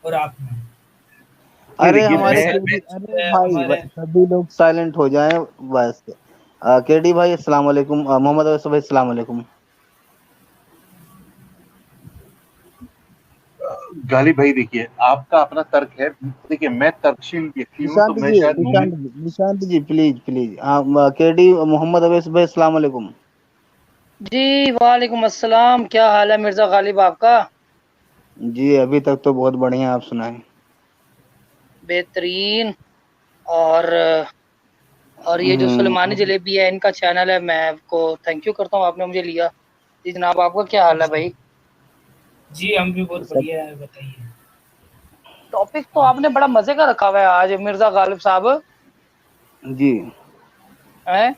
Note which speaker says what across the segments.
Speaker 1: और आप में।
Speaker 2: ये
Speaker 3: अरे
Speaker 2: देखिए
Speaker 3: हमारे
Speaker 2: मैं
Speaker 3: केडी,
Speaker 2: मैं
Speaker 3: अरे भाई
Speaker 1: हमारे
Speaker 3: सभी लोग साइलेंट हो जाएं बस। केडी भाई अस्सलाम वालेकुम, मोहम्मद अवैस भाई अस्सलाम वालेकुम।
Speaker 2: गालिब भाई देखिए आपका अपना तर्क है। देखिए मैं तर्कशील व्यक्ति हूँ, तो
Speaker 3: निशांत
Speaker 2: मैं
Speaker 3: जी,
Speaker 2: शायद
Speaker 3: निशांत
Speaker 2: मोमिन।
Speaker 3: जी, Nishant ji please please, KD Mohammad Awais भाई अस्सलाम वालेकुम।
Speaker 4: जी वालेकुम अस्सलाम। क्या हाल है मिर्जा गालिब आपका?
Speaker 3: जी अभी तक तो बहुत बढ़िया, आप सुनाएं।
Speaker 4: बेहतरीन। और ये जो सुलेमानी
Speaker 3: हम्म।
Speaker 4: जलेबी है, इनका चैनल है, मैं आपको थैंक यू करता हूँ, आपने मुझे लिया। जी जनाब, आपका क्या हाल है भाई?
Speaker 1: जी हम भी बहुत
Speaker 3: सब।
Speaker 1: बढ़िया है, बताइए।
Speaker 4: टॉपिक तो आपने बड़ा मजे का रखा हुआ है आज मिर्जा गालिब साहब।
Speaker 3: जी
Speaker 4: है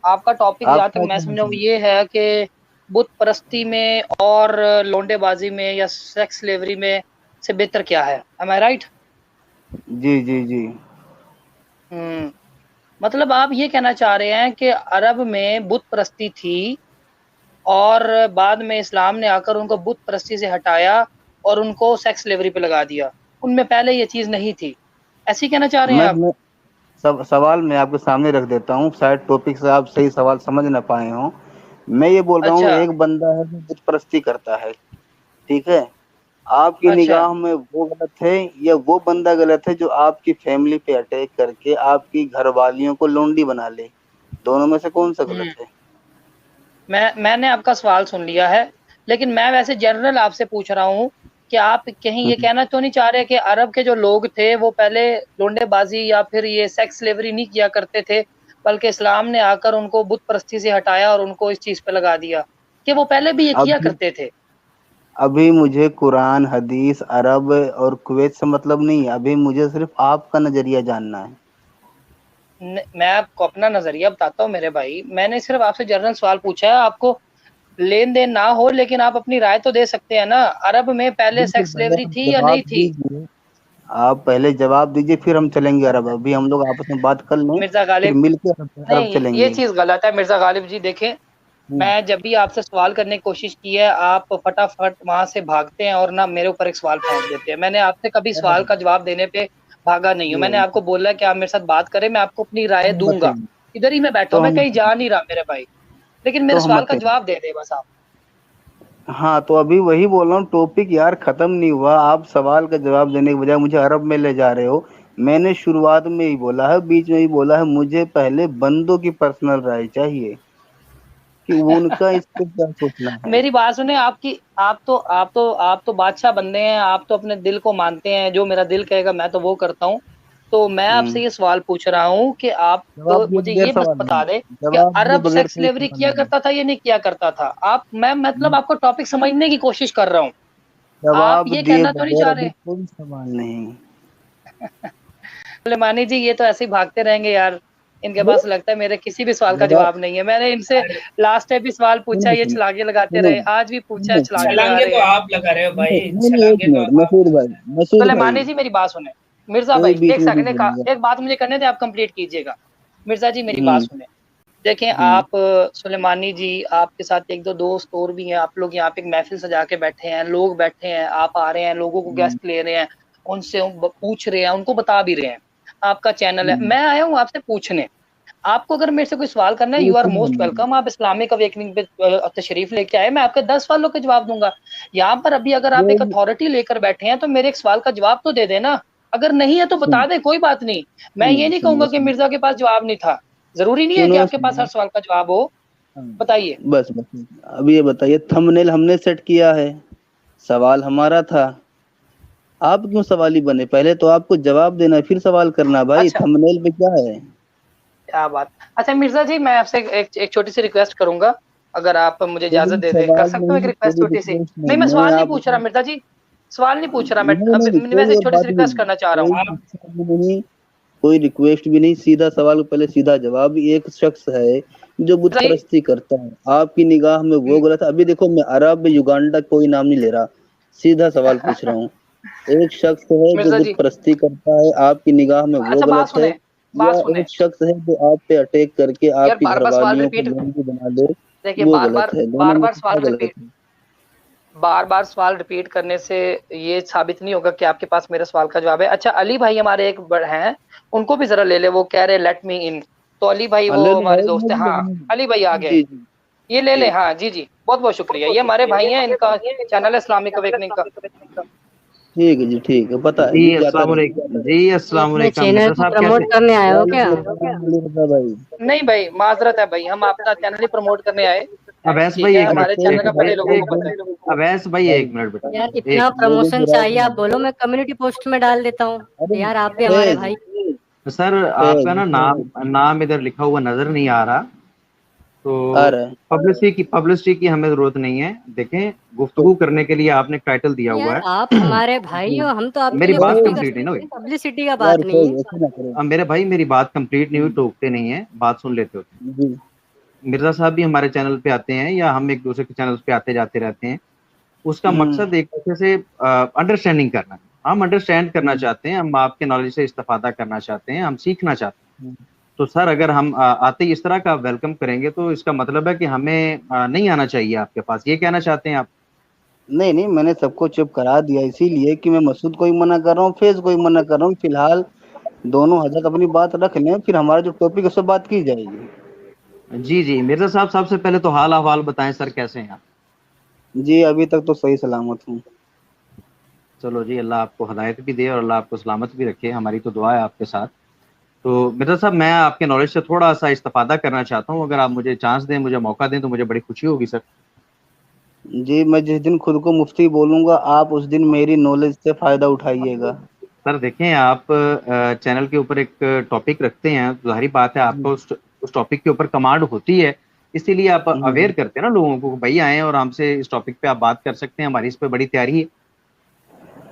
Speaker 4: आपका टॉपिक,
Speaker 3: आप
Speaker 4: जहाँ तक
Speaker 3: क्या
Speaker 4: मैं
Speaker 3: कहना
Speaker 4: समझा हूँ,
Speaker 3: चाहेंगे?
Speaker 4: ये है कि बुत परस्ती में और लोंडेबाजी में या सेक्स स्लेवरी में से बेहतर क्या है? एम आई राइट?
Speaker 3: जी जी जी।
Speaker 4: हम्म। मतलब आप ये कहना चाह रहे हैं कि अरब में बुत परस्ती थी और बाद में इस्लाम ने आकर उनको बुत परस्ती से हटाया और उनको सेक्स स्लेवरी पे लगा दिया। उनमें पहले ये चीज नहीं थी, ऐसी कहना चाह रहे हैं आप?
Speaker 3: मैं सब सवाल मैं आपके सामने रख देता हूँ, शायद टॉपिक से आप सही सवाल समझ ना पाए हो। मैं ये बोल रहा हूँ,
Speaker 4: अच्छा।
Speaker 3: एक बंदा है जो बुत परस्ती करता है, ठीक है। आपकी
Speaker 4: अच्छा।
Speaker 3: निगाह में वो गलत है या वो बंदा गलत है जो आपकी फैमिली पे अटैक करके आपकी घर वालियों को लोंडी बना ले? दोनों में से कौन सा
Speaker 4: हम्म।
Speaker 3: गलत है?
Speaker 4: मैंने आपका सवाल सुन लिया है, लेकिन मैं वैसे जनरल आपसे पूछ रहा हूँ कि आप कहीं ये
Speaker 3: हम्म।
Speaker 4: कहना तो नहीं चाह रहे कि अरब के जो लोग थे वो पहले लोंडेबाजी या फिर ये सेक्स स्लेवरी नहीं किया करते थे, बल्कि इस्लाम ने आकर उनको बुत परस्ती से हटाया और उनको इस चीज पे लगा दिया, कि वो पहले भी ये किया
Speaker 3: अभी
Speaker 4: करते थे?
Speaker 3: अभी मुझे कुरान हदीस अरब और कुवैत से मतलब नहीं है, अभी मुझे सिर्फ आपका नजरिया जानना है।
Speaker 4: मैं आपको अपना नजरिया बताता हूँ मेरे भाई। मैंने सिर्फ आपसे जनरल सवाल पूछा है, आपको लेन देन ना हो लेकिन आप अपनी राय तो दे सकते हैं ना। अरब में पहले
Speaker 3: बिल्कुल,
Speaker 4: सेक्स
Speaker 3: पहले
Speaker 4: स्लेवरी
Speaker 3: आप
Speaker 4: थी या
Speaker 3: जवाब
Speaker 4: नहीं थी?
Speaker 3: दीजिए। आप पहले जवाब दीजिए, फिर हम चलेंगे अरब। अभी हम लोग आपस में बात कर लें,
Speaker 4: मिर्जा
Speaker 3: फिर
Speaker 4: गालिब,
Speaker 3: मिलके अरब अरब
Speaker 4: नहीं ये
Speaker 3: चलेंगे।
Speaker 4: चीज गलत है मिर्जा गालिब जी। देखें,
Speaker 3: हम्म।
Speaker 4: मैं जब भी आपसे सवाल करने की कोशिश की है, आप फटाफट वहां से भागते हैं और ना मेरे ऊपर एक सवाल फेंक देते हैं। मैंने आपसे कभी सवाल
Speaker 3: अरे,
Speaker 4: का जवाब देने पे भागा नहीं हूँ।
Speaker 3: ये
Speaker 4: मैंने आपको बोला है कि आप मेरे साथ बात करें, मैं आपको अपनी राय
Speaker 3: हम
Speaker 4: दूंगा।
Speaker 3: बताएंगे।
Speaker 4: इधर ही मैं बैठा
Speaker 3: तो
Speaker 4: हूँ, मैं
Speaker 3: हम
Speaker 4: कहीं जा नहीं रहा मेरे भाई, लेकिन
Speaker 3: तो
Speaker 4: मेरे
Speaker 3: हम
Speaker 4: सवाल का
Speaker 3: बताएंगे।
Speaker 4: जवाब दे दे बस आप।
Speaker 3: हाँ, तो अभी वही बोल रहा हूँ, टॉपिक यार खत्म नहीं हुआ, आप सवाल का जवाब देने के बजाय मुझे अरब में ले जा रहे हो। मैंने शुरुआत में ही बोला है, बीच में ही बोला है, मुझे पहले बंदों की पर्सनल राय चाहिए कि वो उनका इस पे क्या सोचना है।
Speaker 4: मेरी बात सुने, आपकी आप तो बादशाह बंदे हैं, आप तो अपने दिल को मानते हैं, जो मेरा दिल कहेगा मैं तो वो करता हूँ। तो मैं आपसे
Speaker 3: हम्म।
Speaker 4: ये सवाल पूछ रहा हूँ कि आप
Speaker 3: जवाब दिए
Speaker 4: मुझे
Speaker 3: बगैर
Speaker 4: ये बस
Speaker 3: सवाल
Speaker 4: बता
Speaker 3: नहीं,
Speaker 4: दे कि
Speaker 3: जवाब दिए
Speaker 4: अरब
Speaker 3: बगैर
Speaker 4: सेक्स
Speaker 3: कोई
Speaker 4: स्लेवरी
Speaker 3: सवाल
Speaker 4: किया
Speaker 3: नहीं।
Speaker 4: करता था या नहीं किया करता था? आप, मैं मतलब आपको टॉपिक समझने की कोशिश कर रहा हूँ, आप
Speaker 3: जवाब
Speaker 4: ये
Speaker 3: दिए
Speaker 4: कहना तो नहीं
Speaker 3: बगैर
Speaker 4: चाह
Speaker 3: अभी
Speaker 4: रहे?
Speaker 3: कोई सवाल नहीं।
Speaker 4: सुलेमानी जी, ये तो ऐसे ही भागते रहेंगे यार। इनके पास लगता है मेरे किसी भी सवाल का
Speaker 3: जवाब
Speaker 4: जवाब नहीं है। मैंने इनसे
Speaker 1: अरे
Speaker 4: लास्ट टाइम भी सवाल पूछा,
Speaker 3: सुनो
Speaker 4: ये
Speaker 3: सुनो
Speaker 4: छलांगे लगाते
Speaker 3: सुनो
Speaker 4: रहे, आज भी पूछा है,
Speaker 3: सुनो सुनो
Speaker 4: छलांगे लगा
Speaker 1: छलांगे
Speaker 4: रहे
Speaker 1: तो
Speaker 4: हैं।
Speaker 1: आप लगा रहे हो
Speaker 3: नहीं
Speaker 1: भाई,
Speaker 3: नहीं नहीं, एक
Speaker 1: छलांगे तो
Speaker 3: मिनट,
Speaker 1: आप।
Speaker 3: मसूद भाई,
Speaker 4: सुलेमानी जी मेरी बात सुने। मिर्जा
Speaker 3: कोई
Speaker 4: भाई
Speaker 3: बीच
Speaker 4: एक
Speaker 3: में नहीं
Speaker 4: सेकंड का,
Speaker 3: बोलेगा।
Speaker 4: एक बात मुझे करने दे, आप कंप्लीट कीजिएगा। मिर्जा जी मेरी बात
Speaker 3: हम्म।
Speaker 4: सुने। देखें
Speaker 3: हम्म।
Speaker 4: आप, सुलेमानी जी, आपके साथ एक दो दोस्त और भी हैं, आप लोग यहाँ पे एक महफिल सजा के बैठे हैं, लोग बैठे हैं, आप आ रहे हैं, लोगों को
Speaker 3: हम्म।
Speaker 4: गेस्ट ले रहे हैं, उनसे पूछ रहे हैं, उनको बता भी रहे हैं। आपका चैनल है,
Speaker 3: हम्म।
Speaker 4: मैं आया हूँ आपसे पूछने। आपको अगर मेरे से कोई सवाल करना है,
Speaker 3: कोई
Speaker 4: यू आर
Speaker 3: सवाल
Speaker 4: मोस्ट
Speaker 3: नहीं।
Speaker 4: वेलकम। आप इस्लामिक अवेकनिंग पे तशरीफ लेके आए, मैं आपके 10 सवालों के जवाब दूंगा। यहाँ पर अभी अगर आप एक
Speaker 3: कोई
Speaker 4: अथॉरिटी लेकर बैठे हैं तो मेरे एक सवाल का जवाब तो दे देना। अगर नहीं है तो
Speaker 3: सुन
Speaker 4: बता दे, कोई बात नहीं। मैं
Speaker 3: सुनो
Speaker 4: ये नहीं
Speaker 3: सुनो
Speaker 4: कहूंगा कि
Speaker 3: सुनो
Speaker 4: मिर्जा के पास जवाब नहीं था। जरूरी नहीं है कि
Speaker 3: सुनो
Speaker 4: आपके पास हर
Speaker 3: सुनो।
Speaker 4: सवाल का जवाब हो।
Speaker 3: हाँ,
Speaker 4: बताइए।
Speaker 3: बस बस। अब ये बताइए, थंबनेल हमने सेट किया है, सवाल हमारा था, आप क्यों सवाली बने? पहले तो आपको जवाब देना है, फिर सवाल करना। भाई
Speaker 4: अच्छा,
Speaker 3: थंबनेल पे क्या है?
Speaker 4: क्या बात। अच्छा मिर्जा जी, मैं आपसे एक छोटी सी रिक्वेस्ट करूंगा, अगर आप मुझे इजाजत
Speaker 3: कोई
Speaker 4: दे दे, कर
Speaker 3: सवाल
Speaker 4: सकता हूँ एक
Speaker 3: नहीं,
Speaker 4: रिक्वेस्ट
Speaker 3: कोई
Speaker 4: छोटी सी?
Speaker 3: रिक्वेस्ट नहीं,
Speaker 4: नहीं, मैं
Speaker 3: मैं
Speaker 4: सवाल नहीं
Speaker 3: आप
Speaker 4: पूछ रहा मिर्जा जी, सवाल नहीं पूछ रहा मैं,
Speaker 3: नहीं
Speaker 4: अब
Speaker 3: नहीं,
Speaker 4: वैसे
Speaker 3: कोई
Speaker 4: एक
Speaker 3: और
Speaker 4: छोटी सी
Speaker 3: बात भी
Speaker 4: रिक्वेस्ट
Speaker 3: नहीं,
Speaker 4: करना चाह रहा हूँ।
Speaker 3: कोई
Speaker 1: आप
Speaker 3: पूछा भी नहीं, कोई रिक्वेस्ट भी नहीं, सीधा सवाल को पहले सीधा जवाब। एक शख्स है जो बुत
Speaker 4: मिर्जा जी।
Speaker 3: परस्ती करता है, आपकी निगाह में वो गलत है? अभी देखो, मैं अरब युगांडा कोई नाम नहीं ले रहा, सीधा सवाल पूछ रहा हूँ। एक शख्स है जो
Speaker 4: मिर्जा
Speaker 3: बुत
Speaker 4: जी,
Speaker 3: परस्ती करता है, आपकी निगाह में वो
Speaker 4: अच्छा बात
Speaker 3: गलत है?
Speaker 4: सुने, बात
Speaker 3: या
Speaker 4: सुने।
Speaker 3: एक शख्स है जो आप पे अटैक करके
Speaker 4: यार
Speaker 3: आपकी
Speaker 4: बार बार सवाल
Speaker 3: घरवालियों को
Speaker 4: रिपीट,
Speaker 3: लोंडी बना ले,
Speaker 4: देखिए
Speaker 3: वो
Speaker 4: बार
Speaker 3: गलत
Speaker 4: बार
Speaker 3: है? दोनों
Speaker 4: बार
Speaker 3: में
Speaker 4: बार
Speaker 3: से
Speaker 4: सवाल
Speaker 3: क्या गलत
Speaker 4: रिपीट,
Speaker 3: है?
Speaker 4: बार बार सवाल रिपीट करने से ये साबित नहीं होगा कि आपके पास मेरे सवाल का जवाब है। अच्छा, अली भाई हमारे एक हैं, उनको भी जरा ले ले, वो कह रहे लेट मी इन। तो अली भाई वो हमारे दोस्त है। हाँ, अली भाई आ गए,
Speaker 3: जी जी
Speaker 4: ये ले ले। हाँ जी जी, बहुत बहुत शुक्रिया। ये हमारे भाई हैं, इनका चैनल है इस्लामिक अवेकनिंग का।
Speaker 3: ठीक है जी, ठीक है, पता है
Speaker 5: जी
Speaker 3: जी, जाता
Speaker 5: अस्सलाम वालेकुम जी, अस्सलाम
Speaker 6: अपने
Speaker 5: वालेकुम।
Speaker 6: चैनल
Speaker 5: मिर्जा
Speaker 6: को
Speaker 5: साहब
Speaker 6: प्रमोट
Speaker 5: कैसे?
Speaker 6: करने आए हो क्या?
Speaker 3: भाई।
Speaker 4: नहीं भाई, माजरत है भाई, हम अपना चैनल ही प्रमोट करने आए।
Speaker 5: अवैस
Speaker 4: ठीक
Speaker 5: भाई
Speaker 4: है,
Speaker 5: एक मिनट,
Speaker 4: हमारे चैनल का पहले लोगों को पता है।
Speaker 5: अवैस भाई एक मिनट बेटा,
Speaker 6: यार
Speaker 5: एक
Speaker 6: इतना प्रमोशन चाहिए, आप बोलो, मैं कम्युनिटी पोस्ट में डाल देता हूँ। यार आप भी हमारे भाई।
Speaker 5: सर आपका ना नाम इधर लिखा हुआ नजर नहीं आ रहा,
Speaker 3: आ
Speaker 5: तो
Speaker 3: रहा है।
Speaker 5: पब्लिसिटी की हमें जरूरत नहीं है। देखें, गुफ्तगू करने के लिए आपने टाइटल दिया हुआ
Speaker 6: यार
Speaker 5: है।
Speaker 6: आप हमारे भाई हो, हम तो आपके
Speaker 5: मेरी
Speaker 6: लिए
Speaker 5: बात
Speaker 6: कुछ भी कर
Speaker 5: कंप्लीट नहीं ना
Speaker 6: सकते
Speaker 5: हुई।
Speaker 6: हैं, पब्लिसिटी का
Speaker 3: यार
Speaker 6: बात नहीं है।
Speaker 3: ऐसे ना करो
Speaker 5: अब मेरे भाई मेरी बात कंप्लीट नहीं हुई, टोकते नहीं है, बात सुन लेते होते।
Speaker 3: जी।
Speaker 5: मिर्जा साहब भी हमारे चैनल पे आते हैं या हम एक दूसरे के चैनल पे आते जाते रहते हैं। उसका मकसद एक तरह से अंडरस्टैंडिंग करना है। हम अंडरस्टैंड करना चाहते हैं, हम आपके नॉलेज से इस्तेफादा करना चाहते हैं, हम सीखना चाहते हैं। तो सर अगर हम आते ही इस तरह का वेलकम करेंगे तो इसका मतलब है कि हमें नहीं आना चाहिए आपके पास, ये कहना चाहते हैं आप?
Speaker 3: नहीं नहीं, मैंने सबको चुप करा दिया, इसीलिए कि मैं मसूद को ही मना कर रहा हूँ, फेज को ही मना कर रहा हूँ। फिलहाल दोनों हजरत अपनी बात रख लें, फिर हमारा जो टॉपिक है उस पर बात की जाएगी।
Speaker 5: जी जी, मिर्जा साहब सबसे पहले तो हाल अहवाल बताएं सर, कैसे हैं आप?
Speaker 3: जी अभी तक तो सही सलामत हूँ।
Speaker 5: चलो जी, अल्लाह आपको हदायत भी दे और अल्लाह आपको सलामत भी रखे, हमारी तो दुआ है आपके साथ। तो मिर्जा साहब मैं आपके नॉलेज से थोड़ा सा इस्तेफादा करना चाहता हूँ, अगर आप मुझे चांस दें, मुझे मौका दें तो मुझे बड़ी खुशी होगी सर।
Speaker 3: जी, मैं जिस दिन खुद को मुफ्ती बोलूंगा, आप उस दिन मेरी नॉलेज से फायदा उठाइएगा।
Speaker 5: सर देखें, आप चैनल के ऊपर एक टॉपिक रखते हैं तो जाहिर बात है आपको उस टॉपिक के ऊपर कमांड होती है, इसीलिए आप अवेयर करते हैं ना लोगों को, भाई आए और हमसे इस टॉपिक पे आप बात कर सकते हैं, हमारी इस पे बड़ी तैयारी है।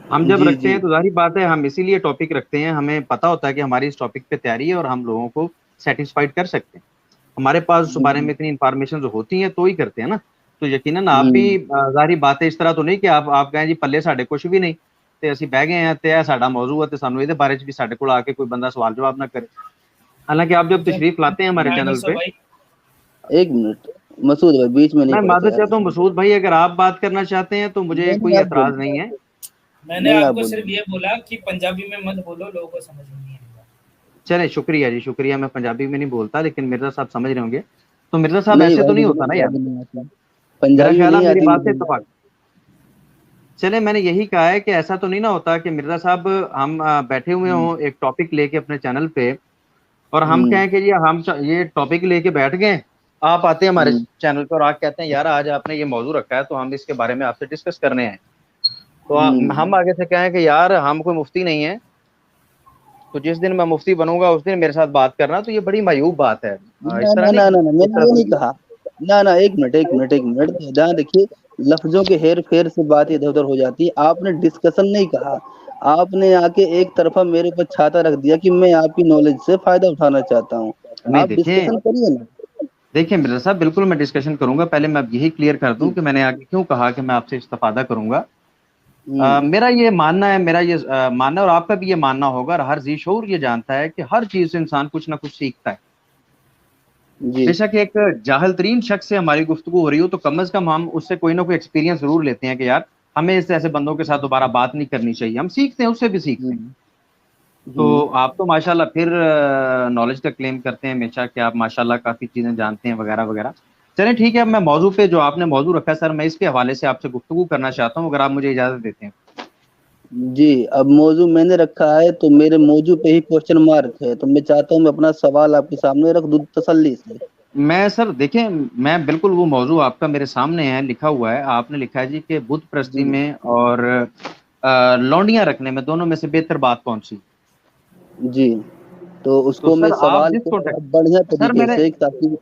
Speaker 5: हम जब
Speaker 3: जी
Speaker 5: रखते
Speaker 3: जी
Speaker 5: हैं तो जाहिर बात है हम इसीलिए टॉपिक रखते हैं, हमें पता होता है कि हमारी इस टॉपिक पे तैयारी है और हम लोगों को सेटिस्फाइड कर सकते हैं। हमारे पास उस बारे में इतनी इंफॉर्मेशन जो होती है तो ही करते हैं ना। तो यकीनन आप भी जाहिर बात है, इस तरह तो नहीं कि आप कहें जी पल्ले साढ़े कुछ भी नहीं ਤੇ ਅਸੀਂ ਬਹਿ ਗਏ हैं ਤੇ ਇਹ ਸਾਡਾ मौजू है ਤੇ ਸਾਨੂੰ ਇਹਦੇ ਬਾਰੇ ਚ ਵੀ ਸਾਡੇ ਕੋਲ आके कोई बंदा सवाल जवाब ना करे। हालांकि आप जब तशरीफ लाते हैं हमारे चैनल पे।
Speaker 3: एक मिनट मसूद भाई, बीच में नहीं
Speaker 5: मैं
Speaker 3: पड़ता
Speaker 5: माजरत
Speaker 3: यार।
Speaker 5: चाहता हूँ मसूद भाई, अगर आप बात करना चाहते हैं तो मुझे कोई एतराज नहीं है।
Speaker 1: मैंने
Speaker 3: नहीं, आप
Speaker 1: आपको
Speaker 3: बोलिए।
Speaker 1: सिर्फ ये बोला कि पंजाबी में मत बोलो, लोगों को समझ में नहीं आएगा।
Speaker 5: चले शुक्रिया जी, शुक्रिया। मैं पंजाबी में नहीं बोलता, लेकिन मिर्जा साहब समझ रहे होंगे। तो मिर्जा साहब
Speaker 3: नहीं
Speaker 5: ऐसे
Speaker 3: भाई,
Speaker 5: तो नहीं
Speaker 3: मुझे
Speaker 5: होता ना यार,
Speaker 3: पंजाबी नहीं आती।
Speaker 5: मेरा
Speaker 3: पंजाबी
Speaker 5: ख्याल है
Speaker 3: नहीं
Speaker 5: मेरी
Speaker 3: आती
Speaker 5: बात से
Speaker 3: मुझे।
Speaker 5: इत्तेफाक। चले मैंने यही कहा है कि ऐसा तो नहीं ना होता कि मिर्जा साहब हम बैठे हुए हों एक टॉपिक लेके अपने चैनल पे और हम कहें कि ये टॉपिक लेके बैठ गए, आप आते हैं हमारे चैनल पर और आप कहते हैं यार आज आपने ये मौजू रखा है तो हम इसके बारे में आपसे डिस्कस करने हैं। तो हम आगे से कहें कि यार हम कोई मुफ्ती नहीं है, तो जिस दिन मैं मुफ्ती बनूंगा उस दिन मेरे साथ बात करना, तो ये बड़ी मायूब बात है। इस तरह
Speaker 3: ना ना ना, मैंने ये नहीं
Speaker 5: नहीं।
Speaker 3: कहा। ना ना, एक मिनट जहाँ देखिए, लफ्जों के हेर फेर से बात इधर उधर हो जाती है। आपने डिस्कशन नहीं कहा, आपने आके एक तरफा मेरे ऊपर छाता रख दिया कि मैं आपकी नॉलेज से फायदा उठाना चाहता हूँ।
Speaker 5: नहीं
Speaker 3: आप डिस्कशन करिए ना।
Speaker 5: देखिए मिर्जा साहब, बिल्कुल मैं डिस्कशन करूंगा। पहले मैं यही क्लियर कर दूं कि मैंने आगे क्यों कहा कि मैं आपसे इस्तेफादा करूंगा। मेरा ये मानना है, मानना और आपका भी ये मानना होगा, और हर जी शऊर ये जानता है कि हर चीज से इंसान कुछ ना कुछ सीखता है। बेशक एक जाहिल तरीन शख्स से हमारी गुफ्तगू हो रही हो तो कम अज कम हम उससे कोई ना कोई एक्सपीरियंस जरूर लेते हैं कि यार हमें इस ऐसे बंदों के साथ दोबारा बात नहीं करनी चाहिए। हम सीखते हैं, उससे भी सीखते हैं। तो आप तो माशाल्लाह फिर नॉलेज का क्लेम करते हैं हमेशा कि आप माशाल्लाह काफी चीजें जानते हैं वगैरह वगैरह। चलें ठीक है, अब मैं मौजू पे जो आपने मौजू रखा है सर, मैं इसके हवाले से आपसे गुफ्तगू करना चाहता हूँ, अगर आप मुझे इजाजत देते हैं।
Speaker 3: जी, अब मौजू मैंने रखा है तो मेरे मौजू पे ही क्वेश्चन मार्क है, तो मैं चाहता हूँ मैं अपना सवाल आपके सामने रख दूं तसल्ली से।
Speaker 5: मैं सर देखें, मैं बिल्कुल वो मौजू आपका मेरे सामने है, लिखा हुआ है। आपने लिखा है जी कि बुत परस्ती में और लौंडियां रखने में दोनों में से बेहतर बात कौन सी?
Speaker 3: जी, तो उसको मैं सवाल को बढ़िया तरीके से, ताकि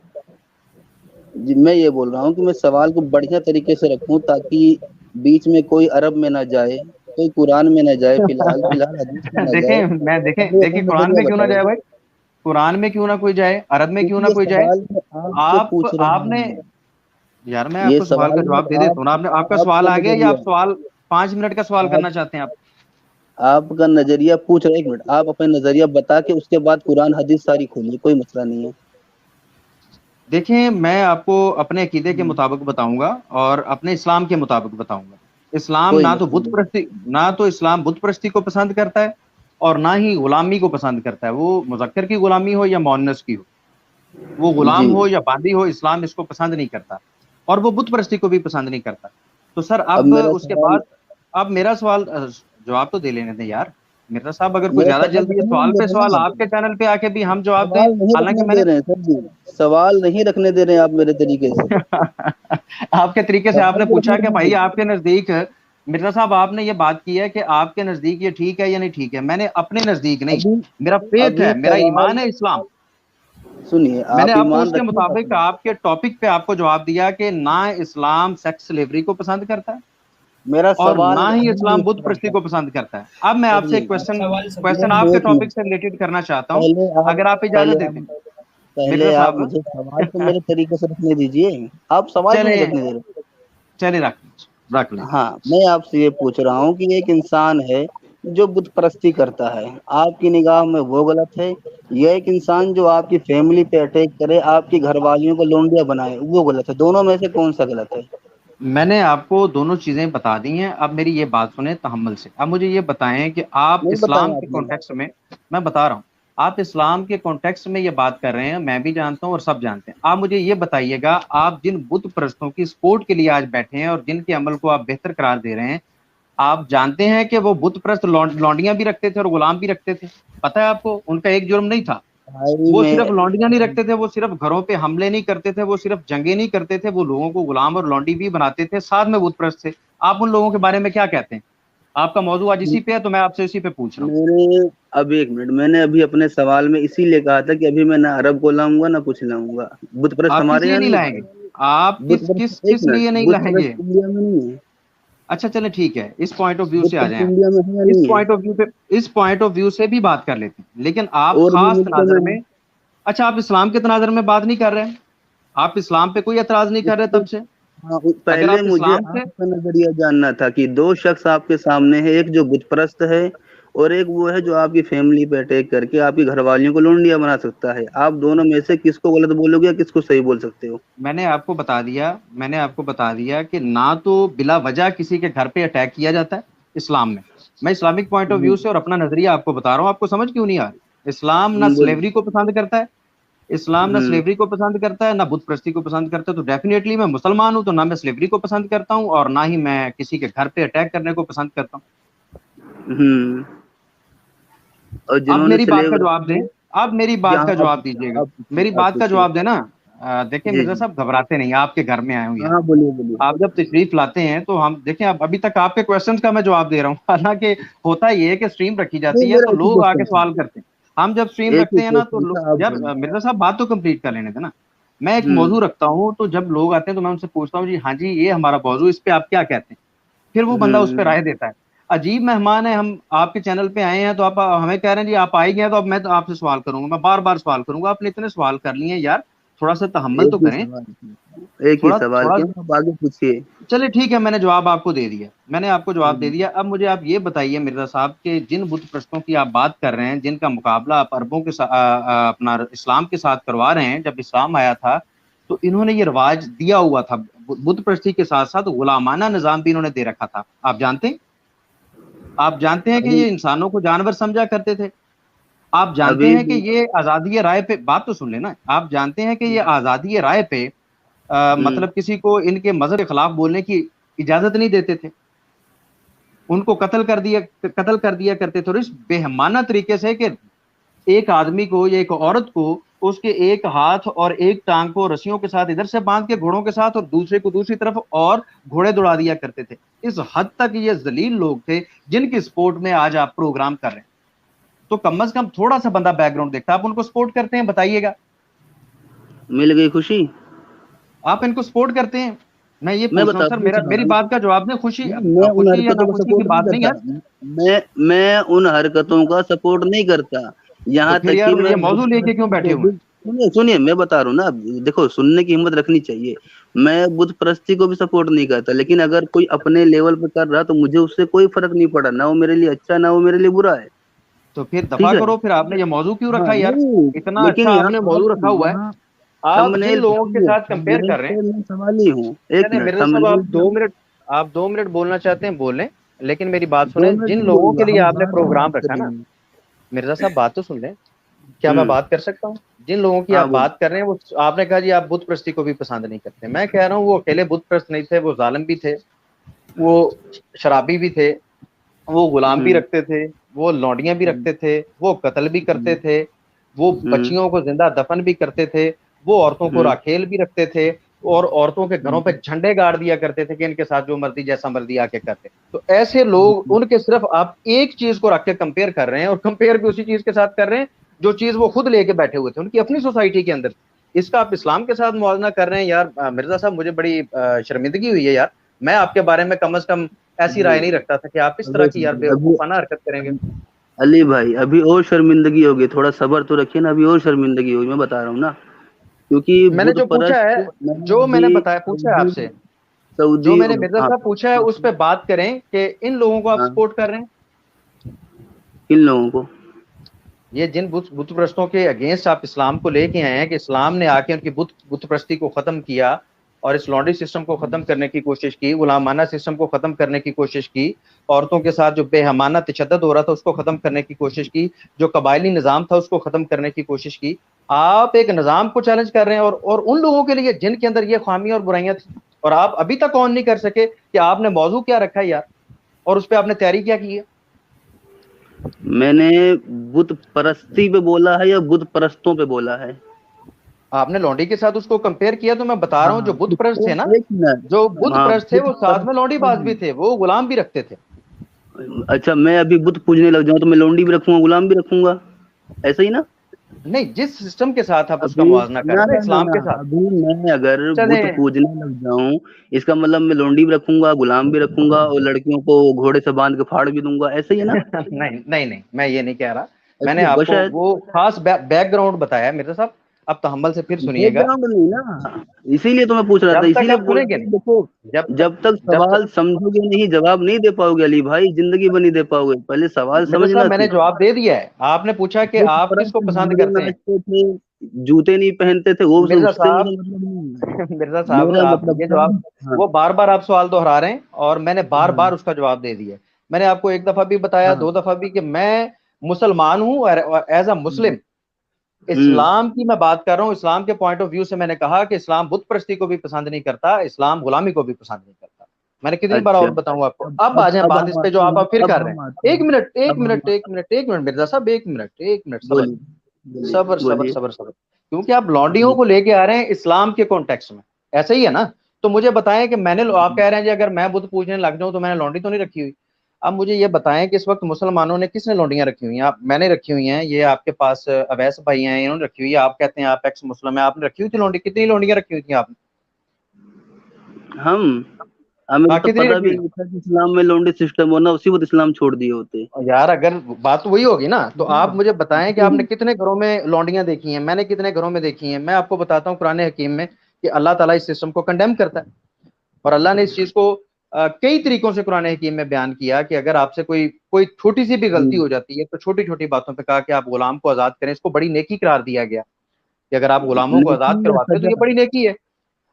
Speaker 3: जी मैं ये बोल रहा हूँ कि मैं सवाल को बढ़िया तरीके से रखूं ताकि बीच में कोई अरब में ना जाए, कोई कुरान में ना जाए, फिलहाल हदीस में ना जाए।
Speaker 5: देखिए कुरान में क्यों ना जाए भाई, कुरान में क्यों ना कोई जाए, अरब में क्यों ना कोई जाए। आपने यार मैं आपको सवाल का जवाब दे देता हूँ ना। आपने आपका सवाल आ गया या आप सवाल 5 मिनट का सवाल करना चाहते हैं?
Speaker 3: आपका नजरिया पूछ रहे, 1 मिनट, आप अपना नजरिया बता के उसके बाद कुरान हदीस सारी खोलिए, कोई मसला नहीं है।
Speaker 5: देखें, मैं आपको अपने अकीदे के मुताबिक बताऊंगा और अपने इस्लाम के मुताबिक बताऊंगा। इस्लाम
Speaker 3: कोई
Speaker 5: ना तो
Speaker 3: नहीं।
Speaker 5: बुत परस्ती, ना तो इस्लाम बुत परस्ती को पसंद करता है और ना ही गुलामी को पसंद करता है। वो मुज़क्कर की गुलामी हो या मुअन्नस की हो, वो गुलाम
Speaker 3: जी
Speaker 5: हो या बांदी हो, इस्लाम इसको पसंद नहीं करता और वो बुत परस्ती को भी पसंद नहीं करता। तो सर
Speaker 3: अब
Speaker 5: अब
Speaker 3: मेरा
Speaker 5: उसके
Speaker 3: सवाल
Speaker 5: बाद अब मेरा सवाल जवाब तो दे लेने दें यार मिर्जा साहब। अगर कोई
Speaker 3: मेरा
Speaker 5: ज्यादा
Speaker 3: सवाल
Speaker 5: जल्दी है,
Speaker 3: रखने
Speaker 5: सवाल
Speaker 3: नहीं
Speaker 5: पे
Speaker 3: दे रहे
Speaker 5: सवाल
Speaker 3: ना आप।
Speaker 5: आपके चैनल पे आके भी हम जवाब दें,
Speaker 3: सवाल नहीं
Speaker 5: हालांकि
Speaker 3: रखने दे
Speaker 5: मैंने
Speaker 3: रहे हैं सर जी, सवाल नहीं रखने दे रहे हैं आप मेरे तरीके से।
Speaker 5: आपके तरीके से
Speaker 3: सवाल
Speaker 5: आपने
Speaker 3: भी
Speaker 5: पूछा
Speaker 3: रखने
Speaker 5: कि
Speaker 3: नहीं दे
Speaker 5: भाई
Speaker 3: रहे।
Speaker 5: आपके नजदीक, मिर्जा साहब आपने ये बात की है कि आपके नजदीक ये ठीक है या नहीं ठीक है। मैंने अपने नजदीक नहीं,
Speaker 3: अभी
Speaker 5: मेरा फेथ
Speaker 3: अभी
Speaker 5: है, मेरा
Speaker 3: सवाल
Speaker 5: ईमान है इस्लाम।
Speaker 3: सुनिए,
Speaker 5: मैंने
Speaker 3: आप
Speaker 5: आपको
Speaker 3: ईमान
Speaker 5: उसके
Speaker 3: रखिए तब
Speaker 5: मुताबिक
Speaker 3: ना।
Speaker 5: आपके टॉपिक पे आपको जवाब दिया कि ना इस्लाम सेक्स स्लेवरी को पसंद करता है
Speaker 3: मेरा
Speaker 5: और
Speaker 3: सवाल
Speaker 5: ना ही
Speaker 3: नहीं
Speaker 5: इस्लाम
Speaker 3: इस
Speaker 5: बुत
Speaker 3: तरह
Speaker 5: परस्ती
Speaker 3: का।
Speaker 5: को पसंद करता है। अब मैं
Speaker 3: सर
Speaker 5: आपसे
Speaker 3: जी,
Speaker 5: एक क्वेश्चन
Speaker 1: सवाल सभी
Speaker 5: क्वेश्चन
Speaker 3: मैं
Speaker 5: आपके
Speaker 3: एक
Speaker 5: टॉपिक
Speaker 3: मिनट,
Speaker 5: से रिलेटेड करना चाहता हूँ,
Speaker 3: पहले आप
Speaker 5: अगर आप इजाजत
Speaker 3: पहले
Speaker 5: देते
Speaker 3: आप
Speaker 5: हैं मिर्जा
Speaker 3: पहले आप
Speaker 5: साहब।
Speaker 3: मुझे सवाल तो मेरे तरीके से रखने दीजिए। आप सवाल क्यों
Speaker 5: चले
Speaker 3: नहीं रखने दे रहे?
Speaker 5: चले रख लें।
Speaker 3: हाँ, मैं आपसे ये पूछ रहा हूँ कि एक इंसान है जो बुत परस्ती करता है, आपकी निगाह में वो गलत है, या एक इंसान जो आपकी फैमिली पे अटैक करे, आपकी घरवालियों को लोंडिया बनाए, वो गलत है? दोनों में से कौन सा गलत है?
Speaker 5: मैंने आपको दोनों चीजें बता दी हैं। अब मेरी ये बात सुने तहम्मुल से। अब मुझे ये बताएं कि आप
Speaker 3: नहीं
Speaker 5: इस्लाम
Speaker 3: बताया
Speaker 5: के
Speaker 3: आपने।
Speaker 5: कॉन्टेक्स्ट में, मैं बता रहा हूँ, आप इस्लाम के कॉन्टेक्स्ट में ये बात कर रहे हैं, मैं भी जानता हूँ और सब जानते हैं। आप मुझे ये बताइएगा, आप जिन बुत परस्तों की सपोर्ट के लिए आज बैठे हैं और जिनके अमल को आप बेहतर करार दे रहे हैं, आप जानते हैं कि वो बुत परस्त लौंडियां भी रखते थे और गुलाम भी रखते थे? पता है आपको? उनका एक जुर्म नहीं था।
Speaker 3: भाई
Speaker 5: वो
Speaker 3: मैं
Speaker 5: सिर्फ लौंडियां नहीं रखते थे, वो सिर्फ घरों पे हमले नहीं करते थे, वो सिर्फ जंगे नहीं करते थे, वो लोगों को गुलाम और लौंडी भी बनाते थे, साथ में बुत परस्त थे। आप उन लोगों के बारे में क्या कहते हैं? आपका मौजूद आज इसी पे है तो मैं आपसे इसी पे पूछ रहा हूँ।
Speaker 3: मैंने अभी एक मिनट, मैंने अभी अपने सवाल में इसीलिए कहा था कि अभी मैं ना अरब को लाऊंगा ना कुछ लाऊंगा। बुत परस्त
Speaker 5: आप किस
Speaker 3: हमारे
Speaker 5: लिए
Speaker 3: यहाँ
Speaker 5: नहीं
Speaker 3: नहीं
Speaker 5: लाएंगे?
Speaker 3: है।
Speaker 5: आप
Speaker 3: बुत
Speaker 5: किस किस
Speaker 3: परस्त, एक
Speaker 5: किस
Speaker 3: मिनट,
Speaker 5: लिए नहीं
Speaker 3: बुत परस्त
Speaker 5: लाएंगे?
Speaker 3: इंडिया में नहीं है।
Speaker 5: अच्छा चले ठीक है, इस पॉइंट ऑफ व्यू
Speaker 3: बुत
Speaker 5: से आ
Speaker 3: परस्त
Speaker 5: जाए।
Speaker 3: इंडिया में है या
Speaker 5: इस
Speaker 3: नहीं है?
Speaker 5: पॉइंट ऑफ व्यू पे, इस पॉइंट ऑफ व्यू से भी बात कर लेते हैं, लेकिन आप
Speaker 3: और भी
Speaker 5: खास
Speaker 3: मुल्कों
Speaker 5: तनाजर
Speaker 3: में है।
Speaker 5: में, अच्छा आप इस्लाम के तनाजर में बात नहीं कर रहे हैं? आप इस्लाम पे कोई एतराज नहीं कर रहे
Speaker 3: उसको
Speaker 5: तब से?
Speaker 3: हाँ,
Speaker 5: अगर
Speaker 3: पहले
Speaker 5: आप
Speaker 3: मुझे
Speaker 5: इस्लाम से,
Speaker 3: आपका नजरिया जानना था कि दो शख्स आपके सामने है, एक जो बुत परस्त है और एक वो है जो आपकी फैमिली पे अटैक करके आपकी घरवालियों को लोंडिया बना सकता है। आप दोनों में से किसको गलत बोलोगे या किसको सही बोल सकते हो?
Speaker 5: मैंने आपको बता दिया कि ना तो बिला वजह किसी के घर पे अटैक किया जाता है इस्लाम में। मैं इस्लामिक पॉइंट ऑफ व्यू से और अपना नजरिया आपको बता रहा हूँ, आपको समझ क्यों नहीं आ रही? इस्लाम ना
Speaker 3: बोलिए।
Speaker 5: स्लेवरी को पसंद करता है, इस्लाम ना
Speaker 3: हम्म
Speaker 5: स्लेवरी को पसंद करता है, ना बुत परस्ती को पसंद करता है। तो डेफिनेटली मैं मुसलमान हूं, तो ना मैं स्लेवरी को पसंद करता हूं और ना ही मैं किसी के घर पे अटैक करने को पसंद करता हूं।
Speaker 3: हम्म और
Speaker 5: अब
Speaker 3: जिन्होंने
Speaker 5: मेरी बात का
Speaker 3: स्लेव
Speaker 5: जवाब
Speaker 3: रखे
Speaker 5: दें,
Speaker 3: हैं।
Speaker 5: अब मेरी बात
Speaker 3: जहाँ
Speaker 5: का
Speaker 3: आप
Speaker 5: जवाब
Speaker 3: पूछिए,
Speaker 5: दीजिएगा,
Speaker 3: आप पूछिए,
Speaker 5: मेरी
Speaker 3: आप
Speaker 5: बात का
Speaker 3: पूछिए।
Speaker 5: जवाब देना। देखिए
Speaker 3: जी
Speaker 5: मिर्जा
Speaker 3: जी।
Speaker 5: साहब, घबराते नहीं, आपके घर में आए हुए हैं।
Speaker 3: हाँ बोलिए बोलिए।
Speaker 5: आप जब तशरीफ लाते हैं तो हम देखें, अब अभी तक आपके क्वेश्चंस का मैं जवाब दे रहा हूँ। हालांकि होता ये है कि स्ट्रीम रखी
Speaker 3: नहीं,
Speaker 5: जाती है तो
Speaker 3: मेरा एक ही
Speaker 5: लोग आके
Speaker 3: क्वेश्चन था।
Speaker 5: सवाल करते हैं। हम जब स्ट्रीम
Speaker 3: एक ही
Speaker 5: रखते हैं ना तो
Speaker 3: क्वेश्चन था, आप
Speaker 5: यार
Speaker 3: बोलिए।
Speaker 5: मिर्जा साहब बात तो कंप्लीट कर लेने देना। मैं एक
Speaker 3: हम्म
Speaker 5: मौजू रखता हूँ तो जब लोग आते हैं तो मैं उनसे पूछता हूँ, जी हाँ जी ये हमारा मौजू, इस पे आप क्या कहते हैं? फिर वो बंदा उस पर
Speaker 3: हम्म
Speaker 5: राय देता है। अजीब मेहमान है, हम आपके चैनल पे आए हैं तो आप हमें कह रहे हैं जी आप आ ही गए, तो अब मैं तो आपसे सवाल करूंगा, मैं बार बार सवाल करूंगा। आपने इतने सवाल कर लिए हैं यार, थोड़ा सा तहम्मुल
Speaker 3: एक
Speaker 5: तो
Speaker 3: ही
Speaker 5: करें।
Speaker 3: सवाल किया, एक ही
Speaker 5: थोड़ा
Speaker 3: सवाल
Speaker 5: थोड़ा
Speaker 3: किया, आप आगे पूछिए।
Speaker 5: चलिए ठीक है, मैंने जवाब आपको दे दिया, मैंने आपको जवाब दे
Speaker 3: हम्म
Speaker 5: दिया। अब मुझे आप ये बताइए मिर्जा साहब के जिन बुत परस्तों की आप बात कर रहे हैं, जिनका मुकाबला आप अरबों के साथ अपना इस्लाम के साथ करवा रहे हैं, जब इस्लाम आया था तो इन्होंने ये रिवाज दिया हुआ था, बुत परस्ती के साथ साथ गुलामाना निजाम भी इन्होंने दे रखा था। आप जानते हैं कि
Speaker 3: अभी
Speaker 5: ये इंसानों को जानवर समझा करते थे। आप जानते
Speaker 3: अभी
Speaker 5: हैं कि ये आजादी राय पे, बात तो सुन लेना, आप जानते हैं कि ये आजादी राय पे
Speaker 3: हम्म
Speaker 5: मतलब किसी को इनके मजहब के खिलाफ बोलने की इजाजत नहीं देते थे, उनको कत्ल कर दिया करते थे। और इस बेहमाना तरीके से कि एक आदमी को या एक औरत को उसके एक हाथ और एक टांग को रस्सियों के साथ इधर से बांध के घोड़ों के साथ और दूसरे को दूसरी तरफ और घोड़े दौड़ा दिया करते थे। इस हद तक ये जलील लोग थे जिनकी सपोर्ट में आज आप प्रोग्राम कर रहे हैं। तो कम से कम थोड़ा सा बंदा बैकग्राउंड देखता है, आप उनको सपोर्ट करते हैं? बताइएगा,
Speaker 3: मिल गई खुशी।
Speaker 5: आप इनको सपोर्ट करते हैं? मैं ये
Speaker 3: मैं
Speaker 5: पूछ रहा हूँ
Speaker 3: बता
Speaker 5: सर,
Speaker 3: पूछ रहा
Speaker 5: मेरी
Speaker 3: हूँ,
Speaker 5: बात का जवाब दें। खुशी
Speaker 3: मैं उन
Speaker 5: खुशी या
Speaker 3: हरकतों को
Speaker 5: नाखुशी की
Speaker 3: सपोर्ट नहीं
Speaker 5: बात नहीं है।
Speaker 3: करता। मैं उन हरकतों का सपोर्ट नहीं करता।
Speaker 5: तो
Speaker 3: यहाँ
Speaker 5: फिर
Speaker 3: तक कि
Speaker 5: यार
Speaker 3: मैं
Speaker 5: ये मौजूद लेके क्यों बैठे हुए हैं?
Speaker 3: सुनिए सुनिए, मैं बता रहा हूँ ना, देखो सुनने की हिम्मत रखनी चाहिए। मैं बुत परस्ती को भी सपोर्ट नहीं करता, लेकिन अगर कोई अपने लेवल पे कर रहा तो मुझे उससे कोई फर्क नहीं पड़ा, ना वो मेरे लिए अच्छा ना वो मेरे लिए बुरा है।
Speaker 5: तो फिर
Speaker 3: ठीक
Speaker 5: दफा
Speaker 3: है।
Speaker 5: करो, फिर आपने ये मौजू क्यों
Speaker 3: हाँ
Speaker 5: रखा यार?
Speaker 3: नहीं,
Speaker 5: इतना
Speaker 3: लेकिन
Speaker 5: अच्छा
Speaker 3: यहाँ
Speaker 5: आपने
Speaker 3: आप
Speaker 5: मौजू रखा हुआ है।
Speaker 3: यहाँ
Speaker 5: आप जिन
Speaker 3: थंबनेल
Speaker 5: लोगों के साथ कंपेयर कर रहे हैं,
Speaker 3: मैं सवाली हूँ, एक
Speaker 5: नहीं
Speaker 3: मिनट।
Speaker 5: मिर्जा साहब, आप 2 मिनट बोलना चाहते हैं बोलें, लेकिन मेरी बात सुने। जिन लोगों के लिए आपने प्रोग्राम रखा ना, मिर्जा साहब बात तो सुन लें, क्या मैं बात कर सकता हूँ? जिन लोगों की आप बात कर रहे हैं, वो आपने कहा जी आप बुत प्रस्ती को भी पसंद नहीं करते। मैं कह रहा हूँ वो अकेले बुत प्रस्त नहीं थे, वो जालिम भी थे, वो शराबी भी थे, वो गुलाम भी रखते थे, वो लौंडियां भी रखते थे, वो कत्ल भी करते थे, वो बच्चियों को जिंदा दफन भी करते थे, वो औरतों को राखेल भी रखते थे, और औरतों के घरों पे झंडे गाड़ दिया करते थे कि इनके साथ जो मर्जी जैसा मर्जी आके करते। तो ऐसे लोग, उनके सिर्फ आप एक चीज को रख के कंपेयर कर रहे हैं, और कंपेयर भी उसी चीज के साथ कर रहे हैं जो चीज वो खुद लेके बैठे हुए थे उनकी अपनी सोसाइटी के अंदर। इसका आप इस्लाम के साथ मुआवजा कर रहे हैं। यार मिर्जा साहब, मुझे बड़ी शर्मिंदगी हुई है यार। मैं आपके बारे में कम से कम ऐसी राय नहीं रखता था कि आप इस तरह की यार बेवकूफाना हरकत करेंगे।
Speaker 3: अली भाई, अभी और शर्मिंदगी होगी, थोड़ा सब्र तो रखिए ना, अभी और शर्मिंदगी होगी, मैं बता रहा हूँ ना। क्योंकि
Speaker 5: मैंने जो पूछा है, जो मैंने बताया, पूछा है आपसे, जो मैंने मिर्जा साहब पूछा है उस पर बात करें कि इन लोगों को आप सपोर्ट कर रहे हैं।
Speaker 3: किन लोगों को?
Speaker 5: ये जिन बुत प्रस्तों के अगेंस्ट आप इस्लाम को लेके आए हैं कि इस्लाम ने आके उनकी बुत प्रस्ती को खत्म किया और इस लॉन्ड्री सिस्टम को खत्म करने की कोशिश की, गुलामाना सिस्टम को खत्म करने की कोशिश की, औरतों के साथ जो बेहमाना तशद्दुद हो रहा था उसको खत्म करने की कोशिश की, जो कबायली निज़ाम था उसको खत्म करने की कोशिश की। आप एक निज़ाम को चैलेंज कर रहे हैं, और उन लोगों के लिए जिनके अंदर ये खामियां और बुराइयां थी, और आप अभी तक ऑन नहीं कर सके कि आपने मौजू क्या रखा है यार, और उस पर आपने तैयारी क्या की है।
Speaker 3: मैंने बुत परस्ती पे बोला है या बुत परस्तों पे बोला है?
Speaker 5: आपने लौंडी के साथ उसको कंपेयर किया, तो मैं बता रहा हूँ जो बुत प्रस्त थे ना, जो बुत
Speaker 3: हाँ,
Speaker 5: प्रस्त थे वो साथ में लौंडी बाज भी थे, वो गुलाम भी रखते थे।
Speaker 3: अच्छा, मैं अभी बुत पूजने लग जाऊं तो मैं लौंडी भी रखूंगा, गुलाम भी रखूंगा, ऐसा ही ना?
Speaker 5: नहीं, जिस सिस्टम के साथ आप उसका मुआवजा कर रहे हैं इस्लाम के साथ।
Speaker 3: अभी मैं अगर बुत पूजने लग जाऊं, इसका मतलब मैं लौंडी भी रखूंगा, गुलाम भी रखूंगा, और लड़कियों को घोड़े से बांध के फाड़ भी दूंगा, ऐसा ही है ना?
Speaker 5: नहीं, मैं ये नहीं कह रहा। मैंने आपको वो खास बैकग्राउंड बताया मिर्जा साहब। अब तहम्मुल से फिर सुनिएगा।
Speaker 3: नहीं ना, इसीलिए तो मैं पूछ रहा था, इसीलिए देखो, जब तक सवाल समझोगे नहीं, जवाब नहीं दे पाओगे अली भाई, जिंदगी बनी दे पाओगे। पहले सवाल समझना।
Speaker 5: मैंने जवाब दे दिया है। आपने पूछा कि आप किसको पसंद करते हैं,
Speaker 3: जूते नहीं पहनते थे वो।
Speaker 5: मिर्जा साहब आप ये जवाब, वो बार बार आप सवाल दोहरा रहे हैं, और मैंने बार बार उसका जवाब दे दिया। मैंने आपको एक दफा भी बताया, 2 दफा भी, कि मैं मुसलमान हूं, और एज अ मुस्लिम इस्लाम की मैं बात कर रहा हूँ। इस्लाम के पॉइंट ऑफ व्यू से मैंने कहा कि इस्लाम बुत परस्ती को भी पसंद नहीं करता, इस्लाम गुलामी को भी पसंद नहीं करता। मैंने कितनी बार और बताऊं आपको। अब आ जाए बात इस पे जो आप फिर कर रहे हैं। एक मिनट मिर्जा साहब, एक मिनट सबर। क्योंकि आप लौंडियों को लेके आ रहे हैं इस्लाम के कॉन्टेक्स्ट में, ऐसा ही है ना। तो मुझे बताएं कि मैंने, आप कह रहे हैं जी अगर मैं बुत पूजने लग जाऊं तो मैंने लौंडी तो नहीं रखी हुई। अब मुझे ये बताएं कि इस वक्त मुसलमानों ने किसने लौंडियां रखी हुई हैं? आप, मैंने रखी हुई हैं, ये आपके पास अवैस भाई हैं, इन्होंने रखी हुई है। आप कहते हैं आप एक्स मुस्लिम है, आपने रखी हुई थी लौंडी? कितनी लौंडियां रखी हुई थी आपने?
Speaker 3: हमें तो पता भी नहीं था कि इस्लाम में लौंडी सिस्टम होना, उसी वक्त इस्लाम छोड़ दिए होते
Speaker 5: यार। अगर बात तो वही होगी ना, तो आप मुझे बताएं कि आपने कितने घरों में लौंडियां देखी हैं, मैंने कितने घरों में देखी हैं। मैं आपको बताता हूँ कुरान हकीम में कि अल्लाह ताला इस सिस्टम को कंडेम करता है, और अल्लाह ने इस चीज को कई तरीकों से कुरान हकीम में बयान किया कि अगर आपसे कोई छोटी सी भी गलती हो जाती है, तो छोटी छोटी बातों पे कहा कि आप गुलाम को आजाद करें। इसको बड़ी नेकी करार दिया गया कि अगर आप गुलामों को आजाद करवाते हैं तो ये बड़ी नेकी है।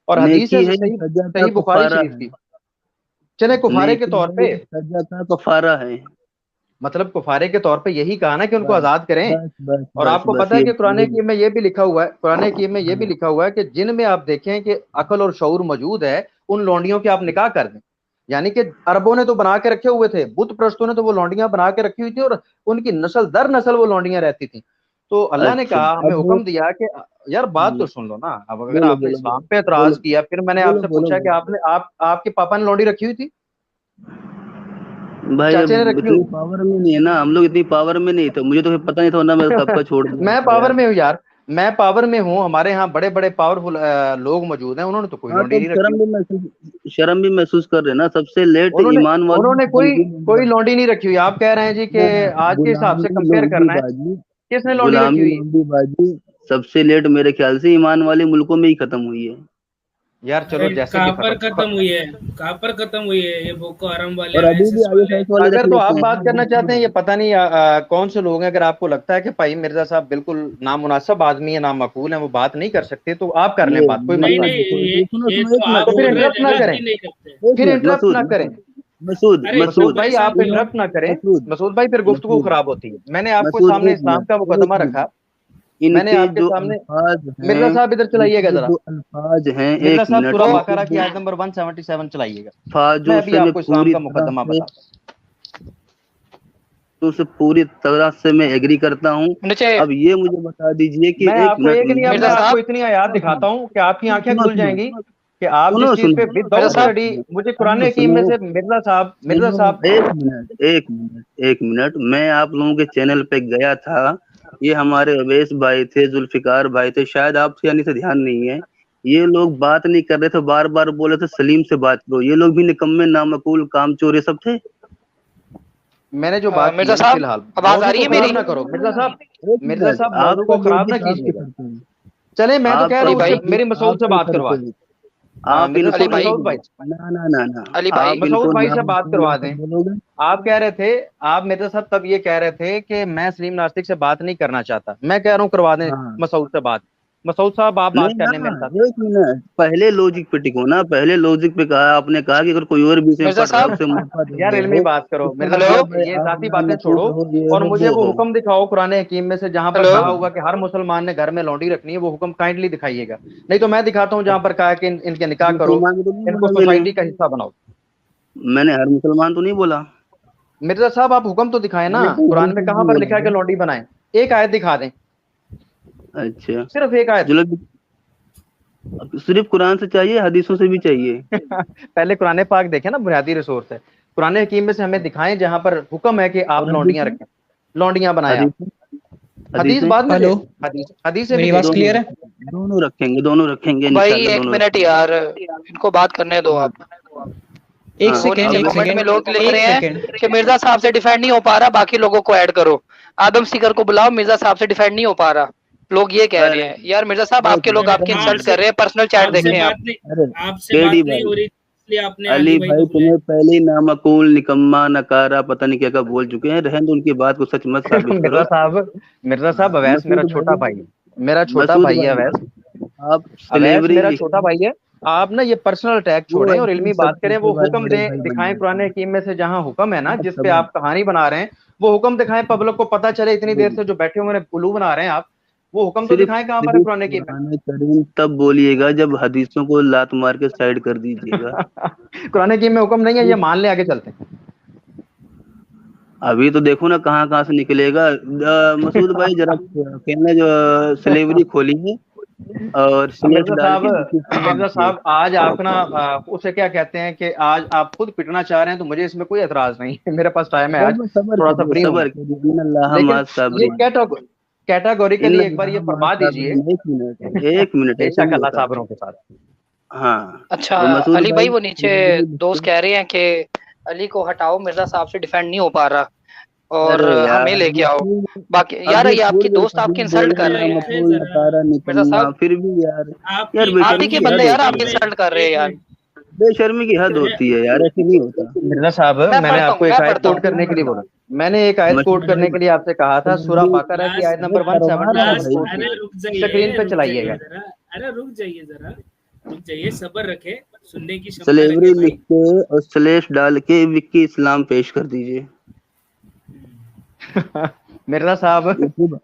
Speaker 5: और हदीस है सही बुखारी शरीफ की। चले कुफारे के तौर पे,
Speaker 3: कफारा है,
Speaker 5: मतलब कुफारे के तौर पे यही कहा ना कि उनको आजाद करें। और आपको पता है कि कुरान हकीम में ये भी लिखा हुआ है, कुरान हकीम में ये भी लिखा हुआ है कि जिनमें आप देखें कि अकल और शऊर मौजूद है, उन लौंडियों के आप निकाह कर दें। यानी कि अरबों ने तो बना के रखे हुए थे, बुत प्रस्तों ने तो वो लौंडियां बना के रखी हुई थी, और उनकी नस्ल दर नस्ल वो लौंडियां रहती थी। तो अल्लाह ने कहा, हमें हुक्म दिया कि यार बात तो सुन लो ना। अब अगर आपने इस्लाम पे एतराज किया, फिर मैंने आपसे पूछा कि आपके पापा ने लौंडी रखी हुई थी?
Speaker 3: भाई इतनी पावर में नहीं है ना हम लोग, इतनी पावर में नहीं थे, मुझे तो पता नहीं था ना, मैं कब का छोड़ दिया।
Speaker 5: मैं पावर में हूँ यार, मैं पावर में हूँ। हमारे यहाँ बड़े बड़े पावरफुल लोग मौजूद हैं, उन्होंने तो कोई लौंडी नहीं रखी।
Speaker 3: शर्म भी महसूस कर रहे हैं ना, सबसे लेट ईमान वाले
Speaker 5: उन्होंने कोई लौंडी नहीं रखी हुई। आप कह रहे हैं जी कि आज के हिसाब से कंपेयर करना है, किसने लौंडी रखी हुई?
Speaker 3: सबसे लेट मेरे ख्याल से ईमान वाले मुल्कों में ही खत्म हुई है।
Speaker 5: यार चलो
Speaker 1: अरे
Speaker 5: जैसे
Speaker 1: कहाँ
Speaker 5: कि
Speaker 1: पर
Speaker 5: खत्म।
Speaker 1: खत्म हुई है, कहाँ पर खत्म हुई है ये बोको हराम वाले
Speaker 3: और अभी भी
Speaker 1: ISIS वाले।
Speaker 3: ISIS वाले
Speaker 5: अगर
Speaker 3: रख
Speaker 5: तो आप
Speaker 3: लेते
Speaker 5: बात
Speaker 3: हैं।
Speaker 5: करना चाहते हैं, ये पता नहीं कौन से लोग हैं, अगर आपको लगता है कि भाई मिर्जा साहब बिल्कुल नामुनासिब आदमी है, नामकूल है, वो बात नहीं कर सकते, तो आप कर लें बात, कोई
Speaker 1: नहीं
Speaker 5: मसला
Speaker 1: नहीं,
Speaker 5: नहीं।
Speaker 3: सुनो
Speaker 1: ये
Speaker 3: सुनो
Speaker 1: तो आप
Speaker 5: तो फिर
Speaker 1: बोल रहे हैं,
Speaker 5: इंटरप्ट ना
Speaker 1: जबरदस्ती
Speaker 5: करें,
Speaker 1: नहीं करते।
Speaker 3: एक
Speaker 5: फिर
Speaker 3: मिनट
Speaker 5: इंटरप्ट
Speaker 3: मसूद
Speaker 5: ना करें।
Speaker 3: मसूद
Speaker 1: अरे
Speaker 5: मसूद
Speaker 3: मसूद
Speaker 5: भाई आप
Speaker 1: परेशान हो।
Speaker 5: इंटरप्ट ना करें।
Speaker 3: मसूद
Speaker 5: मसूद भाई फिर गुफ्तगू
Speaker 3: मसूद
Speaker 5: खराब होती है। मैंने आपको
Speaker 3: मसूद
Speaker 5: सामने
Speaker 3: एक
Speaker 5: इस्लाम
Speaker 3: मिनट
Speaker 5: का मुकदमा
Speaker 3: एक
Speaker 5: रखा।
Speaker 3: मिनट।
Speaker 5: मैंने
Speaker 3: इनके
Speaker 5: आपके
Speaker 3: जो
Speaker 5: सामने,
Speaker 3: अल्फाज
Speaker 5: मिर्जा
Speaker 3: हैं,
Speaker 5: साहब इधर चलाइएगा
Speaker 3: इनके
Speaker 5: जरा।
Speaker 3: जो अल्फाज हैं,
Speaker 5: मिर्जा
Speaker 3: एक
Speaker 5: साहब
Speaker 3: मिनट,
Speaker 5: सूरह
Speaker 3: इनके
Speaker 5: बकरा की
Speaker 3: जो
Speaker 5: आयत नंबर 177 चलाइएगा। मैं
Speaker 3: अल्फाजों
Speaker 5: अभी
Speaker 3: से मैं
Speaker 5: आपको इस्लाम
Speaker 3: पूरी
Speaker 5: का
Speaker 3: तरह
Speaker 5: मुकदमा
Speaker 3: से
Speaker 5: बताता
Speaker 3: से पूरी तरह से मैं एग्री करता हूँ।
Speaker 4: नीचे
Speaker 3: अब ये मुझे बता दीजिए कि
Speaker 5: हूं। मैं
Speaker 3: एक
Speaker 5: आपको
Speaker 3: मिनट
Speaker 5: एक नहीं, अब मैं
Speaker 4: मिर्जा
Speaker 5: आपको
Speaker 4: साहब,
Speaker 5: इतनी आयात दिखाता हूँ कि आपकी आंखें
Speaker 3: सुनो
Speaker 5: खुल
Speaker 3: सुनो
Speaker 5: जाएंगी कि आप
Speaker 3: सुनो
Speaker 5: जिस चीज पे
Speaker 3: सुनो
Speaker 4: मिर्जा
Speaker 5: विदाउट
Speaker 4: साहब,
Speaker 5: स्टडी, मुझे कुरान
Speaker 3: सुनो
Speaker 5: हकीम में
Speaker 3: सुनो
Speaker 5: से मिर्जा
Speaker 3: सुनो
Speaker 5: साहब
Speaker 3: एक मिनट मैं आप लोगों के चैनल पे गया था। ये हमारे अवैस भाई थे, जुल्फिकार भाई थे, शायद आपसे यानी से ध्यान नहीं है। ये लोग बात नहीं कर रहे थे, बार बार बोले थे सलीम से बात करो। ये लोग भी निकम्मे, नामकूल, कामचोर ये सब थे।
Speaker 5: मैंने जो बात की
Speaker 4: मिर्जा
Speaker 5: है
Speaker 4: साहब
Speaker 5: फिलहाल,
Speaker 4: आवाज आ
Speaker 5: मौजू
Speaker 4: रही
Speaker 5: को
Speaker 4: है
Speaker 5: खराब
Speaker 4: मेरी?
Speaker 5: ना करो मिर्जा साहब।
Speaker 3: एक
Speaker 5: मिर्जा
Speaker 3: मिनट,
Speaker 5: साहब मौजू
Speaker 3: आपका
Speaker 5: को खराब ना
Speaker 3: लॉजिक आप
Speaker 5: कीजिएगा।
Speaker 3: करते हैं।
Speaker 5: चले मैं तो कह
Speaker 3: आपका
Speaker 5: रहा
Speaker 4: अली
Speaker 5: हूँ
Speaker 4: भाई,
Speaker 5: उससे मेरी
Speaker 3: लॉजिक
Speaker 5: मसूद
Speaker 3: आप
Speaker 5: से बात
Speaker 3: करते
Speaker 5: करवा दें।
Speaker 3: हैं। आप
Speaker 4: अली
Speaker 3: इनको
Speaker 4: भाई,
Speaker 5: मसूद भाई,
Speaker 3: ना ना ना ना
Speaker 4: अली भाई,
Speaker 3: आप
Speaker 5: मसूद
Speaker 3: इनको
Speaker 5: भाई से बात
Speaker 3: नामकूल
Speaker 5: करवा
Speaker 3: ऐसे
Speaker 5: दें।
Speaker 3: बोलोगे।
Speaker 5: आप कह रहे थे, आप मिर्जा साहब तब ये कह रहे थे कि मैं सलीम नास्तिक से बात नहीं करना चाहता। मैं कह रहा हूँ करवा दें
Speaker 3: हाँ
Speaker 5: मसूद से बात। मसूद साहब आप बात
Speaker 3: नहीं,
Speaker 5: कर लें
Speaker 3: हाँ
Speaker 5: मेरे साथ।
Speaker 3: एक मिनट, पहले लॉजिक पे टिको ना। पहले लॉजिक पे कहा आपने, कहा कि अगर कोई और बीच में
Speaker 4: मिर्जा
Speaker 3: पढ़ रहा है
Speaker 4: साहब,
Speaker 3: उसे मौका
Speaker 5: यार
Speaker 3: देंगे
Speaker 5: इल्मी
Speaker 3: वो।
Speaker 5: बात करो
Speaker 3: इसका
Speaker 5: मिर्जा
Speaker 4: हेलो,
Speaker 3: मतलब
Speaker 5: साहब,
Speaker 3: है
Speaker 5: ये
Speaker 3: आप
Speaker 5: जाती बातें
Speaker 3: नामकूल
Speaker 5: छोड़ो
Speaker 3: हो, ये
Speaker 5: और
Speaker 3: हो
Speaker 5: मुझे
Speaker 3: वो
Speaker 5: वो
Speaker 3: हो।
Speaker 5: हुक्म दिखाओ कुरान हकीम में से जहां पर
Speaker 4: हेलो,
Speaker 5: कहा होगा कि हर मुसलमान ने घर में लौंडी रखनी है। वो हुक्म काइंडली दिखाइएगा, नहीं तो मैं दिखाता हूँ जहां पर कहा है कि इनके निकाह करो,
Speaker 3: मुसलमान को तो नहीं
Speaker 5: इनको
Speaker 3: बोला मैंने।
Speaker 5: सोसाइटी का हिस्सा बनाओ।
Speaker 3: मैंने हर मुसलमान तो नहीं बोला।
Speaker 5: मिर्जा साहब आप हुक्म तो दिखाएं ना,
Speaker 3: मैंने तो
Speaker 5: कुरान में
Speaker 3: हदीस
Speaker 5: कहां
Speaker 3: भी
Speaker 5: पर
Speaker 3: बोला
Speaker 5: लिखा है कि
Speaker 3: है।
Speaker 5: लौंडी बनाएं? एक आयत दिखा दें,
Speaker 3: अच्छा
Speaker 5: सिर्फ एक आयत।
Speaker 3: चलो, अब सिर्फ कुरान से चाहिए, हदीसों से भी चाहिए?
Speaker 5: पहले कुरान पाक देखें ना, बुनियादी रिसोर्स है। कुरान हकीम में से हमें दिखाएं जहां पर हुक्म है कि आप
Speaker 3: और
Speaker 5: लौंडियां
Speaker 3: हदीसें?
Speaker 5: रखें, लौंडियां बनाएं आप।
Speaker 3: हदीसें?
Speaker 5: हदीस
Speaker 3: हदीसें
Speaker 5: बाद में
Speaker 7: हेलो,
Speaker 5: देख, हदीस से भी
Speaker 7: मेरी
Speaker 5: देख।
Speaker 7: आवाज क्लियर है?
Speaker 3: दोनों रखेंगे
Speaker 4: भाई
Speaker 3: इंशाल्लाह,
Speaker 4: एक
Speaker 3: दोनों
Speaker 4: मिनट
Speaker 3: रखेंगे।
Speaker 4: यार, इनको बात करने दो आप।
Speaker 7: एक
Speaker 3: हाँ
Speaker 4: वो
Speaker 7: सेकेंड,
Speaker 4: नीचे
Speaker 3: अब
Speaker 7: एक
Speaker 4: कमेंट में
Speaker 7: सेकेंड,
Speaker 4: लोग लिख
Speaker 7: एक
Speaker 4: रहे हैं
Speaker 7: सेकेंड।
Speaker 4: कि मिर्जा साहब से डिफेंड नहीं हो पा रहा, बाकी लोगों को ऐड करो। आदम सीकर को बुलाओ, मिर्जा साहब से डिफेंड नहीं हो पा रहा, लोग ये कह रहे
Speaker 3: अरे
Speaker 4: हैं। यार मिर्जा साहब,
Speaker 3: एक
Speaker 4: आपके लोग
Speaker 1: अरे
Speaker 4: आपकी
Speaker 3: मिनट,
Speaker 4: इंसल्ट कर रहे हैं, पर्सनल चैट
Speaker 1: आपसे
Speaker 4: देखें आप।
Speaker 1: बात नहीं,
Speaker 3: अरे
Speaker 1: आपसे बात
Speaker 3: केडी
Speaker 1: नहीं
Speaker 3: भाई,
Speaker 1: हो रही, इसलिए आपने
Speaker 3: अली
Speaker 1: अली भाई
Speaker 3: भाई
Speaker 1: को बुलाया।
Speaker 3: तुम्हें पहले ही नामकूल, निकम्मा, नकारा, पता नहीं क्या क्या बोल चुके हैं। रहने दो, उनकी बात को सच मत साबित
Speaker 5: मिर्जा
Speaker 3: करो।
Speaker 5: साहब, मिर्जा साहब
Speaker 3: हाँ,
Speaker 5: अवैस मेरा छोटा भाई है, मेरा छोटा
Speaker 3: मसूद
Speaker 5: भाई है
Speaker 3: भाई,
Speaker 5: अवैस।
Speaker 3: आप
Speaker 5: अवैस
Speaker 3: स्लेवरी
Speaker 5: मेरा छोटा
Speaker 3: लिखते
Speaker 5: भाई है। आप ना ये पर्सनल अटैक
Speaker 3: वो
Speaker 5: छोड़ें और
Speaker 3: ऐसे ही
Speaker 5: इल्मी
Speaker 3: सब
Speaker 5: बात करें।
Speaker 3: छोटे
Speaker 5: वो
Speaker 3: भाई
Speaker 5: हुक्म
Speaker 3: बड़े
Speaker 5: दें,
Speaker 3: भाई बन
Speaker 5: दिखाएं
Speaker 3: जाते
Speaker 5: कुरान
Speaker 3: हैं।
Speaker 5: हकीम में से जहां हुक्म है ना,
Speaker 3: आप
Speaker 5: जिस पे
Speaker 3: समझ
Speaker 5: आप कहानी बना रहे हैं, वो हुक्म दिखाएं, पब्लिक को पता चले। इतनी देर से जो बैठे हुए उल्लू बना रहे हैं आप, वो हुक्म तो
Speaker 3: सिर्फ
Speaker 5: दिखाएं कहां पर है
Speaker 3: सिर्फ
Speaker 5: कुरान हकीम में।
Speaker 3: कुरान करीम तब बोलिएगा जब हदीसों को लात मार के साइड कर दीजिएगा।
Speaker 5: कुरान हकीम में हुक्म नहीं है, ये मान ले, आगे चलते हैं।
Speaker 3: अभी तो देखो ना कहाँ कहाँ से निकलेगा। मसूद भाई जरा कहने जो स्लेवरी खोली है और
Speaker 5: अब
Speaker 3: स्लेट डाल के
Speaker 5: मिर्जा साहब आज आप ना उसे क्या कहते हैं कि आज आप खुद पिटना चाह रहे हैं, तो मुझे इसमें कोई एतराज नहीं है। मेरे पास टाइम है आज,
Speaker 3: सबर
Speaker 5: थोड़ा सा
Speaker 3: करिए,
Speaker 5: फ्री हूं मैं।
Speaker 3: सबर करिए, इन्नल्लाह
Speaker 5: लेकिन
Speaker 3: माअस
Speaker 5: ये
Speaker 3: साबिरीन।
Speaker 5: कैटेगोरिकली एक बार ये
Speaker 3: इन्नल्लाह माअस
Speaker 5: फरमा दीजिए।
Speaker 3: साबिरीन। एक मिनट ऐसे
Speaker 5: बेशक
Speaker 3: नहीं
Speaker 5: अल्लाह
Speaker 3: होता।
Speaker 5: साबरों के साथ।
Speaker 3: हाँ
Speaker 4: अच्छा
Speaker 3: तो मसूद
Speaker 4: अली भाई,
Speaker 3: भाई
Speaker 4: वो नीचे दोस्त कह रहे हैं कि अली को हटाओ, मिर्जा साहब से डिफेंड नहीं हो पा रहा और
Speaker 3: अरे यार
Speaker 4: हमें लेके आओ। बाकी यार,
Speaker 3: अभी
Speaker 4: ये
Speaker 3: थोड़ी
Speaker 4: आपकी
Speaker 3: देर
Speaker 4: दोस्त आपकी
Speaker 3: पहले
Speaker 4: इंसल्ट
Speaker 3: बोले
Speaker 4: कर
Speaker 1: अरे
Speaker 4: रहे हैं।
Speaker 1: रुके
Speaker 3: नामकूल,
Speaker 1: जरा,
Speaker 3: नकारा,
Speaker 4: मिर्जा
Speaker 3: निकम्मा,
Speaker 4: साहब,
Speaker 3: फिर भी यार, यार
Speaker 1: आपकी
Speaker 4: आप ही
Speaker 3: बेशर्मी
Speaker 4: के
Speaker 3: की
Speaker 1: एक
Speaker 3: हद
Speaker 4: बंदे
Speaker 1: मिनट,
Speaker 4: यार
Speaker 3: होती
Speaker 1: एक
Speaker 3: है।
Speaker 4: आपकी
Speaker 1: मिनट,
Speaker 4: इंसल्ट कर रहे हैं
Speaker 1: एक
Speaker 4: यार।
Speaker 1: मिनट।
Speaker 3: बेशर्मी की हद
Speaker 1: अरे
Speaker 3: होती है यार, ऐसे नहीं होता।
Speaker 5: मिर्जा साहब,
Speaker 4: मैं
Speaker 5: मैंने
Speaker 4: पढ़ता हूँ,
Speaker 5: आपको एक
Speaker 4: मैं
Speaker 5: आयत
Speaker 4: पढ़ता
Speaker 5: कोट
Speaker 4: हूँ।
Speaker 5: करने के लिए बोला। मैंने एक आयत कोट
Speaker 3: मसूद
Speaker 5: करने
Speaker 3: भाई
Speaker 5: के लिए आपसे कहा था, सूरह
Speaker 3: स्लेवरी
Speaker 5: बकरा की
Speaker 1: लास्ट
Speaker 5: आयत नंबर
Speaker 3: करवा रहा हूँ
Speaker 5: 177
Speaker 1: लास्ट,
Speaker 3: भाई।
Speaker 5: कोट
Speaker 1: अरे
Speaker 5: कीजिए,
Speaker 1: रुक जाइए,
Speaker 5: स्क्रीन पे
Speaker 1: रुक
Speaker 5: चलाइएगा।
Speaker 1: जाइए जरा, अरे रुक जाइए जरा, रुक जाइए, सब्र रखे, सुनने की क्षमता
Speaker 3: स्लेवरी
Speaker 1: रखे
Speaker 3: लिख
Speaker 1: भाई।
Speaker 3: के और स्लेश डाल के विक्की इस्लाम पेश कर दीजिए।
Speaker 5: मिर्जा साहब,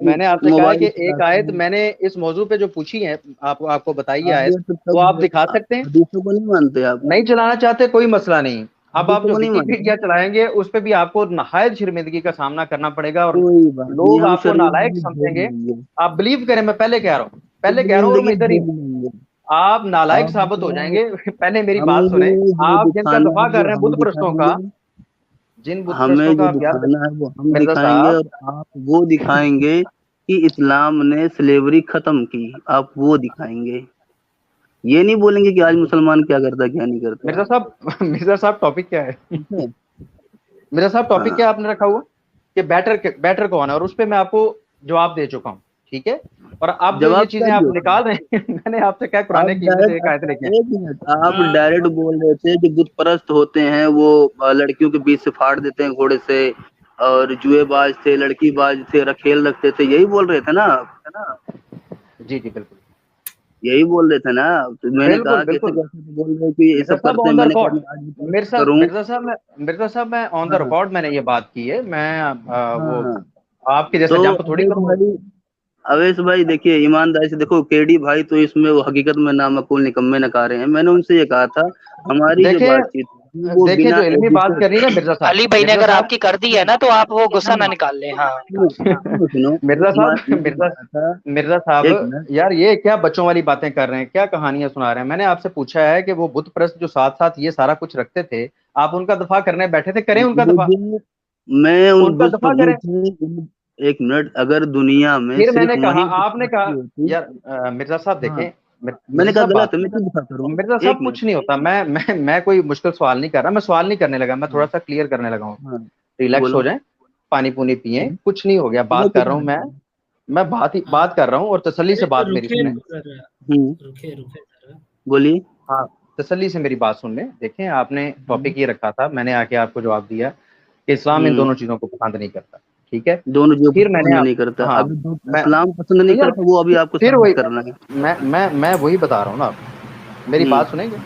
Speaker 5: मैंने आपसे कहा है कि
Speaker 3: मोबाइल
Speaker 5: एक
Speaker 3: चलाते
Speaker 5: आयत
Speaker 3: हैं।
Speaker 5: मैंने इस मौजू पे जो पूछी है, आपको बताई है
Speaker 3: आप
Speaker 5: आयत,
Speaker 3: ये तो
Speaker 5: वो आप
Speaker 3: तब
Speaker 5: दिखा सकते हैं।
Speaker 3: हदीसों को नहीं मानते आप?
Speaker 5: नहीं चलाना चाहते कोई मसला नहीं। अब आप
Speaker 3: हदीसों
Speaker 5: जो
Speaker 3: को नहीं मानते?
Speaker 5: विकीपीडिया चलाएंगे उस पे भी आपको नहायत शर्मिंदगी का सामना करना पड़ेगा और
Speaker 3: कोई बात नहीं,
Speaker 5: लोग
Speaker 3: हम
Speaker 5: आपको नालायक
Speaker 3: शर्मिंदगी झेल
Speaker 5: समझेंगे।
Speaker 3: लेंगे।
Speaker 5: आप बिलीव करें, मैं पहले कह रहा हूँ, और मैं
Speaker 3: शर्मिंदगी
Speaker 5: इधर ही
Speaker 3: झेल
Speaker 5: हूँ।
Speaker 3: लेंगे।
Speaker 5: आप नालायक साबित हो
Speaker 3: आपको
Speaker 5: जाएंगे। पहले मेरी बात
Speaker 3: हमें
Speaker 5: सुने।
Speaker 3: जो
Speaker 5: आप जिनका
Speaker 3: दिखाना
Speaker 5: दफा
Speaker 3: है
Speaker 5: कर
Speaker 3: वो
Speaker 5: रहे हैं
Speaker 3: हम
Speaker 5: बुद्ध प्रस्तों का,
Speaker 3: दिखाएंगे।
Speaker 5: जिन बुद्ध
Speaker 3: हमें
Speaker 5: प्रस्तों का
Speaker 3: जो
Speaker 5: आप यार,
Speaker 3: दिखाना है वो हम
Speaker 5: मिर्जा
Speaker 3: दिखाएंगे
Speaker 5: साहब,
Speaker 3: और आप वो दिखाएंगे कि इस्लाम ने स्लेवरी खत्म की। आप वो दिखाएंगे, ये नहीं बोलेंगे कि आज मुसलमान क्या करता क्या नहीं करता।
Speaker 5: मिर्जा साहब मिर्जा साहब टॉपिक क्या है?
Speaker 3: ठीक है?
Speaker 5: मिर्जा साहब टॉपिक
Speaker 3: हाँ
Speaker 5: क्या आपने रखा हुआ कि बैटर कौन है, और उस पर मैं आपको जवाब दे चुका हूँ। ठीक है। और अब जो ये चीजें आप निकाल रहे हैं मैंने आपसे क्या कुरान की एक आयत लेके
Speaker 3: आप डायरेक्ट बोल रहे थे कि बुत परस्त होते हैं वो लड़कियों के बीच से फाड़ देते हैं घोड़े से, और जुएबाज थे, लड़कीबाज थे, खेल रखते थे, यही बोल रहे थे ना आप?
Speaker 5: जी जी बिल्कुल
Speaker 3: यही बोल रहे थे ना। तो मैंने कहा कि बोल रहे कि ये सब करते हैं।
Speaker 5: मिर्जा साहब मैं ऑन द रिकॉर्ड मैंने ये बात की है। मैं वो आपके जैसा जंप थोड़ी करूंगा।
Speaker 3: अवेश भाई देखिए, ईमानदारी से देखो, केडी भाई तो इसमें वो हकीकत में नामकूल निकम्मे नकार रहे हैं। मैंने उनसे ये कहा था हमारी जो बातचीत
Speaker 5: देखिए जो इल्मी बात कर रही है ना मिर्जा साहब,
Speaker 4: अली भाई ने अगर आपकी कर दी है ना तो आप वो गुस्सा ना निकाल लें। हाँ
Speaker 5: मिर्जा साहब यार ये क्या बच्चों वाली बातें कर रहे हैं, क्या कहानियां सुना रहे हैं। मैंने आपसे पूछा है कि वो बुत परस्त जो साथ साथ ये सारा कुछ रखते थे, आप उनका दफा करने बैठे थे, करें उनका दफा।
Speaker 3: मैं
Speaker 5: उनका दफा करें।
Speaker 3: एक मिनट, अगर दुनिया में
Speaker 5: फिर मैंने कहा, आपने कहा यार मिर्जा साहब देखें,
Speaker 3: मैंने कहा गलत है, मैं क्यों दफा करूं?
Speaker 5: मिर्जा साहब कुछ नहीं होता, मैं कोई मुश्किल सवाल नहीं कर रहा, मैं सवाल नहीं करने लगा, मैं थोड़ा सा क्लियर करने लगा हूँ। रिलैक्स हो जाएं, पानी पुनी पिए, कुछ नहीं हो गया। बात कर रहा हूँ मैं बात कर रहा हूँ और तसल्ली से बात मेरी सुने।
Speaker 3: बोलिए।
Speaker 5: हाँ तसल्ली से मेरी बात सुन लें। देखें आपने टॉपिक ये रखा था, मैंने आके आपको जवाब दिया कि इस्लाम इन दोनों चीजों को पसंद नहीं करता, ठीक है।
Speaker 3: दोनों जो
Speaker 5: फिर मैंने
Speaker 3: नहीं करता,
Speaker 5: हाँ,
Speaker 3: इस्लाम पसंद नहीं करता, वो अभी आपको
Speaker 5: फिर वही
Speaker 3: करना है।
Speaker 5: मैं वही बता रहा हूँ ना, मेरी बात सुनेंगे।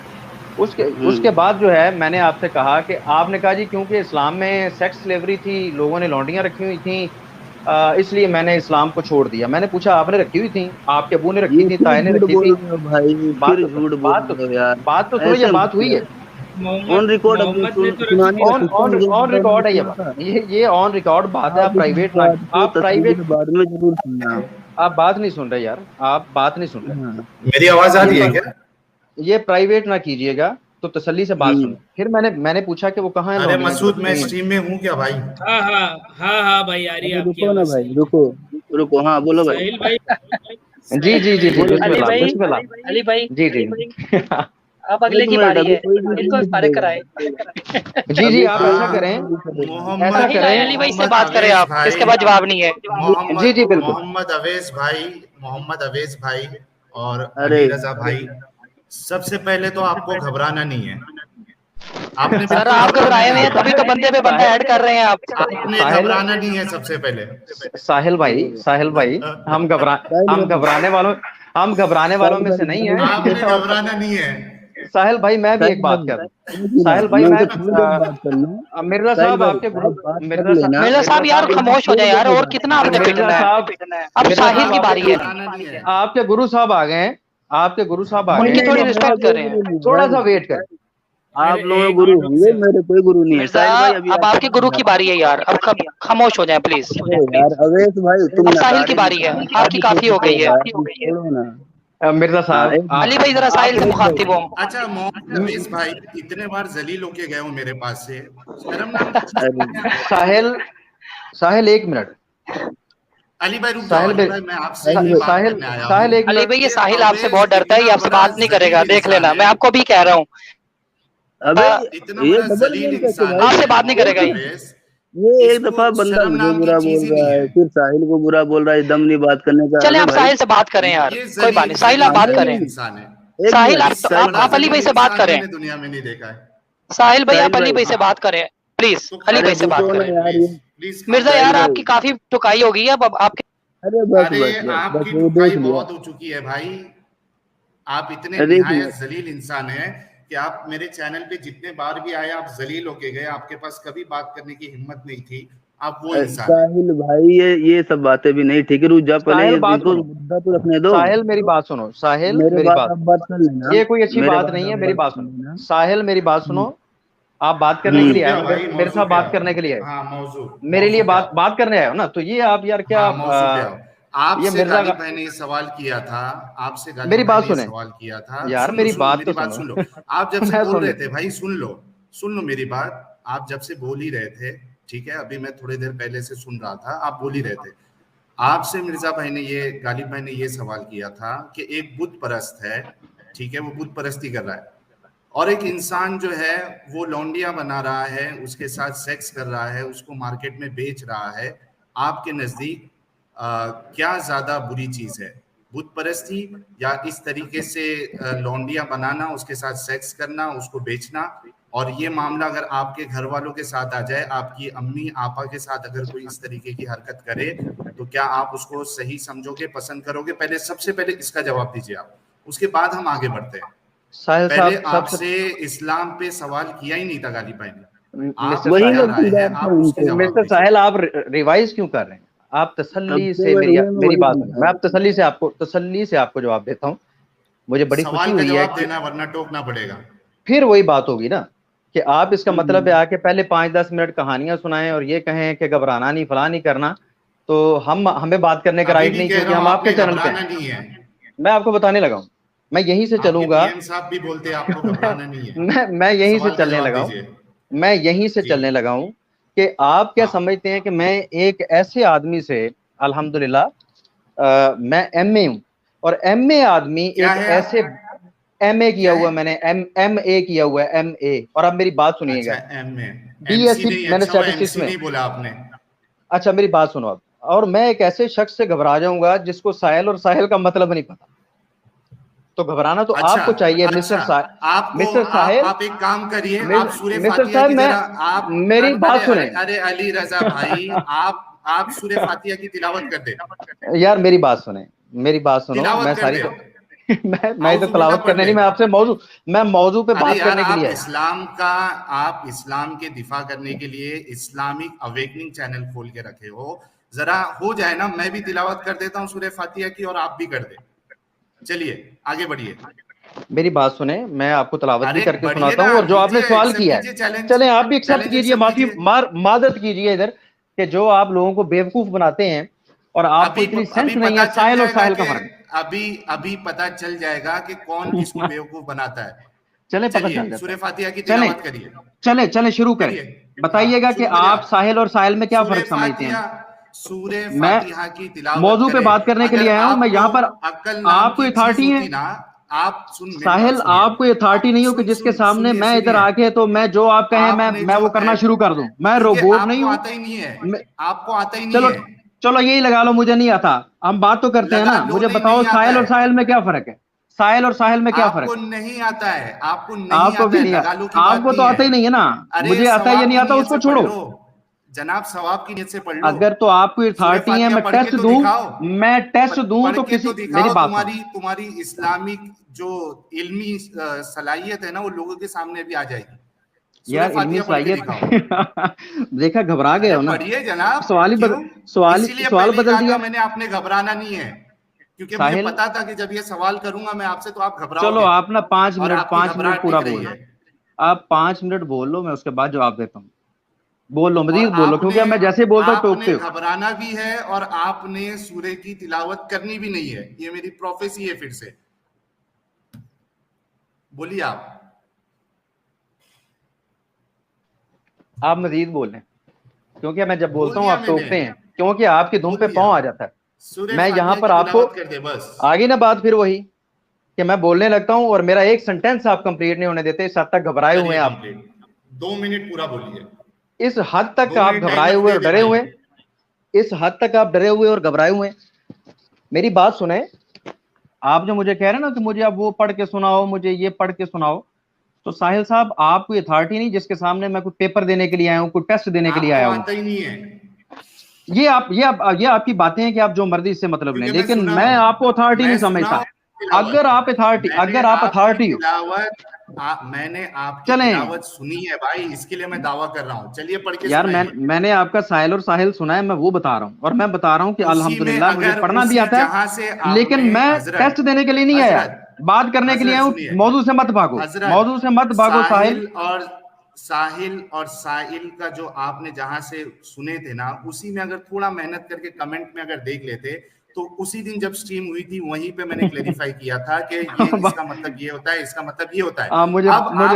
Speaker 5: उसके बाद जो है मैंने आपसे कहा कि आपने कहा जी क्योंकि इस्लाम में सेक्स स्लेवरी थी, लोगों ने लौंडियां रखी हुई थी, इसलिए मैंने इस्लाम को छोड़ दिया। मैंने पूछा आपने रखी हुई थी, आपके अबू ने रखी थी, ताए ने रखी थी? बात तो सुनो, ये बात हुई है
Speaker 3: ऑन रिकॉर्ड,
Speaker 5: ऑन रिकॉर्ड है ये ऑन रिकॉर्ड बात है। आप प्राइवेट
Speaker 3: बाद में जरूर सुनना।
Speaker 5: आप बात नहीं सुन रहे यार, आप बात नहीं सुन रहे।
Speaker 7: मेरी आवाज आ रही है क्या?
Speaker 5: ये प्राइवेट ना कीजिएगा, तो तसल्ली से बात सुनो। फिर मैंने पूछा कि वो कहाँ है।
Speaker 7: अरे मसूद मैं स्ट्रीम में हूँ क्या भाई?
Speaker 1: हाँ भाई आ रही है आपकी आवाज।
Speaker 3: रुको ना भाई, रुको हाँ बोलो भाई।
Speaker 5: जी
Speaker 4: अली भाई
Speaker 5: जी
Speaker 4: आप अगले की बारी है, इनको फारिग कराएं।
Speaker 5: जी आप ऐसा करें,
Speaker 4: अली भाई से बात करें आप, इसके बाद जवाब नहीं है।
Speaker 5: जी बिल्कुल।
Speaker 7: मोहम्मद अवेश भाई और अली रजा भाई, सबसे पहले तो आपको घबराना नहीं है। आपने
Speaker 4: सर आप घबराए हुए हैं तभी तो बंदे पे बंदा ऐड कर रहे हैं आप।
Speaker 7: आपने घबराना नहीं है सबसे पहले।
Speaker 5: साहिल भाई हम घबराने वालों में से नहीं है।
Speaker 7: आपने घबराना नहीं है
Speaker 5: साहिल भाई। मैं भी एक बात कर रहा हूँ साहिल भाई, मिर्जा साहब आपके
Speaker 4: मिर्जा साहब यार खामोश हो जाए यार, और कितना आपने पिटना है। अब साहिल की बारी है।
Speaker 5: आपके गुरु साहब आ गए,
Speaker 4: उनकी थोड़ी रिस्पेक्ट कर रहे हैं,
Speaker 5: थोड़ा सा वेट करें।
Speaker 3: आप लोग गुरु होंगे, मेरे कोई गुरु नहीं है।
Speaker 4: अब आपके गुरु की बारी है यार, अब खामोश हो जाए प्लीज।
Speaker 3: यार अवेश भाई तुम
Speaker 4: साहिल की बारी है, आपकी काफी हो गई है।
Speaker 5: मिर्जा साहब
Speaker 4: अली भाई जरा साहिल से मुखातिब हो।
Speaker 7: अच्छा मोहम्मद अवेश भाई, इतने बार जलील होके गए हो मेरे पास से, शर्म ना?
Speaker 5: साहिल एक मिनट।
Speaker 7: अली भाई रुक जाओ, मैं आपसे
Speaker 4: अली भाई ये साहिल आपसे बहुत डरता है, ये आपसे बात नहीं करेगा, देख लेना, मैं आपको भी कह रहा हूँ। आपसे बात नहीं करेगा
Speaker 3: ये एक दफा बंदा मुझे बुरा बोल रहा है, फिर साहिल को बुरा बोल रहा है, दम नहीं बात करने का।
Speaker 4: चले आप साहिल से बात करें यार, कोई बात नहीं, साहिल आप बात करें। साहिल आप अली भाई से बात करें।
Speaker 7: दुनिया में नहीं देखा है।
Speaker 4: साहिल भाई आप अली भाई से बात करें प्लीज, अली भाई से बात करें। मिर्जा यार आपकी काफी टुकाई हो गई है, अब आपके
Speaker 7: आपकी टुकाई बहुत हो चुकी है भाई। आप इतने निहायत जलील इंसान हैं कि आप मेरे चैनल पे जितने बार भी आए आप जलील होके गए, आपके पास कभी बात करने की हिम्मत नहीं थी। आप वो इंसान
Speaker 3: साहिल भाई ये सब बातें भी नहीं ठीक है, रुक जा पहले मुद्दा तो रखने दो।
Speaker 5: साहिल मेरी बात सुनो, साहिल मेरी बात कर लेना, ये कोई अच्छी बात नहीं है, मेरी बात सुनो। साहिल मेरी बात सुनो, आप बात करने के लिए आए हो, मेरे साथ बात करने के लिए आए, मेरे लिए बात करने आए हो ना, तो ये आप यार क्या
Speaker 7: आपसे गालिब भाई ने सवाल किया था, आपसे
Speaker 5: मेरी बात सुने
Speaker 7: सवाल किया था
Speaker 5: यार, मेरी बात तो
Speaker 7: सुन लो। आप जब से बोल रहे थे भाई, सुन लो मेरी बात, आप जब से बोल ही रहे थे, ठीक है, अभी मैं थोड़ी देर पहले से सुन रहा था, आप बोल ही रहे थे। आपसे मिर्जा भाई ने गालिब भाई ने ये सवाल किया था कि एक बुत परस्त है, ठीक है, वो बुत परस्ती कर रहा है, और एक इंसान जो है वो लौंडिया बना रहा है, उसके साथ सेक्स कर रहा है, उसको मार्केट में बेच रहा है। आपके नजदीक क्या ज्यादा बुरी चीज है, बुत परस्ती या इस तरीके से लौंडियां बनाना, उसके साथ सेक्स करना, उसको बेचना? और ये मामला अगर आपके घर वालों के साथ आ जाए, आपकी अम्मी आपा के साथ अगर कोई इस तरीके की हरकत करे, तो क्या आप उसको सही समझोगे, पसंद करोगे? पहले सबसे पहले इसका जवाब दीजिए आप, उसके बाद हम आगे बढ़ते हैं। पहले आपसे इस्लाम पे सवाल किया ही नहीं था गालिब भाई ने।
Speaker 5: मिस्टर साहिल, आप रिवाइज क्यों कर रहे हैं? आप तसल्ली से मेरी बात सुनिए, मैं आप तसल्ली से आपको जवाब देता हूँ। मुझे बड़ी खुशी हुई है
Speaker 7: देना, वरना टोकना पड़ेगा।
Speaker 5: फिर वही बात होगी ना कि आप इसका मतलब है आके पहले 5-10 मिनट कहानियां सुनाएं और ये कहें कि घबराना नहीं, फलां नहीं करना, तो हमें बात करने का राइट नहीं, क्योंकि हम आपके चैनल पे हैं। मैं आपको बताने लगा हूं, मैं यहीं से चलूंगा।
Speaker 7: साहब भी बोलते हैं आपको घबराना नहीं है।
Speaker 5: मैं यहीं से चलने लगा हूं, मैं यहीं से चलने लगा हूं कि आप क्या समझते हैं कि मैं एक ऐसे आदमी से, अल्हम्दुलिल्लाह मैं एमए हूं, और एमए आदमी एक ऐसे एमए किया हुआ, मैंने एमए किया हुआ है, एमए। और अब मेरी बात सुनिएगा, बीएससी मैंने स्टैटिस्टिक्स में बोला आपने। अच्छा मेरी बात सुनो अब। और मैं एक ऐसे शख्स से घबरा जाऊंगा जिसको साहिल और साहिल का मतलब नहीं पता, तो घबराना तो आपको चाहिए। मिस्टर साहिल,
Speaker 7: आप एक काम करिए, आप सूरह
Speaker 5: मिस्टर
Speaker 7: फातिहा
Speaker 5: साहिल,
Speaker 7: की
Speaker 5: मैं मेरी बात सुने।
Speaker 7: अरे अली रजा भाई, आप सूरह फातिहा की तिलावत कर दे
Speaker 5: यार। मेरी बात सुने, मैं सारी मैं तो तिलावत करने नहीं, मैं आपसे मौजू पे बात करने के लिए।
Speaker 7: आप इस्लाम के दिफा करने के लिए इस्लामिक अवेकनिंग चैनल खोल के रखे हो, जरा हो जाए ना, मैं भी तिलावत कर देता हूँ सूरह फातिहा की और आप भी कर दे। चलिए आगे बढ़िए।
Speaker 5: मेरी बात सुने, मैं आपको तिलावत भी करके सुनाता हूँ, और जो आपने सवाल किया है, चले आप भी एक्सेप्ट कीजिए, मादत कीजिए इधर, कि जो आप लोगों को बेवकूफ बनाते हैं और आपको इतनी सेंस नहीं है साहिल और साहिल का फर्क।
Speaker 7: अभी पता चल जाएगा कि कौन किसको बेवकूफ बनाता है।
Speaker 5: चले पता चल जाएगा।
Speaker 7: सूरह फातिहा की तिलावत करिए।
Speaker 5: चले शुरू करिए। बताइएगा कि आप साहिल और साहिल में क्या फर्क समझते हैं।
Speaker 7: सूरह फातिहा की तिलावत
Speaker 5: मौजू पे बात करने के लिए आया हूं मैं यहाँ पर। आपको अथॉरिटी है,
Speaker 7: आप सुन
Speaker 5: साहिल, आपको अथॉरिटी नहीं हो कि जिसके सामने मैं इधर आके तो मैं जो आप कहें मैं वो करना शुरू कर दूं। मैं रोबोट नहीं हूँ,
Speaker 7: आता ही नहीं है, आपको आता ही नहीं है।
Speaker 5: चलो यही लगा लो, मुझे नहीं आता। हम बात तो करते हैं ना। मुझे बताओ साहिल और साहिल में क्या फर्क है? साहिल और साहिल में क्या फर्क है?
Speaker 7: आपको नहीं आता है, आपको
Speaker 5: भी नहीं आता। आपको तो आता ही नहीं है ना। मुझे आता है या नहीं आता उसको छोड़ो,
Speaker 7: जनाब सवाब की नीयत से पढ़ लो।
Speaker 5: अगर तो आपको अथॉरिटी है, मैं टेस्ट दूं तो किसी, मेरी बात,
Speaker 7: तुम्हारी इस्लामिक जो इल्मी सलाहियत है ना, वो लोगों के सामने भी आ जाएगी।
Speaker 5: यार इल्मी सलाहियत देखा, घबरा गए हो ना।
Speaker 7: पढ़िए जनाब,
Speaker 5: सवाल बदल दिया
Speaker 7: मैंने। आपने घबराना नहीं है, क्योंकि मुझे पता था कि जब ये सवाल करूंगा मैं आपसे तो आप घबराओगे।
Speaker 5: चलो आप ना 5 मिनट पूरा बोलो, आप 5 मिनट बोल लो, मैं उसके बाद जवाब देता हूँ। बोल लो, मजीद बोलो, क्योंकि मैं जैसे बोलता हूँ टोकते हो।
Speaker 7: घबराना भी है और आपने सूरह की तिलावत करनी भी नहीं है, ये मेरी प्रोफेसी है। फिर से बोलिए
Speaker 5: आप मजीद बोल रहे, क्योंकि मैं जब बोलता हूँ आप टोकते हैं, क्योंकि आपकी धुन पे पाँव आ जाता है। मैं यहाँ पर आपको आगे ना बात फिर वही कि मैं बोलने लगता हूँ और मेरा एक सेंटेंस आप कंप्लीट नहीं होने देते। इस हद तक घबराए हुए हैं आप।
Speaker 7: 2 मिनट पूरा बोलिए।
Speaker 5: इस हद तक आप घबराए हुए और डरे हुए, इस हद तक आप डरे हुए और घबराए हुए। मेरी बात सुने, आप जो मुझे कह रहे हैं ना कि मुझे अब वो पढ़ के सुनाओ, मुझे ये पढ़ के सुनाओ, तो साहिल साहब आप कोई अथॉरिटी नहीं जिसके सामने मैं कोई पेपर देने के लिए आया हूँ, कोई टेस्ट देने के लिए आया हूँ। ये आपकी बातें हैं कि आप जो मर्जी इससे मतलब लें, लेकिन मैं आपको अथॉरिटी नहीं समझता। अगर आप अथॉरिटी हो,
Speaker 7: मैंने आपकी तिलावत सुनी है भाई, इसके लिए मैं दावा कर रहा हूँ। चलिए पढ़ के
Speaker 5: यार मैंने आपका साहिल और साहिल सुना है, मैं वो बता रहा हूँ। और मैं बता रहा हूँ कि अल्हम्दुलिल्लाह मुझे पढ़ना भी आता है, लेकिन मैं टेस्ट देने के लिए नहीं आया, बात करने के लिए आया हूँ। मौजू से मत भागो,
Speaker 7: साहिल और साहिल का जो आपने जहां से सुने थे ना, उसी में अगर थोड़ा मेहनत करके कमेंट में अगर देख लेते, तो उसी दिन जब स्ट्रीम हुई थी वहीं पे मैंने क्लेरिफाई किया था कि ये इसका मतलब ये होता है, इसका मतलब ये होता है।
Speaker 5: मुझे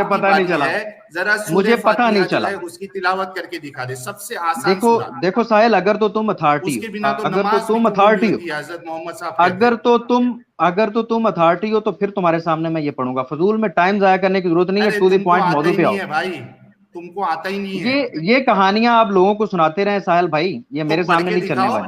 Speaker 5: पता नहीं चला,
Speaker 7: जरा
Speaker 5: मुझे पता नहीं चला,
Speaker 7: उसकी तिलावत करके दिखा दे, सबसे आसान।
Speaker 5: देखो साहिल, अगर तो तुम अथॉरिटी हो, अगर तो तुम अथॉरिटी हो, तो फिर तुम्हारे सामने मैं ये पढ़ूंगा। फजूल में टाइम जाया करने की जरूरत नहीं है, टू द पॉइंट मौजू पे आओ
Speaker 7: भाई। तुमको आता ही नहीं है।
Speaker 5: ये कहानियां आप लोगों को सुनाते रहे साहिल भाई, ये मेरे सामने नहीं चलने वाली।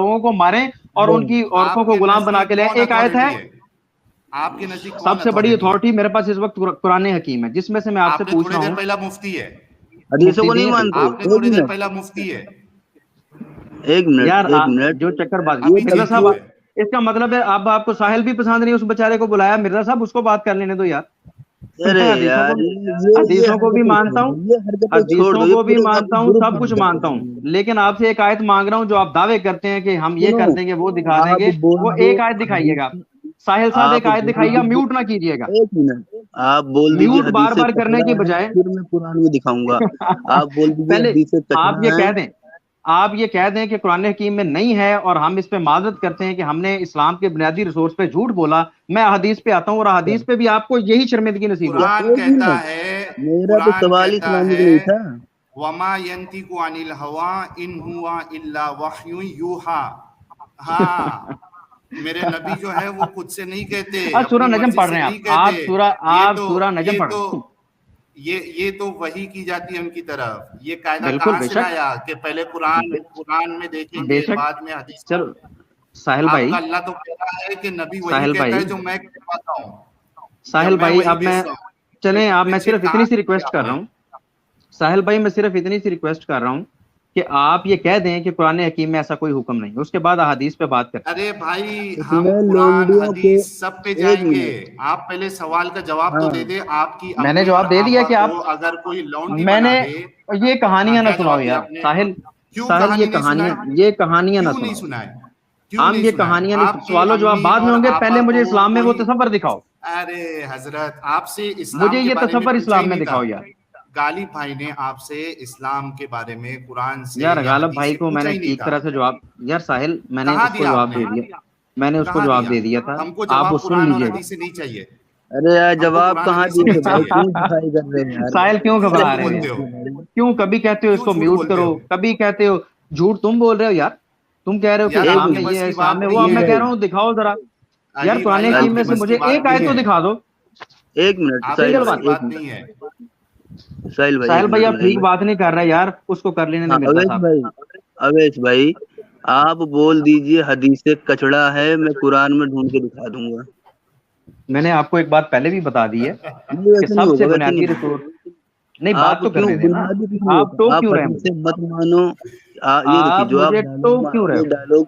Speaker 5: लोगों को मारें और उनकी औरतों को
Speaker 7: आपके
Speaker 5: गुलाम बना के ले।
Speaker 7: नजदीक
Speaker 5: एक आयत है,
Speaker 7: आपके नजदीक कौन
Speaker 5: सबसे बड़ी
Speaker 7: authority है?
Speaker 5: अथॉरिटी मेरे पास इस वक्त कुरान हकीम है, जिसमें से मैं आपसे
Speaker 7: आपने
Speaker 5: पूछ
Speaker 7: थोड़ी
Speaker 5: रहा
Speaker 7: देर
Speaker 5: हूँ।
Speaker 7: पहला मुफ्ती है,
Speaker 3: हदीसों को नहीं
Speaker 5: मुफ्ती
Speaker 3: मानते।
Speaker 7: आपने
Speaker 3: एक
Speaker 7: थोड़ी देर
Speaker 3: मिनट
Speaker 7: पहला मुफ्ती है,
Speaker 3: एक मिनट
Speaker 5: यार
Speaker 3: एक मिनट
Speaker 5: जो चक्करबाजी
Speaker 7: अभी
Speaker 5: रजा
Speaker 7: जीतू
Speaker 5: साहब,
Speaker 7: है।
Speaker 5: इसका मतलब है अब आपको साहिल भी पसंद नहीं, उस बेचारे को बुलाया। मिर्जा साहब उसको बात कर लेने दो यार।
Speaker 3: अरे यार
Speaker 5: हदीसों को भी मानता हूँ, हदीसों को भी मानता हूँ, सब कुछ मानता हूँ, लेकिन आपसे एक आयत मांग रहा हूँ जो आप दावे करते हैं कि हम ये कर देंगे वो दिखा देंगे, वो एक आयत दिखाइएगा। साहिल साहब एक आयत दिखाइएगा, म्यूट ना कीजिएगा।
Speaker 3: एक मिनट, आप बोल दीजिए
Speaker 5: म्यूट बार बार करने की बजाय
Speaker 3: फिर मैं कुरान में दिखाऊंगा। आप बोल दीजिए
Speaker 5: पहले
Speaker 3: हदीस कचरा
Speaker 5: आप ये
Speaker 3: है।
Speaker 5: कह दें, आप ये कह दें कि कुरान हकीम में नहीं है और हम इस पे माजरत करते हैं कि हमने इस्लाम के बुनियादी रिसोर्स पे झूठ बोला। मैं हदीस पे आता हूँ और हदीस पे भी आपको यही शर्मिंदगी नसीब हुआ।
Speaker 7: कुरान कहता है,
Speaker 3: मेरा तो
Speaker 7: कुरान
Speaker 3: सवाल ही
Speaker 7: कहता
Speaker 3: सुनाने के
Speaker 7: है,
Speaker 3: लिए था।
Speaker 7: वमा यंतिकु अनिल हवा इन हुआ इल्ला वह्युन यूहा। हाँ, मेरे नबी जो है वो खुद से नहीं कहते,
Speaker 5: आज सूरह
Speaker 7: अपनी
Speaker 5: नजम
Speaker 7: मर्जी
Speaker 5: पढ़
Speaker 7: से
Speaker 5: रहे हैं
Speaker 7: नहीं
Speaker 5: आप
Speaker 7: कहते।
Speaker 5: आप सूरह नजम पढ़ रहे हैं।
Speaker 7: ये तो वही की जाती है उनकी तरफ। ये कायदा
Speaker 5: बिल्कुल,
Speaker 7: कहाँ से
Speaker 5: बेशक।
Speaker 7: आया कि पहले कुरान में देखेंगे
Speaker 5: बेशक।
Speaker 7: बाद में हदीस।
Speaker 5: चलो साहिल भाई,
Speaker 7: आपका अल्लाह तो कहता है कि नबी वही
Speaker 5: साहिल
Speaker 7: कहता है
Speaker 5: भाई,
Speaker 7: जो मैं कहता हूँ,
Speaker 5: साहिल
Speaker 7: जब मैं
Speaker 5: भाई
Speaker 7: वही
Speaker 5: अब मैं
Speaker 7: भेजता हूँ।
Speaker 5: चलें, आप मैं
Speaker 7: फिर
Speaker 5: सिर्फ
Speaker 7: कहा
Speaker 5: इतनी सी रिक्वेस्ट कर रहा हूँ, साहिल भाई मैं सिर्फ इतनी सी रिक्वेस्ट कर रहा हूँ कि आप ये कह दें कि कुरान हकीम में ऐसा कोई हुक्म नहीं, उसके बाद अहादीस पे बात करते हैं।
Speaker 7: अरे भाई
Speaker 3: इसमें
Speaker 7: हम कुरान
Speaker 3: लोमड़ियों
Speaker 7: हदीस
Speaker 3: के-
Speaker 7: सब पे
Speaker 3: एक
Speaker 7: जाएंगे।
Speaker 3: मिनट।
Speaker 7: आप पहले सवाल का जवाब तो
Speaker 3: हाँ।
Speaker 7: दे दे। आपकी
Speaker 5: मैंने
Speaker 7: अम्मी
Speaker 5: जवाब
Speaker 7: और
Speaker 5: दे दिया
Speaker 7: आपा
Speaker 5: कि आप,
Speaker 7: को अगर कोई लौंडी
Speaker 5: मैंने
Speaker 7: बना दे।
Speaker 5: ये कहानियां ना
Speaker 7: क्या
Speaker 5: सुनाओ
Speaker 7: जवाब दिया
Speaker 5: यार
Speaker 7: आपने?
Speaker 5: साहिल,
Speaker 7: क्यों
Speaker 5: साहिल
Speaker 7: कहानी
Speaker 5: ये
Speaker 7: नहीं सुनाए?
Speaker 5: कहानियां ना
Speaker 7: क्यों नहीं
Speaker 5: सुनाओ।
Speaker 7: सुनाए? क्यों
Speaker 5: हम
Speaker 7: नहीं
Speaker 5: ये
Speaker 7: सुनाए?
Speaker 5: कहानियां नहीं,
Speaker 7: आपकी
Speaker 5: सवालों जवाब
Speaker 7: अम्मी
Speaker 5: बाद में
Speaker 7: और
Speaker 5: होंगे,
Speaker 7: आपा
Speaker 5: पहले मुझे
Speaker 7: को
Speaker 5: इस्लाम में वो
Speaker 7: कोई-
Speaker 5: तसव्वुर दिखाओ।
Speaker 7: अरे हजरत, आपसे इस्लाम
Speaker 5: मुझे
Speaker 7: के
Speaker 5: ये
Speaker 7: बारे में
Speaker 5: तसव्वुर
Speaker 7: पूछा
Speaker 5: इस्लाम
Speaker 7: ही
Speaker 5: में
Speaker 7: नहीं था।
Speaker 5: दिखाओ यार।
Speaker 7: गालिब भाई ने आपसे इस्लाम के बारे में कुरान से
Speaker 5: यार
Speaker 7: या
Speaker 5: गालिब
Speaker 7: हदीस
Speaker 5: भाई
Speaker 7: से
Speaker 5: को
Speaker 7: पूछा
Speaker 5: मैंने
Speaker 7: ही नहीं
Speaker 5: ठीक
Speaker 7: था।
Speaker 5: तरह से जवाब, यार साहिल मैंने
Speaker 7: कहाँ
Speaker 5: उसको
Speaker 7: दिया
Speaker 5: जवाब
Speaker 7: आपने?
Speaker 5: दे दिया, मैंने उसको
Speaker 7: कहाँ
Speaker 5: जवाब
Speaker 7: दिया?
Speaker 5: दे दिया था,
Speaker 7: हमको
Speaker 5: आप
Speaker 7: जवाब
Speaker 5: वो सुन
Speaker 7: कुरान और
Speaker 5: लीजिएगा।
Speaker 7: हदीस से नहीं चाहिए।
Speaker 3: अरे यार
Speaker 7: हमको
Speaker 3: जवाब
Speaker 7: कुरान
Speaker 3: कहाँ
Speaker 7: हदीस से
Speaker 3: दिए
Speaker 7: नहीं
Speaker 3: थे भाई,
Speaker 7: चाहिए।
Speaker 3: क्यों सफाई कर रहे हैं यार।
Speaker 5: साहिल क्यों
Speaker 7: क्यों
Speaker 5: घबरा
Speaker 7: झूठ
Speaker 5: रहे
Speaker 7: बोलते
Speaker 5: हैं,
Speaker 7: हो?
Speaker 5: क्यों कभी कहते हो
Speaker 7: क्यों
Speaker 5: इसको
Speaker 7: झूठ
Speaker 5: म्यूट
Speaker 7: बोलते
Speaker 5: करो,
Speaker 7: हो?
Speaker 5: कभी कहते हो झूठ तुम बोल रहे हो यार, तुम कह रहे हो कि
Speaker 7: यार
Speaker 5: इस्लाम
Speaker 7: आपके
Speaker 5: में
Speaker 7: बस
Speaker 5: ये है,
Speaker 7: की
Speaker 5: इस्लाम
Speaker 7: बात
Speaker 5: में वो,
Speaker 7: नहीं
Speaker 5: अब मैं
Speaker 7: है।
Speaker 5: कह रहा हूँ दिखाओ जरा यार,
Speaker 7: अली
Speaker 5: कुरान
Speaker 7: भाई
Speaker 5: हकीम में
Speaker 7: आपके
Speaker 5: से
Speaker 7: बस
Speaker 5: मुझे
Speaker 7: की बात
Speaker 5: एक आयत
Speaker 7: नहीं
Speaker 5: तो
Speaker 7: है।
Speaker 5: दिखा दो।
Speaker 3: एक मिनट
Speaker 7: आपके
Speaker 3: साहिल
Speaker 5: सिंगल
Speaker 7: बस
Speaker 3: भाई,
Speaker 7: की
Speaker 5: बात।
Speaker 3: एक
Speaker 7: बात नहीं
Speaker 3: मिनट
Speaker 7: है।
Speaker 3: साहिल भाई,
Speaker 5: साहिल
Speaker 3: एक
Speaker 5: भाई
Speaker 3: मिनट
Speaker 5: आप ठीक
Speaker 3: भाई।
Speaker 5: बात नहीं कर रहे यार, उसको कर लेने
Speaker 3: हाँ
Speaker 5: दें मिर्जा साहब।
Speaker 3: अवेश भाई आप बोल दीजिए हदीस से कचड़ा है, मैं कुरान में ढूंढ के दिखा दूंगा।
Speaker 5: मैंने आपको एक बात पहले भी बता दी है
Speaker 3: नहीं
Speaker 5: कि
Speaker 3: वैसे नहीं
Speaker 5: सबसे
Speaker 3: होगा, वैसे
Speaker 5: बुनियादी
Speaker 3: नहीं
Speaker 5: रिसोर्स,
Speaker 3: होगा।
Speaker 5: नहीं बात
Speaker 3: आप
Speaker 5: तो
Speaker 3: क्यों
Speaker 5: करने देना,
Speaker 3: बुनियादी कुछ नहीं
Speaker 5: आप
Speaker 3: होता,
Speaker 5: टोक
Speaker 3: आप
Speaker 5: क्यों रहे हैं
Speaker 3: हदीस से
Speaker 5: मुझे,
Speaker 3: मत मानो। ये देखिए
Speaker 5: आप
Speaker 3: जो आप
Speaker 5: मुझे टोक क्यों रहे हो,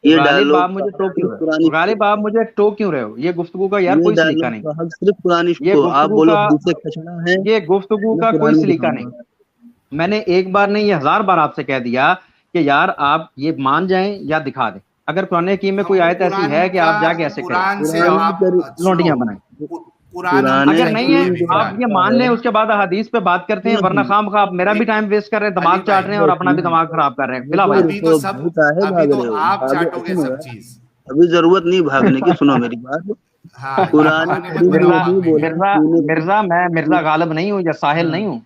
Speaker 3: ये
Speaker 5: गालिब
Speaker 3: डायलॉग
Speaker 5: आप मुझे
Speaker 3: का
Speaker 5: टोक क्यों
Speaker 3: सिर्फ
Speaker 5: रहे
Speaker 3: कुरानी
Speaker 5: हो, गालिब आप मुझे टोक क्यों रहे हो, ये गुफ्तगू का यार
Speaker 3: ये
Speaker 5: कोई सलीका
Speaker 3: डायलॉग
Speaker 5: नहीं,
Speaker 3: का हक सिर्फ कुरानी
Speaker 5: ये
Speaker 3: को। आप
Speaker 5: गुफ्तगू
Speaker 3: बोलो
Speaker 5: का,
Speaker 3: हदीस से कचड़ा है,
Speaker 5: ये गुफ्तगू
Speaker 3: मैं
Speaker 5: का कोई
Speaker 3: कुरान में
Speaker 5: सलीका नहीं।
Speaker 3: दिखाऊंगा।
Speaker 5: मैंने एक बार नहीं, ये 1000 बार आपसे कह दिया कि यार आप ये मान जाएं या दिखा दें, अगर कुरान हकीम में कोई
Speaker 7: हमको
Speaker 5: आयत ऐसी है कि आप जाके ऐसे करें,
Speaker 7: कुरान से
Speaker 3: कुरान
Speaker 7: आप सुनो,
Speaker 5: लौंडियां बनाएं।
Speaker 7: कुरान
Speaker 5: अगर
Speaker 7: हमको
Speaker 5: नहीं
Speaker 7: चाहिए
Speaker 5: है
Speaker 7: अभी
Speaker 5: आप
Speaker 7: फिलहाल।
Speaker 5: ये मान लें, उसके बाद हदीस पे बात करते हैं, वरना खामखा आप मेरा भी टाइम वेस्ट कर रहे हैं,
Speaker 7: अली
Speaker 5: दिमाग चाट
Speaker 7: भाई,
Speaker 5: रहे हैं और अपना भी दिमाग खराब कर रहे हैं। बिला भाई
Speaker 7: अभी तो सब, अभी तो आप चाटोगे सब चीज।
Speaker 3: अभी जरूरत नहीं भागने की, सुनो मेरी बात।
Speaker 7: हाँ,
Speaker 3: कुरान
Speaker 7: बहाने मत
Speaker 3: शरीफ में
Speaker 7: बनाओ
Speaker 5: मिर्जा
Speaker 7: बाद
Speaker 3: भी
Speaker 7: में।
Speaker 3: बोला
Speaker 5: मिर्जा मैं मिर्जा गालिब नहीं हूँ या साहिल नहीं हूँ,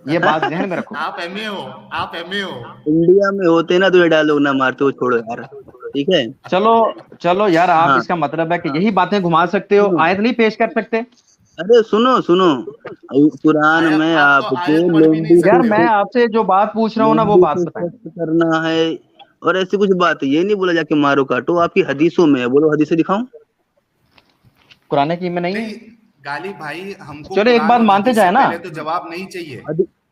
Speaker 5: ये बात ध्यान में रखो।
Speaker 7: आप एमए हो, आप एमए हो।
Speaker 3: इंडिया में होते ना तो ये डायलॉग ना मारते हो, छोड़ो यार, ठीक है।
Speaker 5: चलो यार, आप
Speaker 3: हाँ।
Speaker 5: इसका मतलब है कि यही बातें घुमा सकते हो, आयत नहीं पेश कर सकते।
Speaker 3: अरे सुनो सुनो, कुरान
Speaker 7: आयत,
Speaker 3: में
Speaker 7: आप तो
Speaker 3: आपको
Speaker 7: आयत पढ़ भी नहीं
Speaker 5: यार
Speaker 7: सकते
Speaker 5: मैं
Speaker 7: हो।
Speaker 5: आपसे जो बात पूछ रहा हूँ ना वो बात बताएं।
Speaker 3: करना है और ऐसी कुछ बात है, ये नहीं बोला जाके मारो काटो, आपकी हदीसों में है, बोलो हदीसें दिखाऊं।
Speaker 5: कुरान की में नहीं है।
Speaker 7: नहीं गालिब भाई, हमको
Speaker 5: चलो एक
Speaker 7: कुरान
Speaker 5: बात
Speaker 7: और
Speaker 5: मानते
Speaker 7: हदीस से
Speaker 5: जाए ना,
Speaker 7: पहले तो जवाब नहीं चाहिए।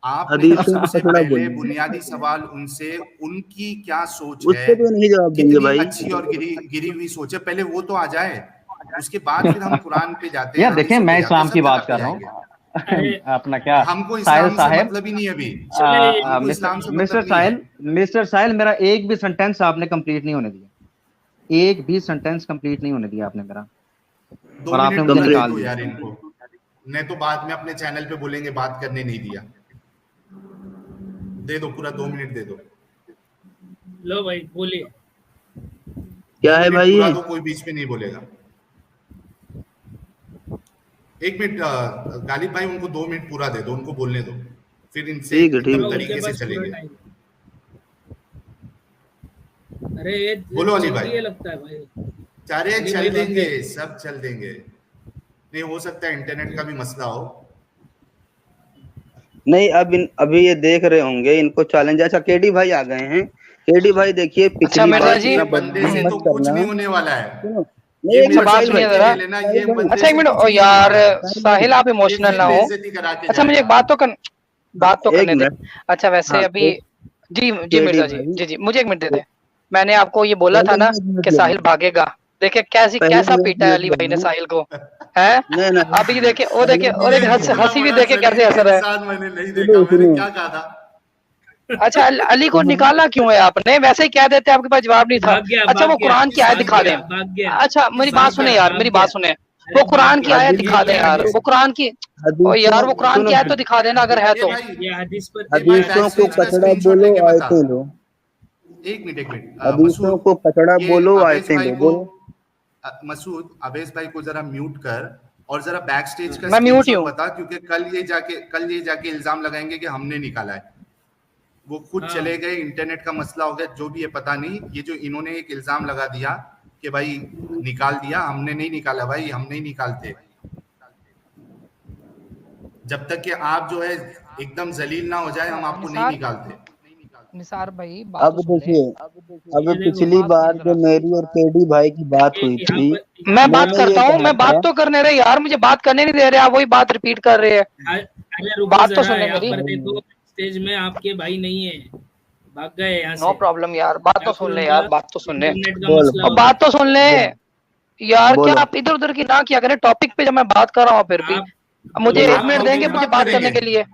Speaker 7: आपने
Speaker 3: हदीसों में
Speaker 7: सबसे
Speaker 3: कचड़ा
Speaker 7: पहले
Speaker 3: बोलना,
Speaker 7: बुनियादी सवाल उनसे उनकी क्या सोच
Speaker 3: उस
Speaker 7: है,
Speaker 3: पे तो नहीं जवाब देंगे
Speaker 7: कितनी
Speaker 3: भाई।
Speaker 7: अच्छी और गिरी हुई सोच है, पहले वो तो आ जाए, उसके बाद फिर हम कुरान पे जाते हैं,
Speaker 5: यार देखें
Speaker 7: हदीसों
Speaker 5: मैं
Speaker 7: पे जाते हैं,
Speaker 5: इस्लाम
Speaker 7: सब
Speaker 5: की
Speaker 7: जगह
Speaker 5: बात
Speaker 7: पे
Speaker 5: कर रहा
Speaker 7: जाएंगे।
Speaker 5: हूँ। अपना क्या
Speaker 7: हमको
Speaker 5: साहिल
Speaker 7: इस्लाम से
Speaker 5: साहब,
Speaker 7: मतलब ही नहीं अभी।
Speaker 1: चले
Speaker 7: हमको इस्लाम से
Speaker 5: मिस्टर
Speaker 7: मतलब नहीं है।
Speaker 5: साहिल, मिस्टर साहिल मेरा एक भी सेंटेंस आपने कंप्लीट नहीं होने दिया, एक भी सेंटेंस कंप्लीट नहीं होने दिया आपने मेरा,
Speaker 7: 2
Speaker 5: और आपने
Speaker 7: मिनट
Speaker 5: मुझे
Speaker 7: तो दे
Speaker 5: निकाल
Speaker 7: दो
Speaker 5: दिया।
Speaker 7: यार इनको, नहीं तो बाद में अपने चैनल पे बोलेंगे बात करने नहीं दिया। दे दो, पूरा 2 मिनट दे दो।
Speaker 1: लो भाई बोलिए।
Speaker 3: क्या है भाई
Speaker 7: पूरा
Speaker 3: ये?
Speaker 7: तो कोई बीच में नहीं बोलेगा। 1 मिनट गालिब भाई, उनको 2 मिनट पूरा दे दो, उनको बोलने दो, फिर इनसे
Speaker 3: ठीक है, ठीक
Speaker 7: एकदम
Speaker 3: है।
Speaker 7: तरीके से चलेंगे।
Speaker 1: अरे ये
Speaker 7: बोलो अली भाई।
Speaker 1: ये लगता है भाई,
Speaker 7: चारे
Speaker 1: अली
Speaker 7: चल
Speaker 1: भाई
Speaker 7: देंगे,
Speaker 1: बाकी-
Speaker 7: सब चल देंगे। नहीं हो सकता है इंटरनेट का भी मसला हो।
Speaker 3: नहीं अभी ये देख रहे होंगे, इनको चैलेंज। अच्छा केडी भाई आ गए हैं, केडी भाई देखिए
Speaker 4: अच्छा, मिर्जा जी,
Speaker 7: ये बंदे से तो कुछ नहीं होने वाला है।
Speaker 3: सुनो,
Speaker 7: ये
Speaker 3: एक
Speaker 4: अच्छा
Speaker 3: मिनट
Speaker 4: बात
Speaker 3: साहिल
Speaker 4: सुनिए
Speaker 3: भाई,
Speaker 4: जरा।
Speaker 7: ले लेना, ये बंदे
Speaker 4: अच्छा एक
Speaker 7: से
Speaker 4: मिनट,
Speaker 7: कुछ
Speaker 4: ओ
Speaker 7: नहीं
Speaker 4: यार
Speaker 7: होने वाला है।
Speaker 4: साहिल आप
Speaker 7: ये
Speaker 4: इमोशनल
Speaker 7: फिर
Speaker 4: ना हो।
Speaker 7: बेइज्जती करा के
Speaker 4: अच्छा मुझे एक
Speaker 7: जाएगा।
Speaker 4: बात तो
Speaker 3: एक
Speaker 4: करने दे।
Speaker 3: मिनट।
Speaker 4: अच्छा वैसे
Speaker 3: हाँ,
Speaker 4: अभी जी
Speaker 3: केडी
Speaker 4: मिर्जा जी,
Speaker 3: भाई।
Speaker 4: जी मुझे 1 मिनट दे दे। मैंने आपको ये बोला था ना कि साहिल भागेगा। देखिए कैसा पीटा है अली भाई ने साहिल को, है? अभी देखिए वो देखिए, और एक हंसी भी देखिए कैसे हंस रहा है।
Speaker 7: मैंने नहीं देखा, मैंने क्या कहा था?
Speaker 4: अच्छा, अली को निकाला क्यों है आपने? वैसे ही कह देते, आपके पास जवाब नहीं था। अच्छा, वो कुरान की आयत दिखा दें। अच्छा, मेरी बात सुने यार, मेरी बात सुने, वो कुरान की आयत दिखा दें यार, वो कुरान की, ओ यार वो कुरान की आयत तो दिखा देना अगर है तो।
Speaker 1: ये हदीस पर
Speaker 3: हदीसों को कचड़ा बोलो, आयतें लो।
Speaker 7: एक मिनट
Speaker 3: हदीसों को कचड़ा बोलो, आयतें लो। बोलो
Speaker 7: मसूद, अवेश भाई को जरा म्यूट कर और जरा बैक स्टेज का
Speaker 4: मैं म्यूट ही हूं।
Speaker 7: बता, क्योंकि कल ये जाके इल्जाम लगाएंगे कि हमने निकाला है। वो खुद चले गए, इंटरनेट का मसला हो गया, जो भी है पता नहीं। ये जो इन्होंने एक इल्जाम लगा दिया कि भाई निकाल दिया, हमने नहीं निकाला भाई, हम नहीं निकालते। जब तक कि आप जो है एकदम जलील ना हो जाए, हम आपको नहीं निकालते।
Speaker 4: निसार भाई
Speaker 3: अब देखिए, अब पिछली बार जो मेरी और केडी भाई की बात हुई थी,
Speaker 4: मैं बात करता हूँ, मैं बात तो करने रहे यार, मुझे बात करने नहीं दे रहे, आप वही बात रिपीट कर रहे हैं। बात तो सुनने मेरी।
Speaker 1: देखो स्टेज में आपके भाई नहीं है, भाग गए यहाँ से।
Speaker 4: नो प्रॉब्लम यार, बात तो सुन ले यार, बात तो सुन ले, बात तो सुन ले यार। क्या आप इधर उधर की ना किया करें, टॉपिक पे जब मैं बात कर रहा हूँ फिर भी। मुझे 1 मिनट देंगे मुझे बात करने के लिए?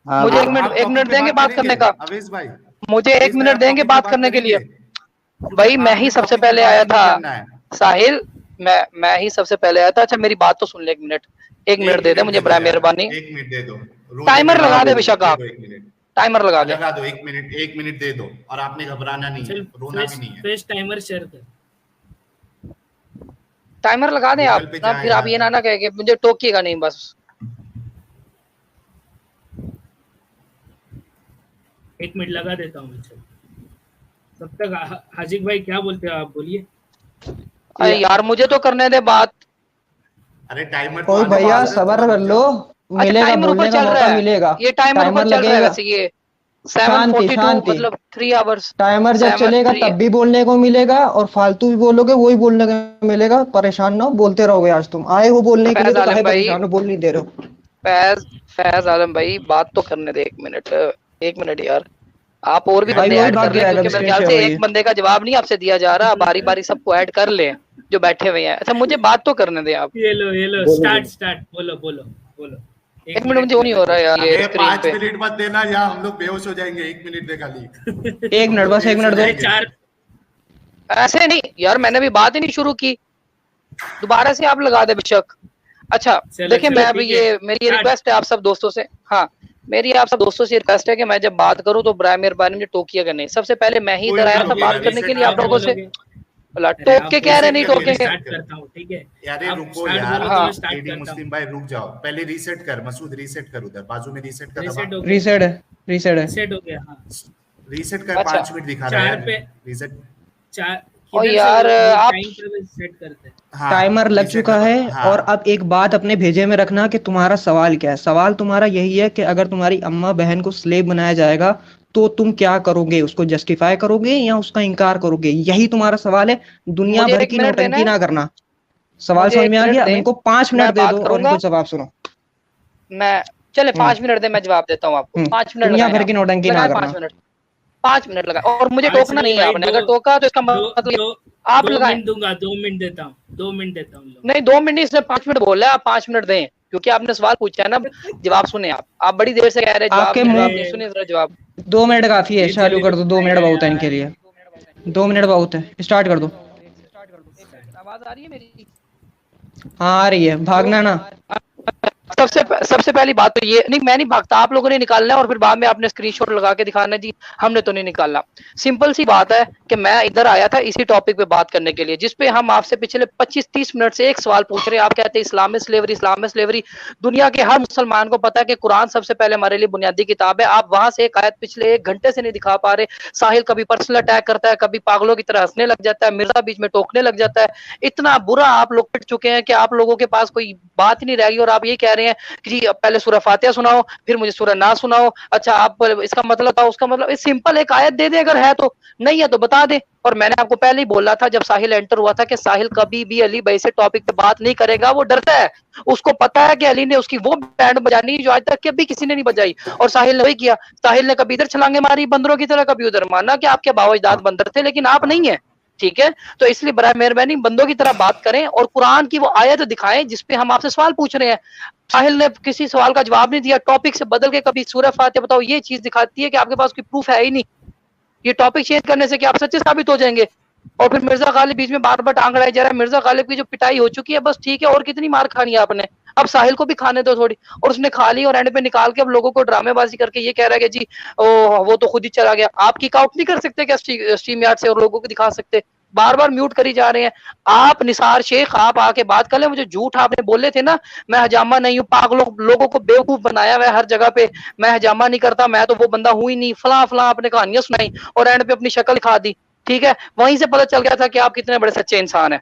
Speaker 4: मुझे 1 मिनट देंगे बात करने का? मुझे 1 मिनट देंगे बात करने के लिए? भाई मैं ही सबसे पहले आया था साहिल, मैं ही सबसे पहले आया था। अच्छा मेरी बात तो सुन ले 1 मिनट, 1 मिनट दे दे मुझे बड़ा मेहरबानी।
Speaker 7: 1 मिनट दे दो,
Speaker 4: टाइमर लगा दे बेशक, आप टाइमर लगा दे।
Speaker 7: 1 मिनट दे दो, और आपने घबराना नहीं है, रोना भी नहीं है।
Speaker 1: फेस टाइमर शेयर कर,
Speaker 4: टाइमर लगा दें आप ना, फिर आप ये ना कहे कि मुझे टोकिएगा नहीं बस।
Speaker 1: 1 मिनट लगा देता हूँ मैं। तब तक हाजिक भाई क्या बोलते हो आप, बोलिए।
Speaker 4: अरे यार मुझे तो करने दे बात।
Speaker 7: अरे टाइमर
Speaker 8: कोई भैया सबर कर लो, मिलेगा बोलने का मौका मिलेगा।
Speaker 4: ये टाइमर ऊपर चल रहा है वैसे, ये 7:42 मतलब 3 आवर्स।
Speaker 8: टाइमर जब चलेगा तब भी बोलने को मिलेगा, और फालतू भी बोलोगे वही बोलने को मिलेगा। परेशान ना हो, बोलते रहोगे। आज तुम आए हो बोलने के लिए तो काहे परेशान हो, बोल नहीं दे रहे हो।
Speaker 4: फैज आलम भाई बात तो करने दे 1 मिनट यार। आप और भी
Speaker 8: भाई
Speaker 4: बंदे ऐड कर ले,
Speaker 8: भाग
Speaker 4: क्योंकि मेरे ख्याल से एक बंदे का जवाब नहीं आपसे दिया जा रहा, बारी बारी सबको ऐड कर ले जो बैठे हुए हैं। अच्छा मुझे बात तो करने दे आप।
Speaker 1: ये लो स्टार्ट बोलो।
Speaker 4: 1 मिनट मुझे वो नहीं हो रहा यार, ये स्क्रीन पे
Speaker 7: 5 मिनट मत देना या हम लोग बेहोश हो जाएंगे। 1 मिनट दे खाली,
Speaker 8: 1 मिनट बस, 1 मिनट दो।
Speaker 1: 4
Speaker 4: ऐसे नहीं यार, मैंने भी बात ही नहीं शुरू की, दोबारा से आप लगा दे बेशक। अच्छा देखिए, मैं अभी ये मेरी रिक्वेस्ट है आप सब दोस्तों से, हाँ मेरी आप सब दोस्तों से रिक्वेस्ट है कि मैं जब बात करूं तो बराए मेहरबानी मुझे टोकिएगा नहीं। सबसे पहले मैं ही इधर आया था बात करने के लिए आप लोगों से। टोक के कह रहे नहीं टोकेंगे।
Speaker 1: ठीक है
Speaker 7: यार रुको यार, एडी मुस्लिम भाई रुक जाओ, पहले रीसेट कर मसूद, रीसेट कर, उधर बाजू में रीसेट कर।
Speaker 8: रीसेट
Speaker 1: हो गया। हाँ
Speaker 7: रीसेट कर, 5 मिनट दिखा रहा है रीसेट।
Speaker 1: 4
Speaker 4: और यार आप
Speaker 1: सेट करते हैं।
Speaker 8: टाइमर लग चुका है। और अब एक बात अपने भेजे में रखना कि तुम्हारा सवाल क्या है। सवाल तुम्हारा यही है कि अगर तुम्हारी अम्मा बहन को स्लेव बनाया जाएगा तो तुम क्या करोगे, उसको जस्टिफाई करोगे या उसका इनकार करोगे, यही तुम्हारा सवाल है। दुनिया भर की नौटंकी ना करना। सवाल समझ में आ गया? इनको 5 मिनट दे दो और इनको जवाब सुनो।
Speaker 4: मैं चले 5 मिनट दे, मैं जवाब देता हूँ आपको। 5 मिनट
Speaker 8: दुनिया भर की नौटंकी ना करना।
Speaker 4: 5 मिनट लगा, और मुझे टोकना नहीं है आपने। अगर टोका तो इसका मतलब आप लगाएं।
Speaker 1: 2 मिनट देता हूँ।
Speaker 4: नहीं 2 मिनट नहीं, इसने 5 मिनट बोला है, आप 5 मिनट दें, क्योंकि आपने सवाल पूछा है ना। जवाब सुने आप बड़ी देर से कह रहे हैं
Speaker 8: आपके
Speaker 4: जवाब नहीं सुने। जरा जवाब
Speaker 8: 2 मिनट काफी है, चालू कर दो। 2 मिनट बहुत है इनके लिए, 2 मिनट बहुत है। स्टार्ट कर दो।
Speaker 4: आवाज आ रही है मेरी?
Speaker 8: हाँ आ रही है, भागना ना।
Speaker 4: सबसे पहली बात तो ये नहीं, मैं नहीं भागता, आप लोगों ने निकालना है और फिर बाद में आपने स्क्रीनशॉट लगा के दिखाना जी हमने तो नहीं निकालना। सिंपल सी बात है कि मैं इधर आया था इसी टॉपिक पे बात करने के लिए, जिसपे हम आपसे पिछले 25-30 मिनट से एक सवाल पूछ रहे हैं। आप कहते हैं इस्लाम में स्लेवरी। दुनिया के हर मुसलमान को पता है कि कुरान सबसे पहले हमारे लिए बुनियादी किताब है। आप वहां से एक आयत पिछले 1 घंटे से नहीं दिखा पा रहे। साहिल कभी पर्सनल अटैक करता है, कभी पागलों की तरह हंसने लग जाता है, मिर्जा बीच में टोकने लग जाता है। इतना बुरा आप लोग पिट चुके हैं कि आप लोगों के पास कोई बात ही नहीं रहेगी और आप ये कह रहे हैं हैं कि जी पहले सूरह फातिहा सुनाओ, फिर मुझे सूरह नास सुनाओ, अच्छा आप इसका मतलब बताओ, उसका मतलब सिंपल एक आयत दे दे, अगर है तो, नहीं है तो बता दे। और मैंने आपको पहले ही बोला था जब साहिल एंटर हुआ था कि साहिल कभी भी अली भाई से टॉपिक पे बात नहीं करेगा, वो डरता है, उसको पता है कि अली ने उसकी वो बैंड बजानी जो आज तक कभी किसी ने नहीं बजाई, और साहिल ने वही किया। साहिल ने कभी इधर छलांगे मारी बंदरों की तरह, कभी उधर, माना कि आपके बावजदाद बंदर थे लेकिन आप नहीं है, ठीक है। तो इसलिए बड़ा मेहरबानी बंदों की तरह बात करें और कुरान की वो आयत दिखाएं जिसपे हम आपसे सवाल पूछ रहे हैं। साहिल ने किसी सवाल का जवाब नहीं दिया, टॉपिक से बदल के कभी सूरह फातिहा बताओ, ये चीज दिखाती है कि आपके पास कोई प्रूफ है ही नहीं। ये टॉपिक चेंज करने से क्या आप सच्चे साबित हो जाएंगे? और फिर मिर्जा गालिब बीच में बार बार टांग अड़ाई जा रहा है। मिर्जा गालिब की जो पिटाई हो चुकी है, बस ठीक है, और कितनी मार खानी है आपने, अब साहिल को भी खाने दो थोड़ी। और उसने खा ली और एंड पे निकाल के अब लोगों को ड्रामेबाजी करके ये कह रहा है कि जी वो तो खुद ही चला गया। आप किक आउट नहीं कर सकते क्या स्ट्रीम यार्ड से और लोगों को दिखा सकते? बार बार म्यूट करी जा रहे हैं आप। निसार शेख आप आके बात कर ले, मुझे झूठ आपने बोले थे ना, मैं हजामा नहीं हूँ, पागलों लोगों को बेवकूफ बनाया हुआ है हर जगह पे, मैं हजामा नहीं करता, मैं तो वो बंदा हूं ही नहीं, फला फला आपने कहानियां सुनाई और एंड पे अपनी शक्ल दिखा दी, ठीक है। वहीं से पता चल गया था कि आप कितने बड़े सच्चे इंसान हैं।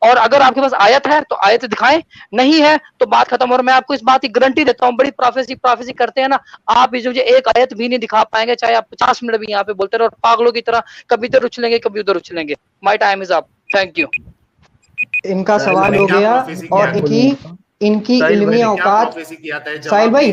Speaker 4: और अगर आपके पास आयत है तो आयत दिखाएं, नहीं है तो बात खत्म। और मैं आपको इस बात की गारंटी देता हूँ, बड़ी प्रोफेसी करते हैं ना आप, मुझे एक आयत भी नहीं दिखा पाएंगे, चाहे आप 50 मिनट भी यहाँ पे बोलते रहो और पागलों की तरह, कभी इधर उछलेंगे कभी उधर उछलेंगे। My time is up, thank you.
Speaker 8: इनका सवाल हो गया और इनकी इल्मी औकात। साहिल भाई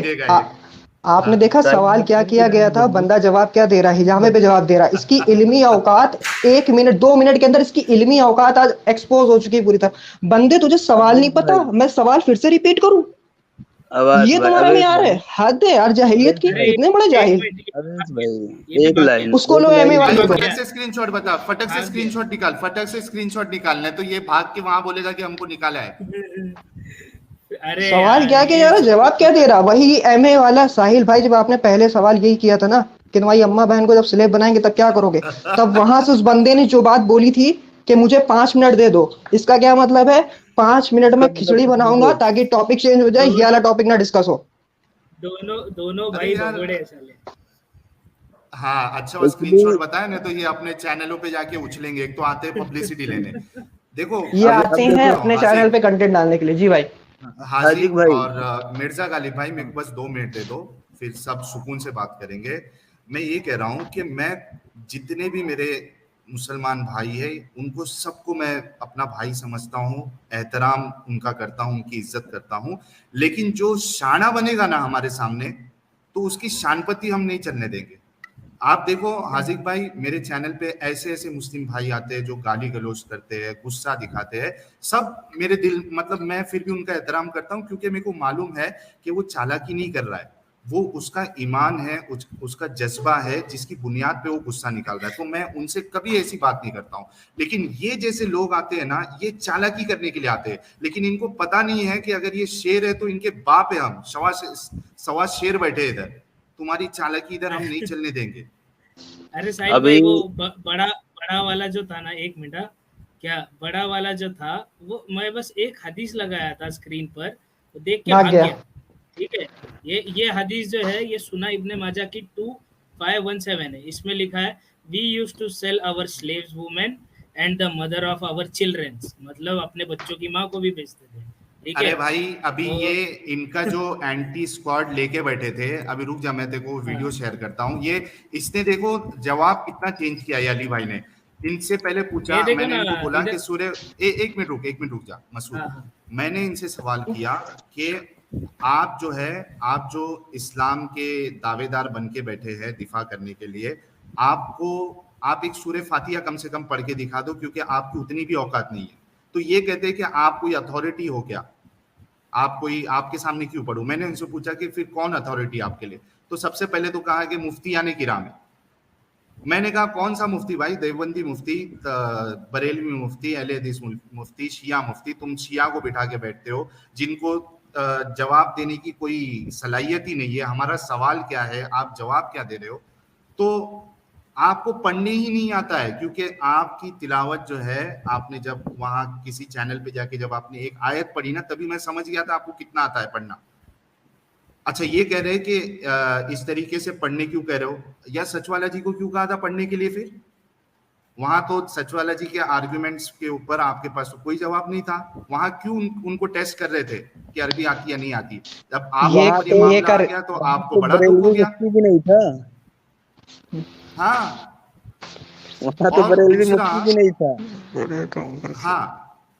Speaker 8: आपने देखा सवाल क्या किया गया था, बंदा जवाब क्या दे रहा है, हिजामे पे जवाब दे रहा है। इसकी इल्मी औकात 1 मिनट 2 मिनट के अंदर इसकी इल्मी औकात आज एक्सपोज हो चुकी है पूरी तरह। बंदे तुझे सवाल नहीं पता, मैं सवाल फिर से रिपीट करूं, ये तुम्हारा में यार है, हद है यार जाहिलियत की, इतने बड़े जाहिल।
Speaker 3: एक लाइन
Speaker 8: उसको लो एमए वाले को।
Speaker 7: फटक से स्क्रीनशॉट बता, फटक से स्क्रीनशॉट निकाल, फटक से स्क्रीनशॉट निकालना है तो ये भाग के वहां बोलेगा कि हमको निकाला है।
Speaker 1: अरे
Speaker 8: सवाल क्या किया जा रहा, जवाब क्या दे रहा? वही एमए वाला साहिल भाई, जब आपने पहले सवाल यही किया था ना कि तुम्हारी अम्मा बहन को जब स्लेब बनाएंगे तब क्या करोगे, तब वहां से उस बंदे ने जो बात बोली थी कि मुझे 5 मिनट दे दो, इसका क्या मतलब है? 5 मिनट में खिचड़ी बनाऊंगा ताकि टॉपिक चेंज हो जाए, ये वाला टॉपिक ना डिस्कस हो।
Speaker 1: दोनों भाई भगोड़े साले।
Speaker 7: हाँ अच्छा, वो स्क्रीनशॉट बताया ना तो ये अपने चैनलों पे जाके उछलेंगे, एक तो आते हैं पब्लिसिटी लेने। देखो
Speaker 8: ये आते हैं अपने चैनल पे कंटेंट डालने के लिए। जी भाई
Speaker 7: हाजिक भाई और मिर्जा गालिब भाई, मेरे को बस 2 मिनट दे दो, फिर सब सुकून से बात करेंगे। मैं ये कह रहा हूँ कि मैं जितने भी मेरे मुसलमान भाई है उनको सबको मैं अपना भाई समझता हूँ, एहतराम उनका करता हूँ, उनकी इज्जत करता हूँ, लेकिन जो शाना बनेगा ना हमारे सामने तो उसकी शानपति हम नहीं चलने देंगे। आप देखो हाजिक भाई, मेरे चैनल पे ऐसे ऐसे मुस्लिम भाई आते हैं जो गाली गलौज करते हैं, गुस्सा दिखाते हैं, सब मेरे दिल, मतलब मैं फिर भी उनका एहतराम करता हूँ क्योंकि मेरे को मालूम है कि वो चालाकी नहीं कर रहा है, वो उसका ईमान है, उसका जज्बा है जिसकी बुनियाद पे वो गुस्सा निकाल रहा है। तो मैं उनसे कभी ऐसी बात नहीं करता हूँ। लेकिन ये जैसे लोग आते हैं ना, ये चालाकी करने के लिए आते हैं, लेकिन इनको पता नहीं है कि अगर ये शेर है तो इनके बाप है, हम सवा शेर बैठे इधर, तुम्हारी चालाकी इधर हम नहीं चलने देंगे।
Speaker 1: अरे साहिल भाई, वो बड़ा वाला जो था ना, 1 मिनट, क्या बड़ा वाला जो था वो, मैं बस एक हदीस लगाया था स्क्रीन पर, तो देख के भाग गया, ठीक है। ये हदीस जो है ये सुना इब्ने माजा की 2517 है। इसमें लिखा है we used to sell our slaves women and the mother of our children, मतलब अपने बच्चों की माँ को भी बेचते थे, ठीक है।
Speaker 7: अरे भाई अभी ये इनका जो एंटी स्क्वाड लेके बैठे थे, अभी रुक जा मैं देखो वीडियो शेयर करता हूँ। ये इसने देखो जवाब कितना चेंज किया है अली भाई ने। इनसे पहले पूछा, मैंने इनको बोला कि सूर्य एक मिनट रुक जा मसूद, मैंने इनसे सवाल किया कि आप जो है, आप जो इस्लाम के दावेदार बन के बैठे हैं दिफा करने के लिए, आप एक सूरह फातिहा कम से कम पढ़ के दिखा दो, क्योंकि आपकी उतनी भी औकात नहीं है। तो ये कहते हैं कि आप कोई अथॉरिटी हो क्या, आप कोई, आपके सामने क्यों पढ़ूं। मैंने उनसे पूछा कि फिर कौन अथॉरिटी आपके लिए, तो सबसे पहले तो कहा कि मुफ्ती यानी किराम है। मैंने कहा कौन सा मुफ्ती भाई, देवबंदी मुफ्ती, बरेलवी मुफ्ती, अहले हदीस मुफ्ती, शिया मुफ्ती, तुम शिया को बिठा के बैठते हो जिनको जवाब देने की कोई सलाहियत ही नहीं है। हमारा सवाल क्या है, आप जवाब क्या दे रहे हो। तो आपको पढ़ने ही नहीं आता है, क्योंकि आपकी तिलावत जो है, आपने जब वहां किसी चैनल पे जाके जब आपने एक आयत पढ़ी ना, तभी मैं समझ गया था आपको कितना आता है पढ़ना। अच्छा ये कह रहे हैं कि इस तरीके से पढ़ने क्यों कह रहे हो, या सच वाला जी को क्यों कहा था पढ़ने के लिए फिर? वहां तो सचवाला जी के आर्गुमेंट्स के ऊपर आपके पास तो कोई जवाब नहीं था। वहां क्यों उनको टेस्ट कर रहे थे कि अरबी आती या नहीं आती? जब आप पर ये मामला आ गया तो आपको बड़ा दुख हो गया।
Speaker 3: भी नहीं था।
Speaker 7: हाँ,
Speaker 3: वहाँ तो बरेलवी मुफ्ती भी नहीं था।
Speaker 7: हाँ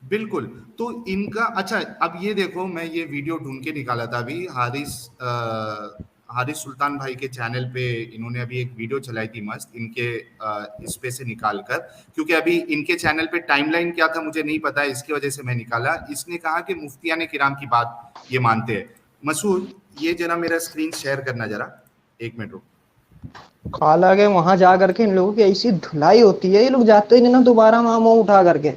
Speaker 7: बिल्कुल। तो इनका अच्छा, अब ये देखो, मैं ये वीडियो ढूंढ के निकाला था अभी, हारिस सुल्तान भाई के चैनल पे इन्होंने अभी एक वीडियो चलाई थी मस्त, इनके इस पे से निकाल कर, क्योंकि अभी इनके चैनल पे टाइमलाइन क्या था मुझे नहीं पता है, इसकी वजह से मैं निकाला। इसने कहा कि मुफ्तियाने किराम की बात ये मानते हैं। मसूद, ये जरा मेरा स्क्रीन शेयर करना जरा, 1 मिनट रुक।
Speaker 8: खाला के वहां जा करके इन लोगों की ऐसी धुलाई होती है, ये लोग जाते ही नहीं ना दोबारा मामो उठा करके,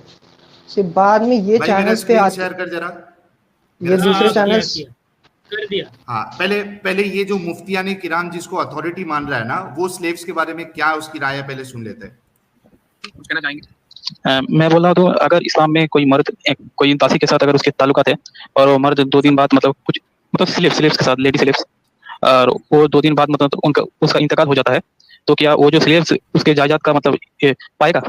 Speaker 8: सिर्फ बाद में ये चैनल पे आते।
Speaker 7: शेयर कर जरा,
Speaker 8: ये दूसरे चैनल
Speaker 1: कर दिया।
Speaker 7: हाँ, पहले ये जो मुफ्तियाने किराम जिसको अथॉरिटी मान रहा है ना, वो स्लेव्स के बारे में क्या उसकी राय है पहले सुन लेते हैं। कुछ कहना चाहेंगे?
Speaker 9: मैं बोल रहा हूँ तो अगर इस्लाम में कोई मर्द कोई दासी के साथ अगर उसके ताल्लुकात है और वो मर्द 2 दिन बाद मतलब स्लेव्स के साथ, लेडी स्लेव्स, और वो 2 दिन बाद मतलब उनका उसका इंतकाल हो जाता है, तो क्या वो जो स्लेव्स उसके जायदाद का मतलब पाएगा?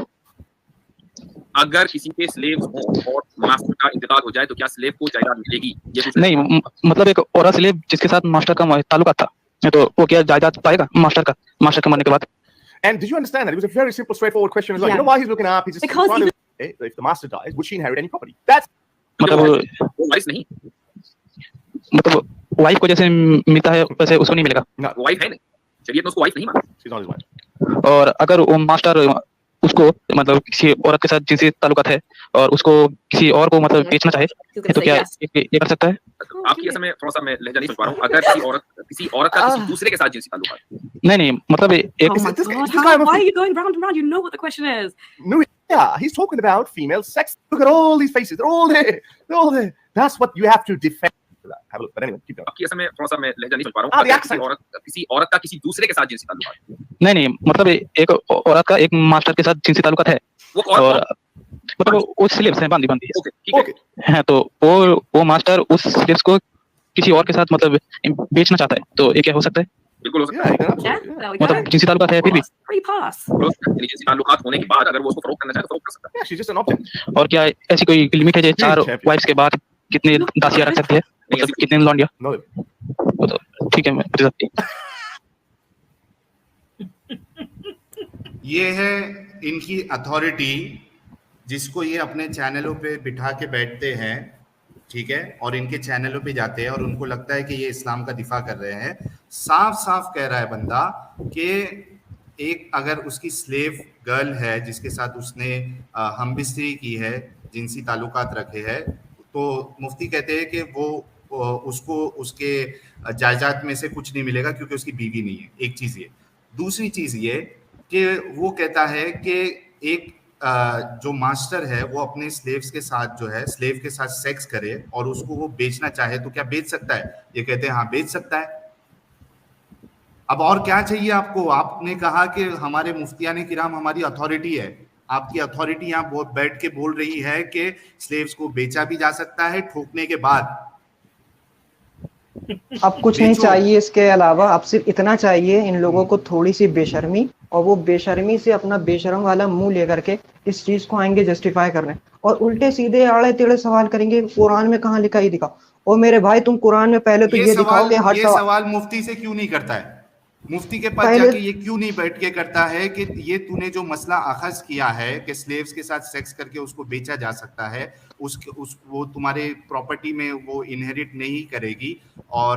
Speaker 10: अगर किसी के स्लेव्स और मास्टर का इंतकाल हो जाए तो क्या स्लेव को जायदाद मिलेगी? ये
Speaker 9: नहीं, मतलब एक औरत स्लेव जिसके साथ मास्टर का ताल्लुकात था, तो वो क्या जायदाद पाएगा मास्टर का मरने के बाद?
Speaker 11: And did you understand that? It was a very simple, straightforward question as well. Yeah. You know why he's looking up? He's just trying to... If the master dies, would she inherit any property? That's...
Speaker 9: मतलब
Speaker 10: wife नहीं,
Speaker 9: मतलब wife को जैसे मिलता है वैसे उसको नहीं मिलेगा।
Speaker 10: वाइफ है नहीं, शरीयत में उसको वाइफ नहीं मानती।
Speaker 11: She's not his wife.
Speaker 9: और अगर वो मास्टर उसको मतलब किसी औरत के साथ जिनसे ताल्लुकात है और उसको किसी और को मतलब बेचना चाहे, तो क्या ये कर सकता है?
Speaker 10: आपकी असल में थोड़ा सा मैं लहजा नहीं समझ पा रहा हूँ। अगर किसी औरत का किसी दूसरे के साथ जिनसी ताल्लुकात,
Speaker 9: नहीं मतलब एक
Speaker 12: Oh my God, why are you going round and round? You know what the question is.
Speaker 11: No, yeah, he's talking about female sex. Look at all these faces. They're all there. They're all there. That's what you have to defend. Have a look. But anyway, keep going.
Speaker 10: आपकी असल में थोड़ा सा मैं लहजा नहीं समझ पा रहा हूँ। किसी औरत का किसी दूसरे के साथ जिनसी ताल्लुकात,
Speaker 9: नहीं मतलब एक औरत का एक मास्टर के साथ जिनसी ताल्लुकात है, और मतलब वो स्लेव्स है, बांदी है, तो वो मास्टर उस स्लेव्स को किसी और के साथ मतलब बेचना चाहता है, तो ये क्या हो सकता है?
Speaker 10: बिल्कुल हो सकता है।
Speaker 9: मतलब जिनसी ताल्लुकात है फिर भी
Speaker 10: जिनसी ताल्लुकात होने के बाद अगर वो उसको फरोख्त करना चाहे तो फरोख्त कर सकता है।
Speaker 11: She's just an object.
Speaker 9: और क्या ऐसी कोई लिमिट है जो 4 वाइफ्स के बाद कितने दासियां रख सकती है, मतलब कितने लौंडिया? तो ठीक है, मैं
Speaker 7: ये है इनकी अथॉरिटी जिसको ये अपने चैनलों पे बिठा के बैठते हैं, ठीक है, और इनके चैनलों पे जाते हैं और उनको लगता है कि ये इस्लाम का दिफा कर रहे हैं। साफ साफ कह रहा है बंदा कि एक अगर उसकी स्लेव गर्ल है जिसके साथ उसने हमबिस्तरी की है, जिनसी ताल्लुकात रखे हैं, तो मुफ्ती कहते हैं कि वो उसको उसके जायदाद में से कुछ नहीं मिलेगा क्योंकि उसकी बीवी नहीं है। एक चीज़ ये। दूसरी चीज़ ये कि वो कहता है कि एक जो मास्टर है वो अपने स्लेव्स के साथ जो है स्लेव के साथ सेक्स करे और उसको वो बेचना चाहे तो क्या बेच सकता है? ये कहते हैं हाँ बेच सकता है। अब और क्या चाहिए आपको? आपने कहा कि हमारे मुफ्तियाने किराम हमारी अथॉरिटी है। आपकी अथॉरिटी यहाँ बैठ के बोल रही है कि स्लेव्स को बेचा भी जा सकता है ठोकने के बाद।
Speaker 8: अब कुछ नहीं चाहिए इसके अलावा, अब सिर्फ इतना चाहिए इन लोगों को थोड़ी सी बेशर्मी, और वो बेशर्मी से अपना बेशर्म वाला मुंह लेकर के इस चीज को आएंगे जस्टिफाई करने, और उल्टे सीधे आड़े टेढ़े सवाल करेंगे कुरान में कहाँ लिखा, ही दिखाओ। और मेरे भाई तुम कुरान में पहले तो ये दिखाओ कि हर
Speaker 7: सवाल मुफ्ती से क्यों नहीं करता है? मुफ्ती के पास जाके ये क्यों नहीं बैठ के करता है कि ये तूने जो मसला अखज किया है कि स्लेव्स के साथ सेक्स करके उसको बेचा जा सकता है, वो तुम्हारे प्रॉपर्टी में वो इनहेरिट नहीं करेगी और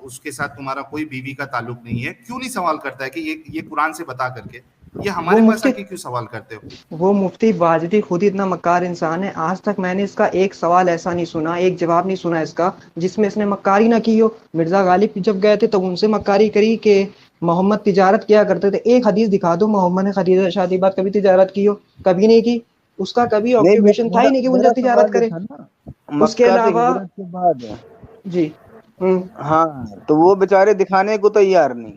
Speaker 7: उसके साथ तुम्हारा कोई बीवी का ताल्लुक नहीं है, क्यों नहीं सवाल करता है कि ये कुरान से बता करके? ये हमारे पास आके क्यों सवाल करते हो?
Speaker 8: वो मुफ्ती वाजिदी खुद इतना मक्कार इंसान है, आज तक मैंने इसका एक सवाल ऐसा नहीं सुना, एक जवाब नहीं सुना इसका जिसमें इसने मक्कारी ना की हो। मिर्जा गालिब जब गए थे तो उनसे मक्कारी करी कि मोहम्मद तिजारत किया करते थे। एक हदीस दिखा दो मोहम्मद ने खदीजा शादी बाद कभी तिजारत की हो? कभी नहीं की। उसका कभी ऑक्यूपेशन था ही नहीं कि वो तिजारत करे। उसके अलावा जी
Speaker 3: हाँ, तो वो बेचारे दिखाने को तैयार नहीं।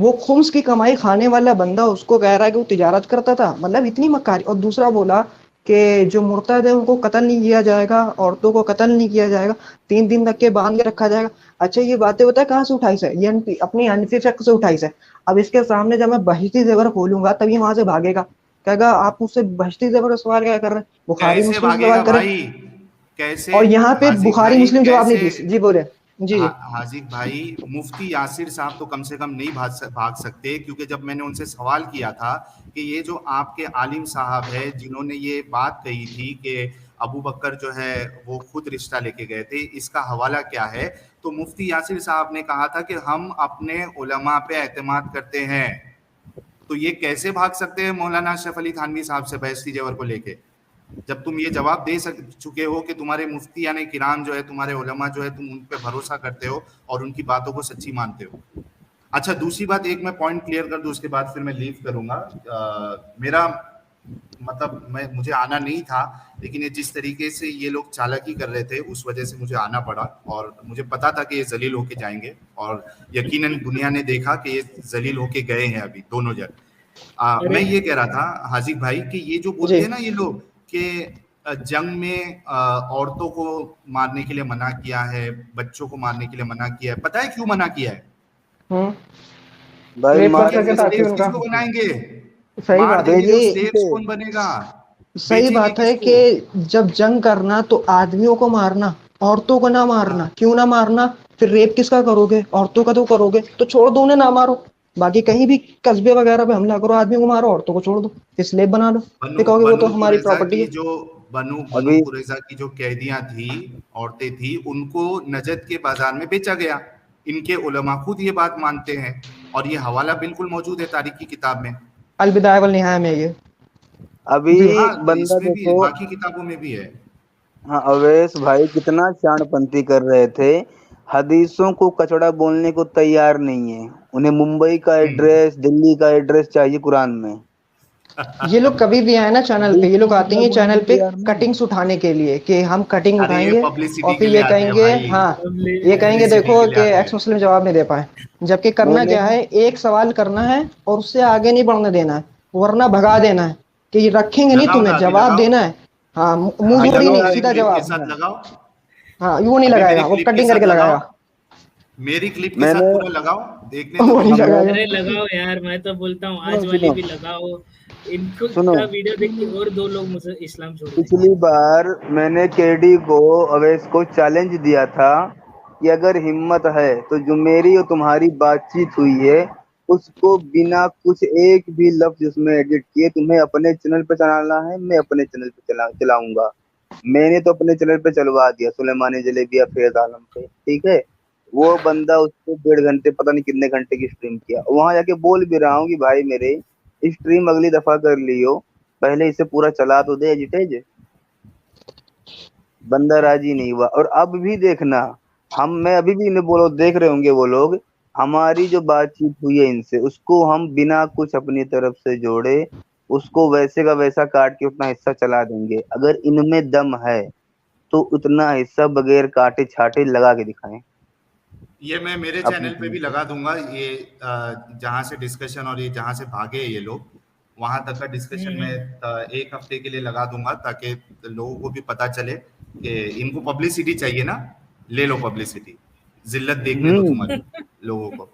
Speaker 8: वो खुम्स की कमाई खाने वाला बंदा उसको कह रहा है कि वो तिजारत करता था, मतलब इतनी मक्कारी। और दूसरा बोला कि जो मुर्तद है उनको कत्ल नहीं किया जाएगा, औरतों को कत्ल नहीं किया जाएगा, 3 दिन तक के बांध के रखा जाएगा। अच्छा ये बातें बता कहाँ से उठाई है? ये अपनी अनफी शक से उठाई है। अब इसके सामने जब मैं बहिती जेवर खोलूंगा तभी वहां से भागेगा। कहेगा आप मुझसे बहसती जबर सवाल क्या कर रहे हैं, बुखारी
Speaker 7: कैसे
Speaker 8: मुस्लिम
Speaker 7: भागेगा
Speaker 8: सवाल करे।
Speaker 7: भाई, कैसे?
Speaker 8: और यहाँ पे
Speaker 7: हाजिक
Speaker 8: बुखारी
Speaker 7: भाई
Speaker 8: मुस्लिम जवाब नहीं
Speaker 7: कैसे?
Speaker 8: दी। जी बोले। जी जी।
Speaker 7: हाजिक भाई, मुफ्ती यासिर साहब तो कम से कम नहीं भाग सकते, क्योंकि जब मैंने उनसे सवाल किया था कि ये जो आपके आलिम साहब है जिन्होंने ये बात कही थी कि अबू बकर जो है वो खुद रिश्ता लेके गए थे, इसका हवाला क्या है, तो मुफ्ती यासिर साहब ने कहा था कि हम अपने उलमा पे एतमाद करते हैं। तो ये कैसे भाग सकते हैं मौलाना अशरफ अली थानवी साहब से बहस जेवर को लेके, जब तुम ये जवाब दे चुके हो कि तुम्हारे मुफ्ती यानी किराम जो है, तुम्हारे उलमा जो है, तुम उन पे भरोसा करते हो और उनकी बातों को सच्ची मानते हो। अच्छा, दूसरी बात एक मैं पॉइंट क्लियर कर दूं, उसके बाद फिर मैं लीव करूंगा। मेरा मतलब मुझे आना नहीं था, लेकिन ये जिस तरीके से ये लोग चालाकी कर रहे थे उस वजह से मुझे आना पड़ा, और मुझे पता था कि ये जलील होके जाएंगे, और यकीनन दुनिया ने देखा कि ये जलील होके गए हैं अभी दोनों जन। मैं ये कह रहा था हाजिक भाई कि ये जो बोलते हैं ना ये लोग कि जंग में औरतों को मारने के लिए मना किया है, बच्चों को मारने के लिए मना किया है, पता है क्यों मना किया है?
Speaker 3: भाई
Speaker 7: किसको बनाएंगे?
Speaker 8: सही बात है
Speaker 7: जी, कौन बनेगा?
Speaker 8: सही बात है कि जब जंग करना तो आदमियों को मारना, औरतों को ना मारना। क्यों ना मारना? फिर रेप किसका करोगे? औरतों का तो करोगे, तो छोड़ दो उन्हें, ना मारो। बाकी कहीं भी कस्बे वगैरह पे हमला करो, आदमियों को मारो, औरतों को छोड़ दो, स्लेब बना लो। फिर कहोगे वो तो हमारी प्रॉपर्टी है।
Speaker 7: जो बनु कुरैजा की जो कैदियां थी, औरतें थी, उनको नजद के बाजार में बेचा गया। इनके उलमा खुद ये बात मानते हैं, और ये हवाला बिल्कुल मौजूद है तारीख की किताब में,
Speaker 8: अल बिदाया वल निहाया में। ये
Speaker 3: अभी बंदा देखो,
Speaker 7: बाकी किताबों में भी है।
Speaker 3: हाँ, अवैस भाई कितना शानपंथी कर रहे थे, हदीसों को कचड़ा बोलने को तैयार नहीं है। उन्हें मुंबई का एड्रेस, दिल्ली का एड्रेस चाहिए कुरान में।
Speaker 8: ये लोग कभी भी आए ना चैनल पे, ये लोग आते हैं चैनल पे कटिंग्स उठाने के लिए कि हम कटिंग उठाएंगे, और फिर ये कहेंगे, हाँ ये कहेंगे देखो कि एक्स मुस्लिम जवाब नहीं दे पाए। जबकि करना क्या है, एक सवाल करना है और उससे आगे नहीं बढ़ने देना है, वरना भगा देना है कि रखेंगे नहीं, तुम्हें जवाब देना है। हाँ, मुंह जोड़ी नहीं, सीधा जवाब। हाँ, वो नहीं लगाएगा, वो कटिंग करके लगाएगा।
Speaker 7: मेरी क्लिप के साथ पूरा लगाओ, देखने
Speaker 8: वो नहीं लगाएगा।
Speaker 1: अरे लगाओ यार, मैं तो बोलता हूँ आज वाली भी लगाओ, इनको का वीडियो देख के और 2 लोग मुझे इस्लाम छोड़ देंगे।
Speaker 3: पिछली बार मैंने केडी को, अवैस को चैलेंज दिया था कि अगर हिम्मत है तो जो मेरी और तुम्हारी बातचीत हुई है उसको बिना कुछ एक भी लफ्ज उसमें एडिट किए तुम्हें अपने चैनल पे चलाना है, मैं अपने चैनल पे चलाऊंगा। मैंने तो अपने चैनल पे चलवा दिया, सुलेमानी जलेबिया फैज आलम पे, ठीक है। वो बंदा उसको 1.5 घंटे, पता नहीं कितने घंटे की स्ट्रीम किया। वहां जाके बोल भी रहा हूँ कि भाई मेरे स्ट्रीम अगली दफा कर लियो, पहले इसे पूरा चला तो दे एजिटेज। बंदा राजी नहीं हुआ। और अब भी देखना, मैं अभी भी इन्हें बोलो, देख रहे होंगे वो लोग, हमारी जो बातचीत हुई है इनसे, उसको हम बिना कुछ अपनी तरफ से जोड़े उसको वैसे का वैसा काट के उतना हिस्सा चला देंगे। अगर इनमें दम है तो उतना हिस्सा बगैर काटे छाटे लगा के दिखाएं।
Speaker 7: ये मैं मेरे चैनल पे भी लगा दूंगा, ये जहां से डिस्कशन और ये जहां से भागे ये लोग, वहां तक का डिस्कशन मैं 1 हफ्ते के लिए लगा दूंगा, ताकि लोगों को भी पता चले कि इनको पब्लिसिटी चाहिए ना, ले लो पब्लिसिटी, जिल्लत देखने दो तुम्हारी लोगों को।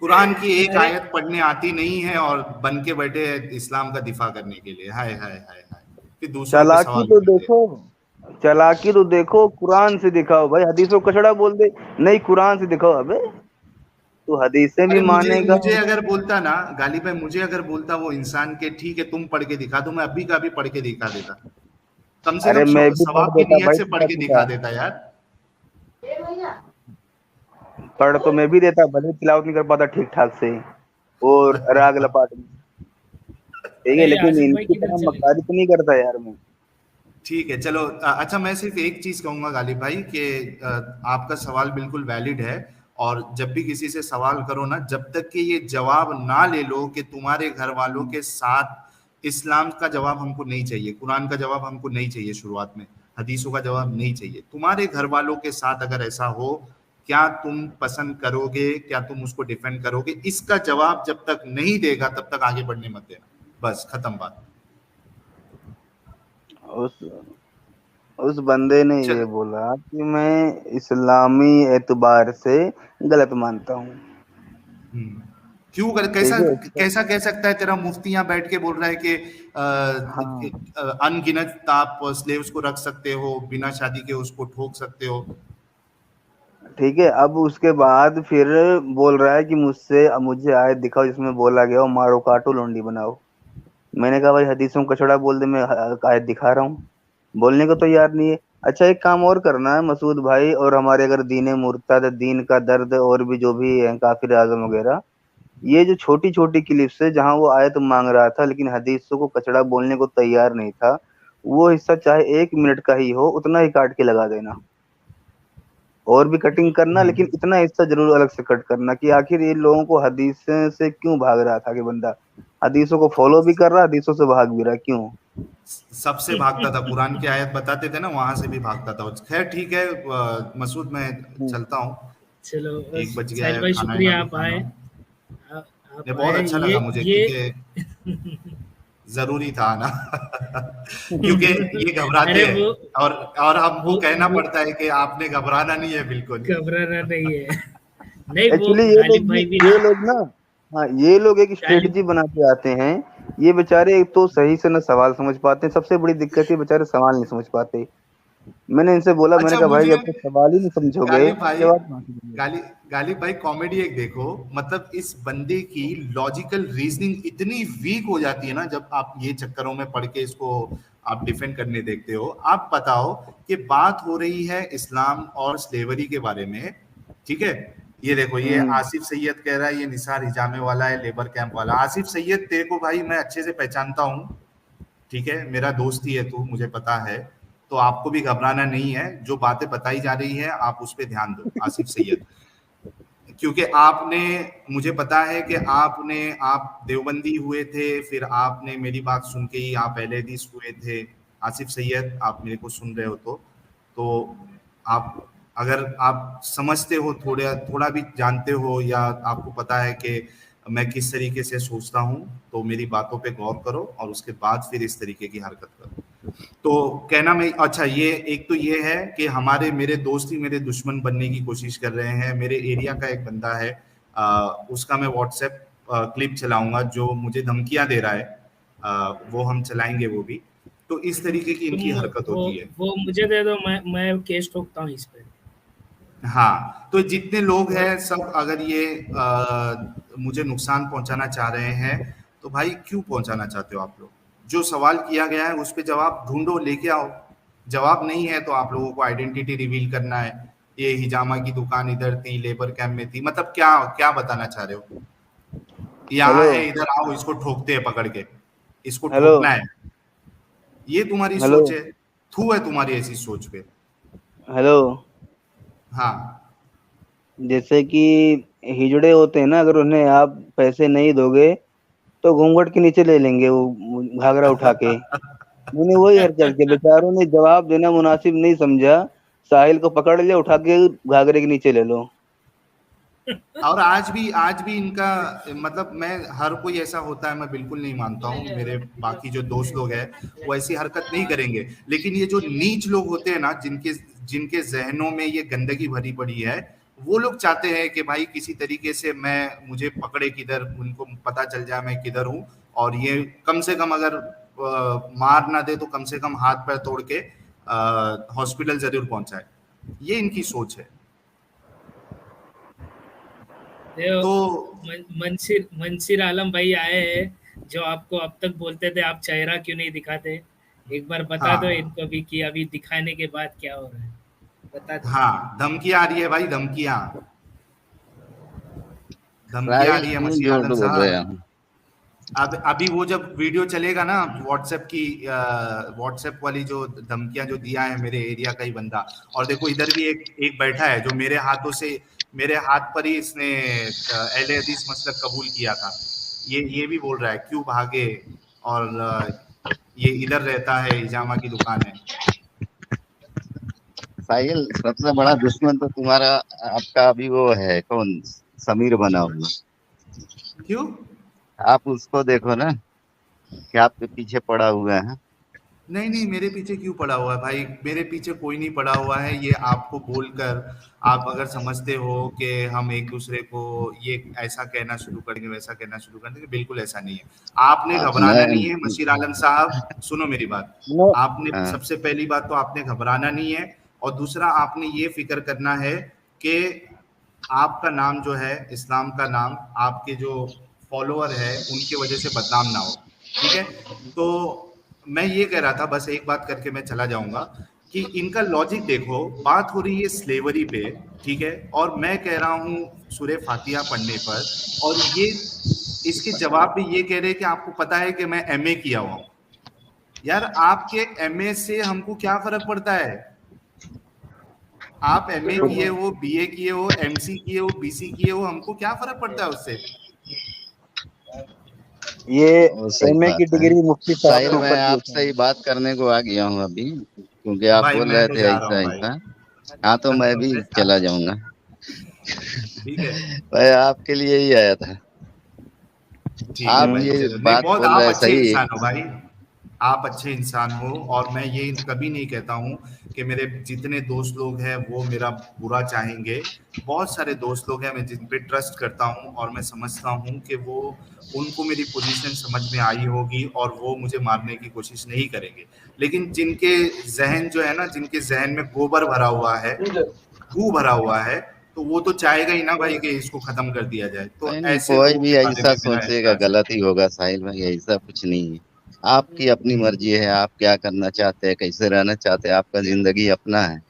Speaker 7: कुरान की एक आयत पढ़ने आती नहीं है और बन के बैठे इस्लाम का दिफा करने के लिए। हाय हाय हाय हाय, फिर दूसरों पे सवाल
Speaker 3: तो देखो, चालाकी तो देखो, कुरान से दिखाओ भाई, हदीसों कचड़ा बोल दे, नहीं कुरान से दिखाओ। अबे तो हदीसें भी मानेगा।
Speaker 7: मुझे अगर बोलता ना गालिब भाई, मुझे अगर बोलता वो इंसान के ठीक है तुम पढ़ के दिखा दो, मैं अभी का भी पढ़ के दिखा देता, कम से कम सवाब की नियत से पढ़ के दिखा देता यार।
Speaker 3: पढ़ तो मैं भी देता, भले तिलावत नहीं कर पाता ठीक ठाक से और राग लपाट में, ठीक है, लेकिन इनकी तरह मकारित नहीं करता यार मैं।
Speaker 7: ठीक है चलो। अच्छा, मैं सिर्फ एक चीज कहूंगा गालिब भाई कि आपका सवाल बिल्कुल वैलिड है, और जब भी किसी से सवाल करो ना, जब तक कि ये जवाब ना ले लो कि तुम्हारे घर वालों के साथ, इस्लाम का जवाब हमको नहीं चाहिए, कुरान का जवाब हमको नहीं चाहिए, शुरुआत में हदीसों का जवाब नहीं चाहिए, तुम्हारे घर वालों के साथ अगर ऐसा हो, क्या तुम पसंद करोगे, क्या तुम उसको डिफेंड करोगे? इसका जवाब जब तक नहीं देगा तब तक आगे बढ़ने मत देना, बस खत्म बात।
Speaker 3: उस बंदे ने ये बोला कि मैं इस्लामी एतबार से गलत मानता हूँ।
Speaker 7: क्यों कैसा कैसा कह सकता है तेरा मुफ्ती यहाँ बैठ के बोल रहा है कि अनगिनत आप स्लेव्स को रख सकते हो, बिना शादी के उसको ठोक सकते हो।
Speaker 3: ठीक है, अब उसके बाद फिर बोल रहा है कि मुझे आयत दिखाओ जिसमें बोला गया हो मारो काटो लौंडी बनाओ। मैंने कहा भाई हदीसों में कचड़ा बोल दे, मैं आयत दिखा रहा हूँ, बोलने को तैयार नहीं है। अच्छा एक काम और करना है मसूद भाई, और हमारे अगर दीन मुर्तद, दीन का दर्द और भी जो भी है काफिर आजम वगैरह, ये जो छोटी छोटी क्लिप्स है जहां वो आयत मांग रहा था लेकिन हदीसों को कचड़ा बोलने को तैयार नहीं था, वो हिस्सा चाहे 1 मिनट का ही हो उतना ही काट के लगा देना, और भी कटिंग करना, लेकिन इतना हिस्सा जरूर अलग से कट करना कि आखिर ये लोगों को हदीस से क्यों भाग रहा था कि बंदा हदीसों को फॉलो भी कर रहा, हदीसों से भाग भी रहा, क्यों?
Speaker 7: सबसे भागता था, कुरान की आयत बताते थे ना वहां से भी भागता था। खैर ठीक है मसूद, मैं चलता हूँ,
Speaker 1: चलो
Speaker 7: 1 बज गया है,
Speaker 1: भाई
Speaker 7: खाना
Speaker 1: शुक्रिया
Speaker 7: भी
Speaker 1: आप
Speaker 7: खाना
Speaker 1: आए।
Speaker 7: बहुत अच्छा लगा मुझे, क्योंकि जरूरी था ना क्योंकि ये घबराते हैं और हमको कहना पड़ता है कि आपने घबराना नहीं है, बिल्कुल
Speaker 1: घबराना नहीं है। नहीं
Speaker 3: एक्चुअली ये लोग ना, हाँ ये लोग एक स्ट्रेटजी बना के आते हैं, ये बेचारे एक तो सही से ना सवाल समझ पाते हैं, सबसे बड़ी दिक्कत है बेचारे सवाल नहीं समझ पाते। मैंने इनसे बोला, मैंने कहा भाई जब तक सवाल ही नहीं समझोगे
Speaker 7: गालिब भाई कॉमेडी एक देखो, मतलब इस बंदे की लॉजिकल रीजनिंग इतनी वीक हो जाती है ना जब आप ये चक्करों में पढ़ के इसको आप डिफेंड करने देखते हो। आप बताओ कि बात हो रही है इस्लाम और स्लेवरी के बारे में, ठीक है, ये देखो ये आसिफ सैयद कह रहा है ये निसार हिजामे वाला है, लेबर कैंप वाला। आसिफ सैयद तेरे को भाई मैं अच्छे से पहचानता हूँ, ठीक है, मेरा दोस्त ही है तू, मुझे पता है, तो आपको भी घबराना नहीं है। जो बातें बताई जा रही है आप उस पर ध्यान दो आसिफ सैयद, क्योंकि आपने, मुझे पता है कि आप देवबंदी हुए थे, फिर आपने मेरी बात सुन के ही आप अहले हदीस हुए थे। आसिफ सैयद आप मेरे को सुन रहे हो तो आप अगर आप समझते हो, थोड़ा भी जानते हो, या आपको पता है कि मैं किस तरीके से सोचता हूँ, तो मेरी बातों पे गौर करो और उसके बाद फिर इस तरीके की हरकत करो। तो कहना मैं, अच्छा ये एक तो ये है कि मेरे दोस्त ही मेरे दुश्मन बनने की कोशिश कर रहे हैं। मेरे एरिया का एक बंदा है, उसका मैं व्हाट्सएप क्लिप चलाऊंगा जो मुझे धमकियां दे रहा है, वो हम चलाएंगे वो भी। तो इस तरीके की इनकी हरकत होती है।
Speaker 1: वो मुझे दे दो, मैं केस ठोकता हूँ इस पे।
Speaker 7: हाँ, तो जितने लोग हैं सब, अगर ये मुझे नुकसान पहुंचाना चाह रहे हैं तो भाई क्यों पहुंचाना चाहते हो आप लोग? जो सवाल किया गया है उस पे जवाब ढूंढो, लेके आओ। जवाब नहीं है तो आप लोगों को आइडेंटिटी रिवील करना है, ये हिजामा की दुकान इधर थी, लेबर कैंप में थी, मतलब क्या बताना चाह रहे हो? यहाँ है, इधर आओ, इसको ठोकते हैं पकड़ के, इसको ठोकना है। ये तुम्हारी सोच है, थू है तुम्हारी ऐसी सोच पे।
Speaker 3: हेलो,
Speaker 7: हाँ,
Speaker 3: जैसे कि हिजड़े होते हैं ना, अगर उन्हें आप पैसे नहीं दोगे तो घूंघट के नीचे ले लेंगे वो घाघरा उठा के। मैंने वही हरकत की, बेचारों ने जवाब देना मुनासिब नहीं समझा, साहिल को पकड़ लिया, उठा के घाघरे के नीचे ले लो।
Speaker 7: और आज भी इनका, मतलब मैं, हर कोई ऐसा होता है मैं बिल्कुल नहीं मानता हूँ, मेरे बाकी जो दोस्त लोग हैं वो ऐसी हरकत नहीं करेंगे, लेकिन ये जो नीच लोग होते हैं ना, जिनके जहनों में ये गंदगी भरी पड़ी है, वो लोग चाहते हैं कि भाई किसी तरीके से मुझे पकड़े किधर, उनको पता चल जाए मैं किधर हूँ, और ये कम से कम अगर मार ना दे तो कम से कम हाथ पैर तोड़ के हॉस्पिटल जरूर पहुंचाए। ये इनकी सोच है।
Speaker 1: तो मंसिर आलम भाई आए हैं जो आपको अब तक बोलते थे आप चेहरा क्यों नहीं दिखाते, एक बार बता दो इनको भी कि अभी दिखाने के बाद क्या हो रहा है, बता दो।
Speaker 7: हाँ, धमकियां आ रही है भाई, धमकियां आ रही है मंसिर आलम साहब। अब अभी वो जब वीडियो चलेगा ना व्हाट्सएप वाली जो धमकियां जो दिया है मेरे एरिया का ही बंदा, और देखो इधर भी एक बैठा है जो मेरे हाथ पर ही इसने अहले हदीस मसलक कबूल किया था, ये भी बोल रहा है क्यों भागे, और ये इधर रहता है, हिजामा की दुकान है।
Speaker 13: साहिल, सबसे बड़ा दुश्मन तो तुम्हारा आपका अभी वो है, कौन? समीर बना हुआ।
Speaker 7: क्यों?
Speaker 13: आप उसको देखो ना, क्या आपके पीछे पड़ा हुआ है।
Speaker 7: नहीं नहीं, मेरे पीछे क्यों पड़ा हुआ है भाई? मेरे पीछे कोई नहीं पड़ा हुआ है। ये आपको बोलकर आप अगर समझते हो कि हम एक दूसरे को ये ऐसा कहना शुरू करेंगे, वैसा कहना शुरू कर देंगे, बिल्कुल ऐसा नहीं है। आपने घबराना नहीं है मशीर आलम साहब, सुनो मेरी बात। आपने सबसे पहली बात तो आपने घबराना नहीं है, और दूसरा आपने ये फिक्र करना है कि आपका नाम जो है, इस्लाम का नाम, आपके जो फॉलोअर है उनकी वजह से बदनाम ना हो, ठीक है? तो मैं ये कह रहा था, बस एक बात करके मैं चला जाऊंगा, कि इनका लॉजिक देखो, बात हो रही है स्लेवरी पे, ठीक है, और मैं कह रहा हूँ सूरह फातिहा पढ़ने पर, और ये इसके जवाब में ये कह रहे हैं कि आपको पता है कि मैं एमए किया हुआ हूँ। यार आपके एमए से हमको क्या फर्क पड़ता है? आप एमए किए हो, बीए किए हो, एमसी किए हो, बीसी किए हो, हमको क्या फर्क पड़ता है उससे?
Speaker 3: ये एमए की डिग्री मुफ्ती साहब
Speaker 13: साहिल, मैं आपसे ही बात करने को आ गया हूँ अभी, क्योंकि आप बोल रहे थे ऐसा ऐसा। हाँ, तो मैं भी चला जाऊंगा।
Speaker 7: ठीक है,
Speaker 13: मैं आपके लिए ही आया था। आप ये बात बोल रहे हैं सही है
Speaker 7: भाई, आप अच्छे इंसान हो, और मैं ये कभी नहीं कहता हूँ कि मेरे जितने दोस्त लोग हैं वो मेरा बुरा चाहेंगे। बहुत सारे दोस्त लोग हैं मैं जिन पे ट्रस्ट करता हूँ, और मैं समझता हूँ कि वो उनको मेरी पोजीशन समझ में आई होगी और वो मुझे मारने की कोशिश नहीं करेंगे। लेकिन जिनके जहन जो है ना, जिनके जहन में गोबर भरा हुआ है, गू भरा हुआ है, तो वो तो चाहेगा ही ना भाई कि इसको खत्म कर दिया जाए। तो ऐसे
Speaker 13: कोई भी ऐसा सोचेगा गलत ही होगा साहिल भाई, ऐसा कुछ नहीं है। आपकी अपनी मर्जी है, आप क्या करना चाहते हैं, कैसे रहना चाहते हैं, आपका जिंदगी अपना है।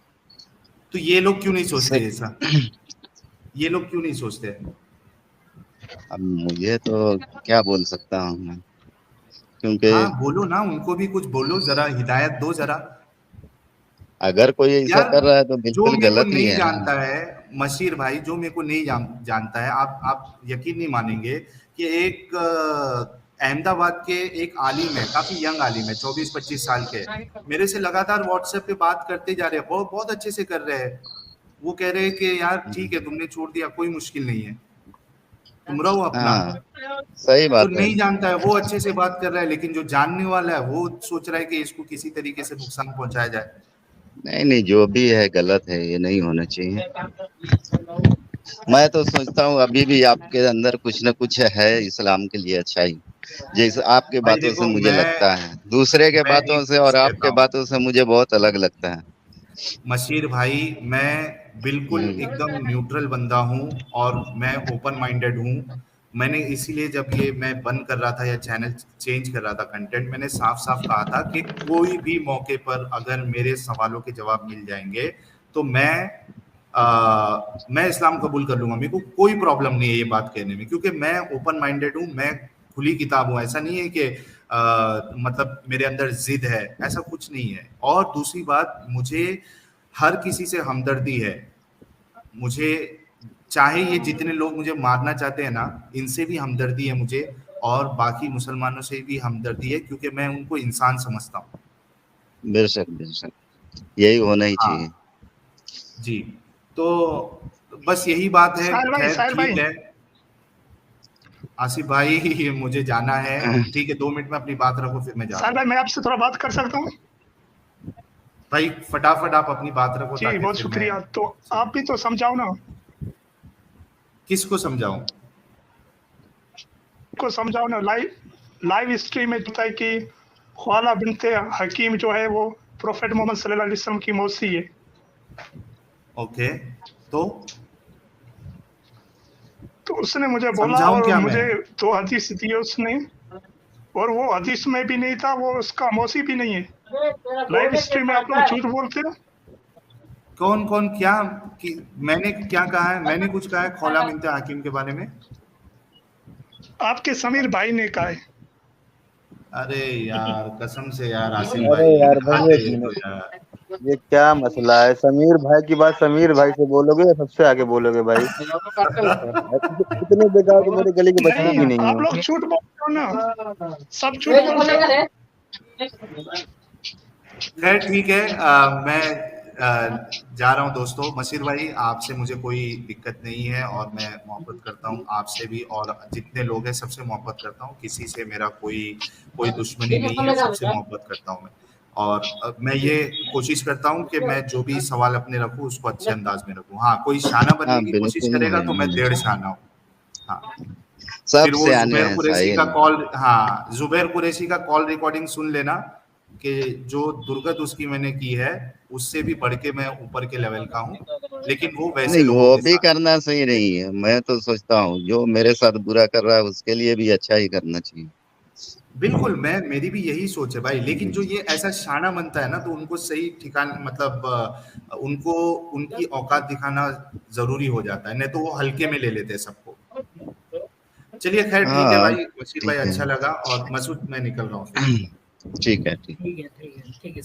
Speaker 7: तो ये लोग क्यों नहीं सोचते ऐसा? ये लोग क्यों नहीं सोचते?
Speaker 13: अब मुझे तो क्या बोल सकता हूँ मैं, क्योंकि
Speaker 7: हाँ, बोलो ना, उनको भी कुछ बोलो, जरा हिदायत दो जरा।
Speaker 13: अगर कोई ऐसा कर रहा है तो बिल्कुल गलत ही है।
Speaker 7: जानता है मशीर भाई, जो मेरे को नहीं जानता है, आप यकीन नहीं मानेंगे कि एक अहमदाबाद के एक आलिम है, काफी यंग आलिम है, 24-25 साल के, मेरे से लगातार व्हाट्सएप पे बात करते जा रहे हैं, बहुत बहुत अच्छे से कर रहे हैं। वो कह रहे हैं कि यार ठीक है, तुमने छोड़ दिया, कोई मुश्किल नहीं है, तुम रहो अपना।
Speaker 13: सही बात
Speaker 7: है। नहीं जानता है वो अच्छे से बात कर रहा है, लेकिन जो जानने वाला है वो सोच रहा है कि इसको किसी तरीके से नुकसान पहुंचाया जाए।
Speaker 13: नहीं, जो भी है गलत है, ये नहीं होना चाहिए। मैं तो सोचता हूँ अभी भी आपके अंदर कुछ न कुछ है इस्लाम के लिए अच्छाई, जैसे आपके बातों से मुझे लगता है, दूसरे के बातों से और आपके बातों से मुझे बहुत अलग लगता है।
Speaker 7: मशीर भाई, मैं बिल्कुल एकदम न्यूट्रल बंदा हूँ, और मैं ओपन माइंडेड हूँ। मैंने इसीलिए जब ये मैं बंद कर रहा था या चैनल चेंज कर रहा था कंटेंट, मैंने साफ साफ कहा था कि कोई भी मौके पर अगर मेरे सवालों के जवाब मिल जाएंगे तो मैं इस्लाम कबूल कर लूंगा। मेरे को कोई प्रॉब्लम नहीं है ये बात कहने में, क्योंकि मैं ओपन माइंडेड हूँ, मैं खुली किताब हूँ। ऐसा नहीं है कि मतलब मेरे अंदर जिद है, ऐसा कुछ नहीं है। और दूसरी बात, मुझे हर किसी से हमदर्दी है। मुझे चाहे ये जितने लोग मुझे मारना चाहते हैं ना, इनसे भी हमदर्दी है मुझे, और बाकी मुसलमानों से भी हमदर्दी है, क्योंकि मैं उनको इंसान समझता हूँ।
Speaker 13: बेशक यही होना ही चाहिए।
Speaker 7: जी, तो बस यही बात है। ठीक है आसिफ भाई, मुझे जाना है, ठीक है, 2 मिनट में अपनी बात रखो, फिर मैं जा रहा हूं।
Speaker 14: भाई, मैं आपसे थोड़ा बात कर सकता हूँ
Speaker 7: भाई? फटाफट आप अपनी बात रखो।
Speaker 14: जी, बहुत शुक्रिया। तो आप भी तो समझाओ ना।
Speaker 7: किसको समझाऊं?
Speaker 14: को समझाओ ना। लाइव स्ट्रीम में होता है कि ख्वाला बिनते हकीम जो है वो प्रोफेट मोहम्मद सल्लल्लाहु अलैहि वसल्लम की मौसी है।
Speaker 7: ओके,
Speaker 14: तो उसने मुझे बोला, और मुझे 2 हदीस दी उसने, और वो हदीस में भी नहीं था, वो उसका मौसी भी नहीं है। लाइव स्ट्रीम में आप लोग झूठ बोलते हो।
Speaker 7: कौन क्या मैंने क्या कहा है? मैंने कुछ कहा है ख्वाला बिनते हकीम के बारे में?
Speaker 14: आपके समीर भाई ने कहा है।
Speaker 7: अरे यार, कसम से यार आसिफ
Speaker 3: अरे
Speaker 7: भाई,
Speaker 3: यार ये क्या मसला है? समीर भाई की बात समीर भाई से बोलोगे या सबसे आगे बोलोगे भाई? इतने बेकार तो मेरे गली के बच्चे भी नहीं है।
Speaker 14: आप लोग झूठ बोलते हो ना, सब झूठ बोलते हो।
Speaker 7: खैर ठीक है, मैं जा रहा हूं दोस्तों। मशीर भाई, आपसे मुझे कोई दिक्कत नहीं है, और मैं मोहब्बत करता हूं आपसे भी, और जितने लोग हैं सबसे मोहब्बत करता हूं। किसी से मेरा कोई दुश्मनी नहीं है, सबसे मोहब्बत करता हूं मैं। और मैं ये कोशिश करता हूँ कि मैं जो भी सवाल अपने रखूँ उसको अच्छे अंदाज में रखूँ। हाँ, कोई शाना बनने की कोशिश करेगा तो मैं 1.5 शाना हूँ। हाँ, फिर वो जुबैर कुरैशी का कॉल, हाँ जुबैर कुरैशी का कॉल रिकॉर्डिंग सुन लेना कि जो दुर्गत उसकी मैंने की है उससे भी बढ़ के मैं ऊपर के लेवल का हूँ, लेकिन वो वैसे
Speaker 13: नहीं, वो भी करना सही नहीं है। मैं तो सोचता हूँ जो मेरे साथ बुरा कर रहा है उसके लिए भी अच्छा ही करना चाहिए।
Speaker 7: बिल्कुल, मेरी भी यही सोच है भाई, लेकिन जो ये ऐसा शाना बनता है ना तो उनको सही ठिकाना, मतलब उनको उनकी औकात दिखाना जरूरी हो जाता है, नहीं तो वो हल्के में ले लेते हैं सबको। चलिए खैर ठीक है भाई, बशीर भाई अच्छा लगा, और मसूद मैं निकल रहा हूँ।
Speaker 13: ठीक है।
Speaker 1: ठीक है।